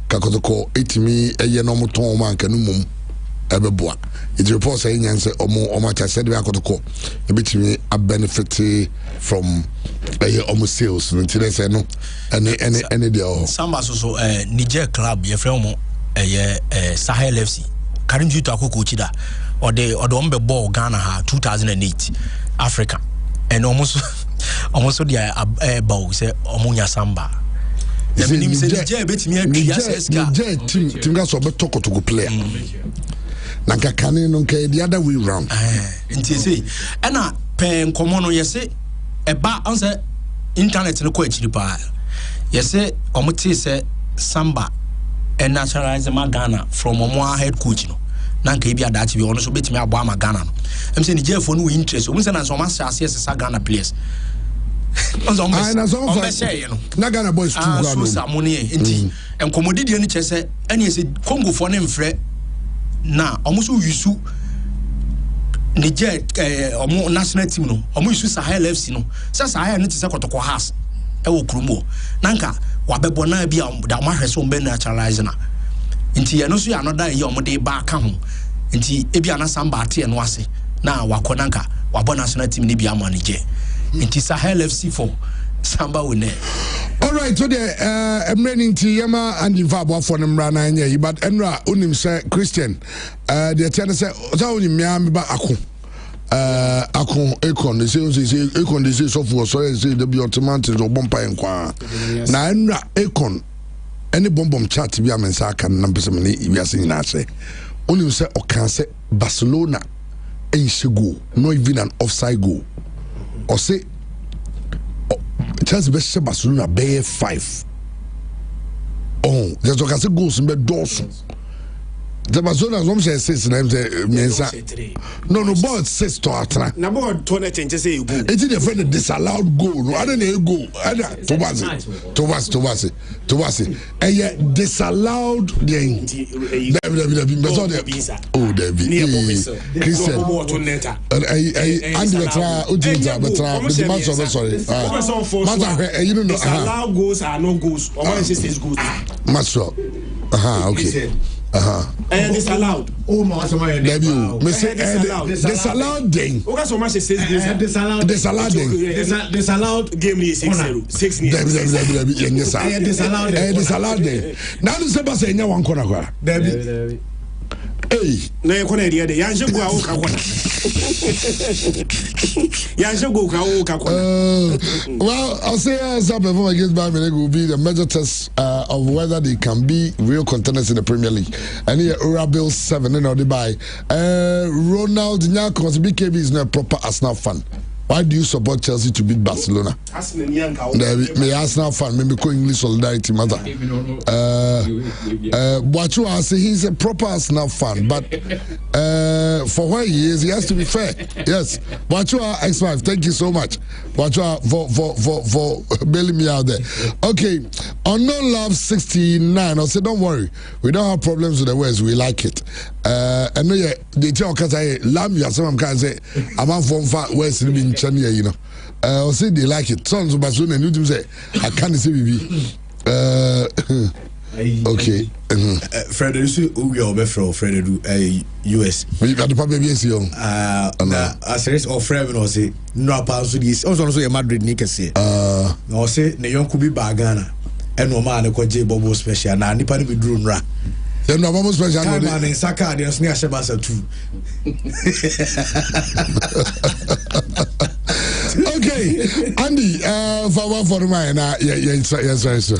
[SPEAKER 1] Kakotoko etimi eye no moton man kanumum ebeboa it report saying say omo cha said we akotoko ebetimi a benefit from omo sales until say no any there
[SPEAKER 7] Samba so Niger club ye frɛ mo Sahel FC Karim Juto akoko chida or the ombe ball Ghana ha 2008 Africa and almost dia ball say omunya Samba. Team got so better to go player.
[SPEAKER 1] na kakane no nka the other way round
[SPEAKER 7] nti say na pen komo no yese eba on say internet no ko achiri pa yese omote say Samba and naturalize Ghana from Omoa head coach no na nka bia dachi bi ono so betimi abo ama Ghana no em say Nigeria for no interest o say na so ma say Ghana players
[SPEAKER 1] na Ghana boys too
[SPEAKER 7] go so samoni enti enkomodidi ni chese ene say Congo for na mfre na omo so yusu Niger omo national team no omo yusu Sahel FC no Sahel no ti say kotoko has e wo krumo na nka wabebo na bia da ma hwese ombe naturalize na nti ye no so ya no da ye omo de ba ka ho nti e bia na Samba ate no ase na wakona nka wabo national team ni bia manage nti Sahel FC for Samba wone.
[SPEAKER 1] All right, so the remaining Yama and Invabo for them run anya, but Enra unim say Christian the tenor say only me ba ako Akon they say Akon they say so for so say the be automatic or bompa enkwa na Enra Akon any bomb chat bi amensa kan na pese me bi ase nyina say unim say o kan say Barcelona goal, not even an offside goal or say Chelsea best Barcelona bay 5. Oh, there's a goals in the doors. The Barcelona one say 6 names no ball 6 to atra.
[SPEAKER 4] Na ball 20 change say go.
[SPEAKER 1] It is the friend disallowed goal. No, I don't know goal. Tobasi. And yet disallowed the oh David. Christian. And the sorry. You don't know.
[SPEAKER 4] Disallowed goals are no goals. Or one 6 goals.
[SPEAKER 1] Master. Okay.
[SPEAKER 4] And disallowed.
[SPEAKER 1] Oh, my debut. Disallowed thing.
[SPEAKER 4] Okay, so much 6 goals.
[SPEAKER 1] Disallowed thing.
[SPEAKER 4] Disallowed game is 6-0.
[SPEAKER 1] 6 disallowed thing. Now the Seba say no one corner. Debut. Hey,
[SPEAKER 4] na yekona eri ade yanje go awo ka kona yanje go ka awo ka kona
[SPEAKER 1] well I'll say some perform against Bayern will be the major test of whether they can be real contenders in the Premier League and here Urabil 7 you know they buy Ronald Nyako BKB is not a proper Arsenal fan. Why do you support Chelsea to beat Barcelona? Me Arsenal fan, maybe call English solidarity matter. Bwachua say he's a proper Arsenal fan, but for where he is, he has to be fair. Yes, Bwachua X5, thank you so much, Bwachua for bailing me out there. Okay, Unknown Love 69. I say don't worry, we don't have problems with the words, we like it. I know they tell us I lamb you. Some can say I'm on from far west in Chania, you know. I say they like it. Sons of Barcelona and you say I can't say we okay.
[SPEAKER 2] Fred, you see who we are from Fred US.
[SPEAKER 1] We got the problem yes you.
[SPEAKER 2] As a of Fred no say no pass to this. Also a Madrid nika say. No say ne yon could be bagana. And no man ko J Bobo special na nipa ni be drone ra.
[SPEAKER 1] Then no more special.
[SPEAKER 2] Time man in Saka dey sneak Shebasa too.
[SPEAKER 1] Okay, Andy, for mine, yes, sir.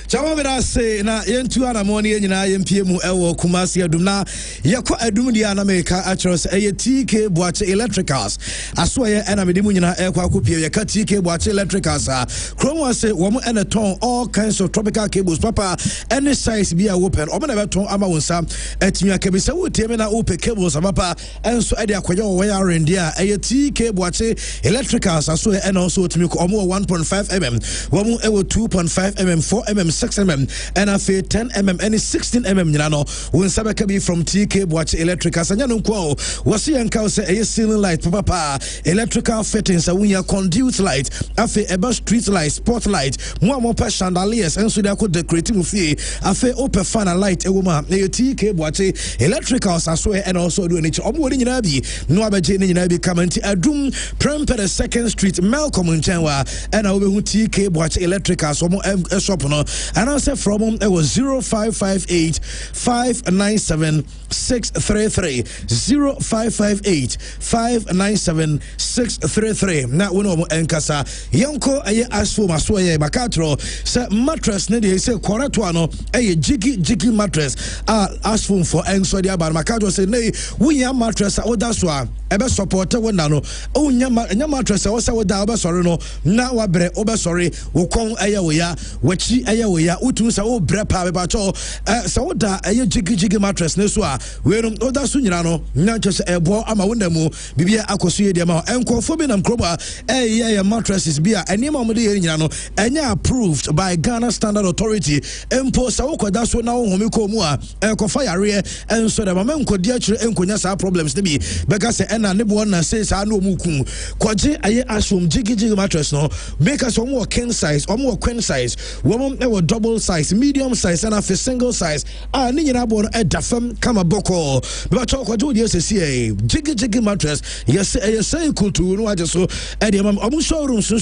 [SPEAKER 2] Chama bera say na yentu anamoni nyina yempie mu ewo Kumasi adum na yakɔ adum dia na meka atros eye TK Boache Electricals aso ye na mede mu nyina ekɔ akopie yaka TK Boache Electricals a kromo say wo mu ene ton all kinds of tropical cables papa any size bi a open o me na beton ama wonsa atimi akabisa wo teme na open cables papa enso ade akoye wo wiring dia eye TK Boache Electricals aso ye na also timi ko omo 1.5 mm wo mu ewo 2.5 mm 4 mm 6 mm and a 10 mm and 16 mm nyina no won sabeka bi from TK Boache Electricals anya no nko wose yanka say a ceiling light papa electrical fittings awunya conduit light afi eba street light spot light mo pa chandeliers enso dey ko decorate mu fie afi open fan light ewoma na TK Boache Electricals aso and also do any omo ni nyina bi no abeje ni nyina bi kamanti adum Prempeh 2nd Street Malcolm Nchenwa and obehu TK Boache Electricals omo shop no and I said from it was 0558 597 633 0558 597 633. Now we know enkasa yanko aye asfo maso aye makatro say mattress ne dey say correct one no aye jiggy mattress asfo for enso dey aba makatro say nay we ya mattress oda so a ebe support wona no onya mattress o say oda oba sorry no na wa bre oba sorry wo kon aye wo ya wachi aye wo ya utu say o bre pa be ba cho say oda aye jiggy mattress ne so a we no oda so nyina no na cho say ebo ama wona mu bibia akoso ye dey ma enkofo bi na mkroba aye mattresses bi a enema mo dey nyina no enya approved by Ghana Standard Authority empo sa wokoda so na wo homi ko mu a enkofa yare enso da ma menkodi a kire enkonya sa problems ne bi beka se ena ne bo na say sa na omuku kwaje aye ashum jiggy mattress no make us one more king size one more queen size one more double size medium size and a single size ni nyina bo no edafam kama boko be ba cho kwaje odi esesi jiggy mattress yes say kultu no aje so edi am showroom so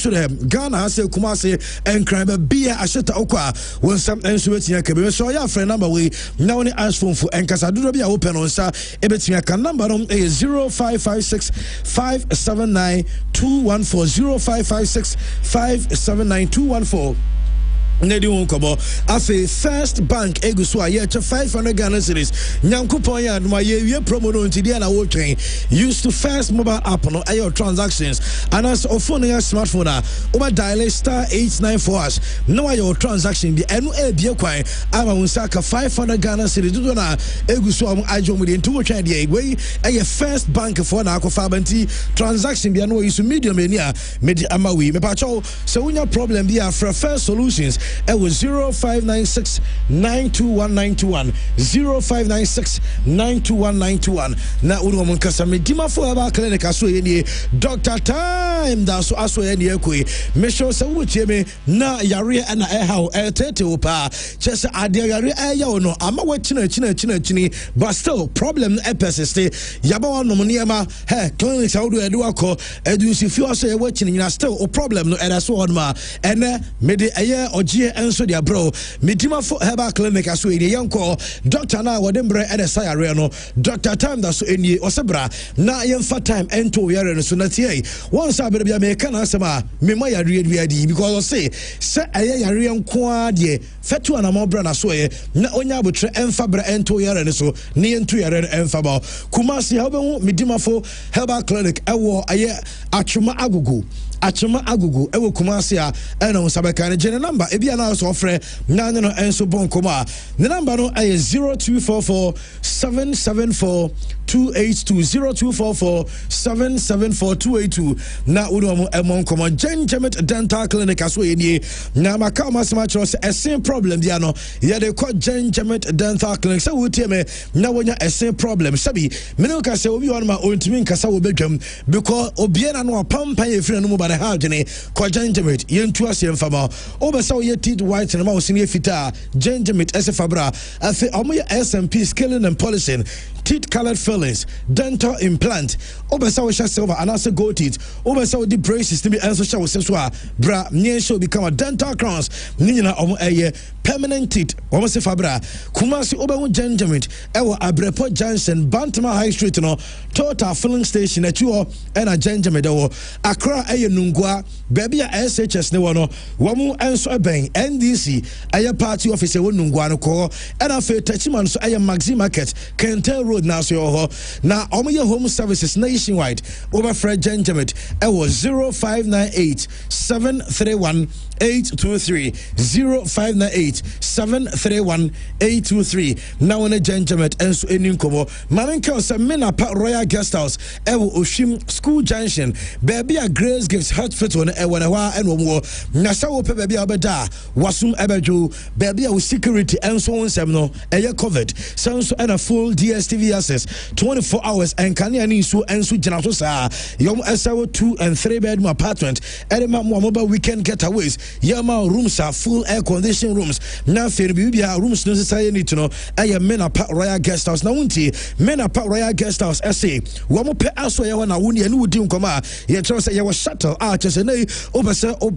[SPEAKER 2] Ghana has a Kumasi and crime beer asheta okwa when some ensuetia kebe so ya friend number we now only ask phone for enkasa do be open on sa ebetia kan number no is 0556 579 214 0556 579 214. Nedi won kobo afi First Bank eguso a ye 500 Ghana cedis nyankopon ya no ye promo no ntidi na wo twen used to First mobile app no ayo transactions and as of phone ya smartphone a over dial *894# no ayo transaction bi enu e bie kwan ama won saka 500 Ghana cedis do na eguso am ajo mu de ntu wo twen de we aye First Bank for na akofa banti transaction bi no use medium eni a medi ama we me pa cho so unya problem bi a for First Solutions. It was 0596 921921 0596 921921. Na uru mo nkasa medima fo aba clinic aso ye Dr. Time da so aso ye ne ekoi me show se wo tie me na yare na how tete opa chese ade yare ya no ama wa china but still problem persist yaba wa no niema clinic sa wo do akọ edu si fi aso ye wa china still o problem no era so on ma ene me de eye enso dia bro medima for herbal clinic aso eni yanko doctor na wodembre ede sayare no Dr. Time da so eni osebra na yemfa time ento yare no so na tie once abere bia me kana asema me ma yare adi because say aye yare nko ade fetu anamo bra na so ye na onya abotre emfa bra ento yare no so ne ento yare no emfa ba Kumasi ha obehu medima for herbal clinic ewo aye atwuma agugu ewo Kumasi a ena usabeka ne gene number ebia na so ofre na no enso bon koma the number no is 0244 774 282 0244 774 282 na uno mo emon koma Gengemet Dental Clinic aso enie na maka masema chose esen problem dia no ye de ko Gengemet Dental Clinic say wotie me na wonya esen problem sabi me no ka say obi won ma ontimi nkasa wo bedwam because obi na no pampan ye frɛ no mu ba ne ha gene ko Gengemet ye ntu ase mfama obesa ye teeth white na ma osini fita Gengemet ese fabra afi omo SMP scaling and polishing teeth colored fillings dental implant obesa wo sha silver and also gold teeth obesa wo di braces to be answer sha wo so a bra nye show become a dental crowns nyina omo permanent teeth omo se fabra Kumasi obehu Gengemet ewo Abrepo Junction Bantama High Street no total filling station etuo ena Gengemet ewo Accra nungwa baby a SHS ne wono womu enso ben NDC party office wo nungwa no ko ena fe tachiman so Maxi Market Kentel Road na so ho na omo home services nationwide over Fred Gengemet ewo 0598 731 823 0598 731 823 na wona Gengemet enso eninkomo mamenka se Menapa Royal Guest House ewo Oshim School Junction baby a Grace Gives Hospital ewo na wa eno mo na sa wo pe baby obeda wasum ebejo baby a security enso onsem no covered senso and a full DSTV access 24 hours and can ani so enso gina so sa yom esawo 2 and 3 bedroom apartment edema mobile weekend getaways yama rooms are full air conditioned rooms na bibia rooms no say need to know Menapa Royal Guest House na wunti Menapa Royal Guest House SA wo mo pe aso ye na wuni ene wudi nkoma ye tro say ye shuttle hotel. Just say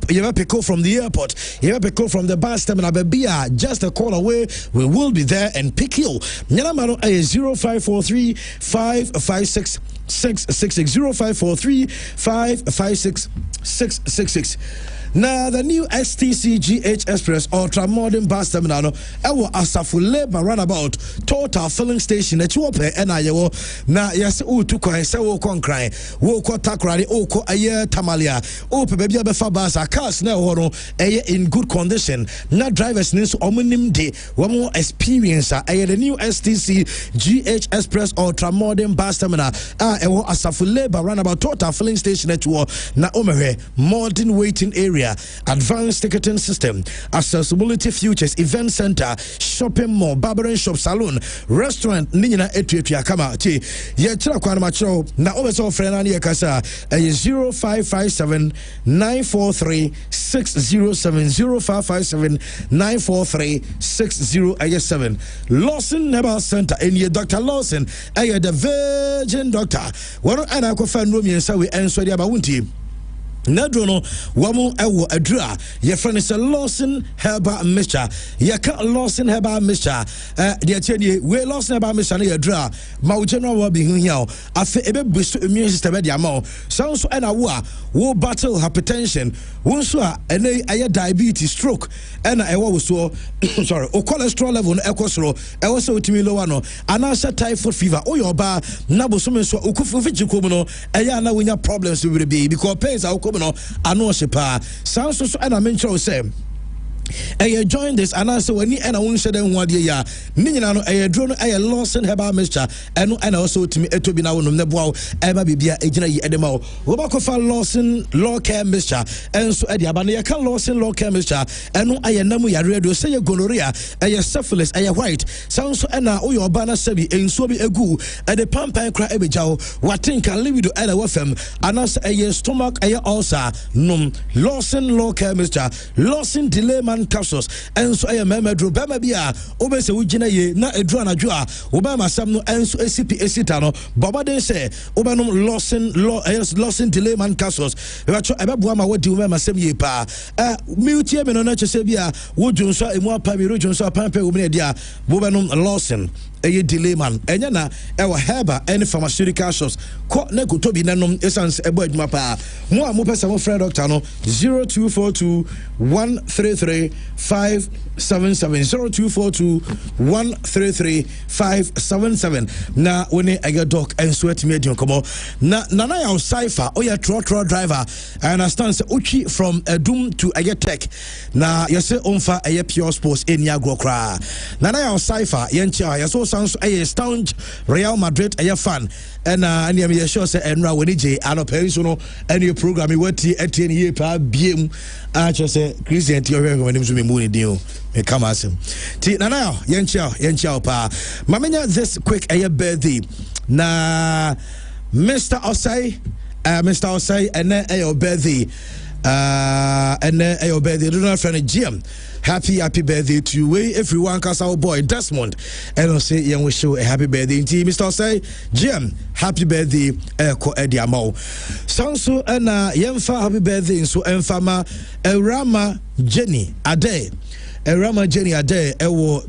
[SPEAKER 2] you pick up from the airport, you pick up from the bus terminal, just a call away. We will be there and pick you. Nyanamano is 0543 556 666 0543 556 666. Now the new STC GH Express Ultra Modern Bus Terminal no ewo Asafule roundabout Total Filling Station echiwope ena yewo na yes utu kwan se wo konkran wo ko takrade o ko aye tamalia o pe bia be fa bus cars na ho no eye in good condition na drivers ni so omunim de wo experience aye the new STC GH Express Ultra Modern Bus Terminal ewo Asafule roundabout Total Filling Station echiwo na omehwe modern waiting area, advanced ticketing system, accessibility features, event center, shopping mall, barbering shop, salon, restaurant, nina etuetua kama ti ye chira kwa macho na obeso frena ni yakasa 0557 943 607 0557 943 607 Lawson Herbal Center in your Dr. Lawson the Virgin Doctor one ana ko fa no mi nsa we enso dia ba wunti Nadrono wamu ewo adra ye friend is a Lawson Herbal Mixture ye ka Lawson Herbal Mixture de ateni we Lawson Herbal Mixture na adra ma wo general wa bi hu hia afi ebe busu immune system de ama so so na wo battle hypertension wo so a ene aye diabetes stroke ena ewo wo so sorry o cholesterol level no ekosoro ewo so utimi low no anasa typhoid fever o yo ba na bo so me so okufu fichiko mu no eya na wonya problems we be because pains are no ano shepa sounds so and I mention say join this and I say when you and I won't say them what ya Nina no drone Lawson Herbal Mixture and also to me to be now no nebo Emma Bibia Ejina yi edema Wobako fa Lawson Law Care Mixture and so Eddie Abana can Lawson Law Care Mixture and no namu ya radio say gonorrhea syphilis white sounds so and your banner sebi and so be egu and the pampan cry ebejao what think can live do ela wafem and as stomach ulcer num Lawson Law Care Mixture Lawson delay man capsules and so memedro bema bia obese wugina ye na edru anadwo a obama sam no enso ACP esita no baba den say obanum Lawson delay man capsules ebacho ebeboa ma wodi obama sam ye pa miutie me no na chese bia wodwunso emu apa mi rodwunso apampa obine dia bobanum Lawson delay man enya na ewa herba any pharmaceutical shops ko na gotobi nanom essence ebo adwuma pa mo a mo pesa mo friend doctor no 0242 133 577 0242 133 577 na woni ega doc and sweat medium komo na nana ya cipher oya tro driver I understand say uchi from Edum to ega tech na yese onfa eye pure sports eni agro kra nana ya cipher yencha yeso sounds a staunch Real Madrid a fan and I am sure say enra when je anoperi so no any program wati etieni ye pa biem a just say Christian ti owe when me muni dio me come asem ti nana yencha pa mamenya this quick a birthday na Mr. Osai and a birthday and a birthday do not friend Jim happy birthday to you everyone cause our boy Desmond and I say young wish you a happy birthday to Mr. Osai Jim happy birthday ko ediamo sounds so and yemfa happy birthday so enfama Rama Jenny Ade Rama Jenny Ade ewo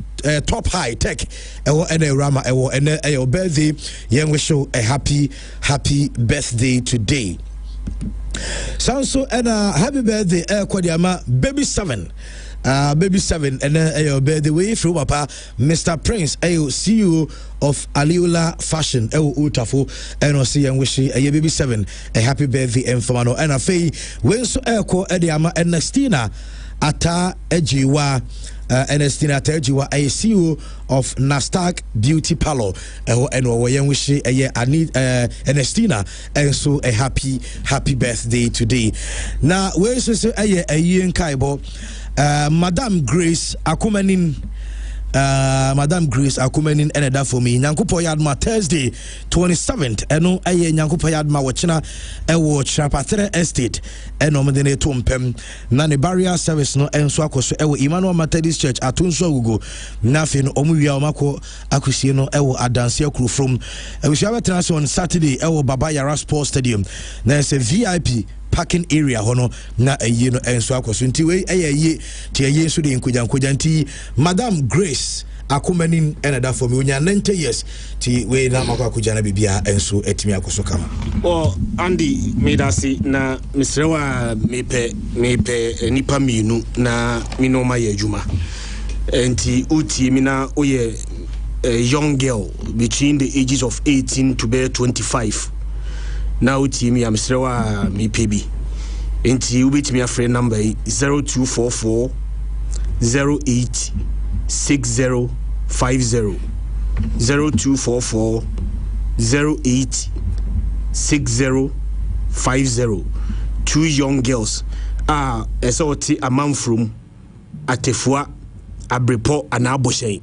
[SPEAKER 2] top high tech ewo ene Rama ewo ene your birthday young wish you a happy birthday today. Sounds so and happy birthday Kwadiama baby 7 and your birthday way through papa Mr. Prince CEO of Aliola Fashion Utafo and see and wish a baby 7 a happy birthday and famano and a fee when so Ediama and Nestina Ata Ejiwa Ernestina Tejiwa a CEO of Nasdaq Beauty Parlor and we wish I need Ernestina and so a happy birthday today. Now where is a year in Kaibo Madam Grace Akumanin and that for me Nyankupo Yadma Thursday 27th eno aye Nyankupo Yadma wachina ewo Chapatre Estate eno medene tumpem na ne barrier service no enso akoso ewo Emmanuel Methodist Church atunso gugu nafe no omuwia omako akusie no ewo adanse akuru from we shall on Saturday ewo Baba Yara Sports Stadium na se VIP parking area hono na ayi no enso akoso nti we ayi ti ayi so de nkoja nti Madam Grace akomanin enada for me onya 90 years ti we na makwakuja na bibia enso etimi akoso kama
[SPEAKER 4] Andy medasi na misrewa mepe nipa minu na minoma ye adwuma enti uti mina oye a young girl between the ages of 18 to 25 now uti mi misrewa mepebi enti ubitimi afre number 0244 08 6050 0244 08 6050 two young girls esoti a man from Atefua Abrepo and Aboshay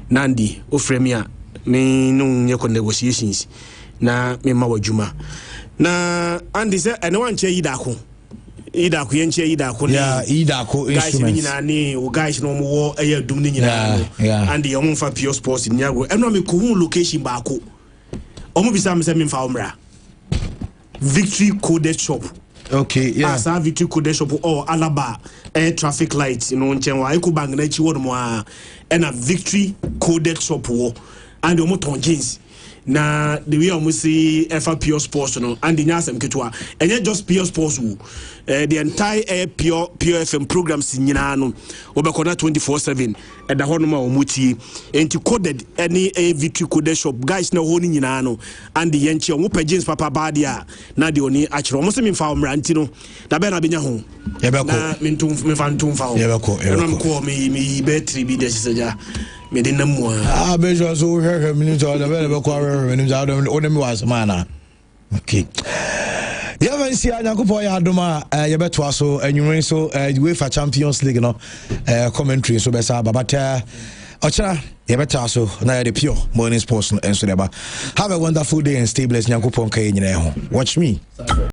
[SPEAKER 4] Nandi Ofremia me no nyeko negotiations na me mawajuma na Andy say and one che idako yenche idako guys nyina ni o guys no mo eye dum ni nyina and the omfa pure sports in Nyago eno me ko hu location baako omo bisa me say me fa omra Victory Coded Shop.
[SPEAKER 2] Okay, yeah.
[SPEAKER 4] As Victory Coded Shop or Alaba air traffic light, you know, Chenwa Eco Bang Nachi Wodma and a Victory Coded Shop war and the motor jeans. Na the way almost see Pure Sports, you know, and the Nasam Kitwa, and yet just Pure Sports, the entire Pure FM programs in Yanano, Obakona 24/7, at the Honoma Omuti, and to coded any Victory Coded Shop, guys no holding Yanano, and the Yenchi, Mupa James Papa Badia, Nadioni, actually, almost in Farm Rantino, Dabena Binaho, Yabako, Mintum, Mefantum Fowl, Yabako, and I'm call me Betri be the medina mo
[SPEAKER 2] bejo so hwehwe minute o da be kwa hwehwe minute o da me was mana okay ya vansi anyakopo ya adoma ya beto aso anwuren so UEFA Champions League no commentary so be sa babata ochara ya beto aso na ya de pure morning sports no enso deba. Have a wonderful day and stay blessed. Nyakopo nka nyina ho watch me.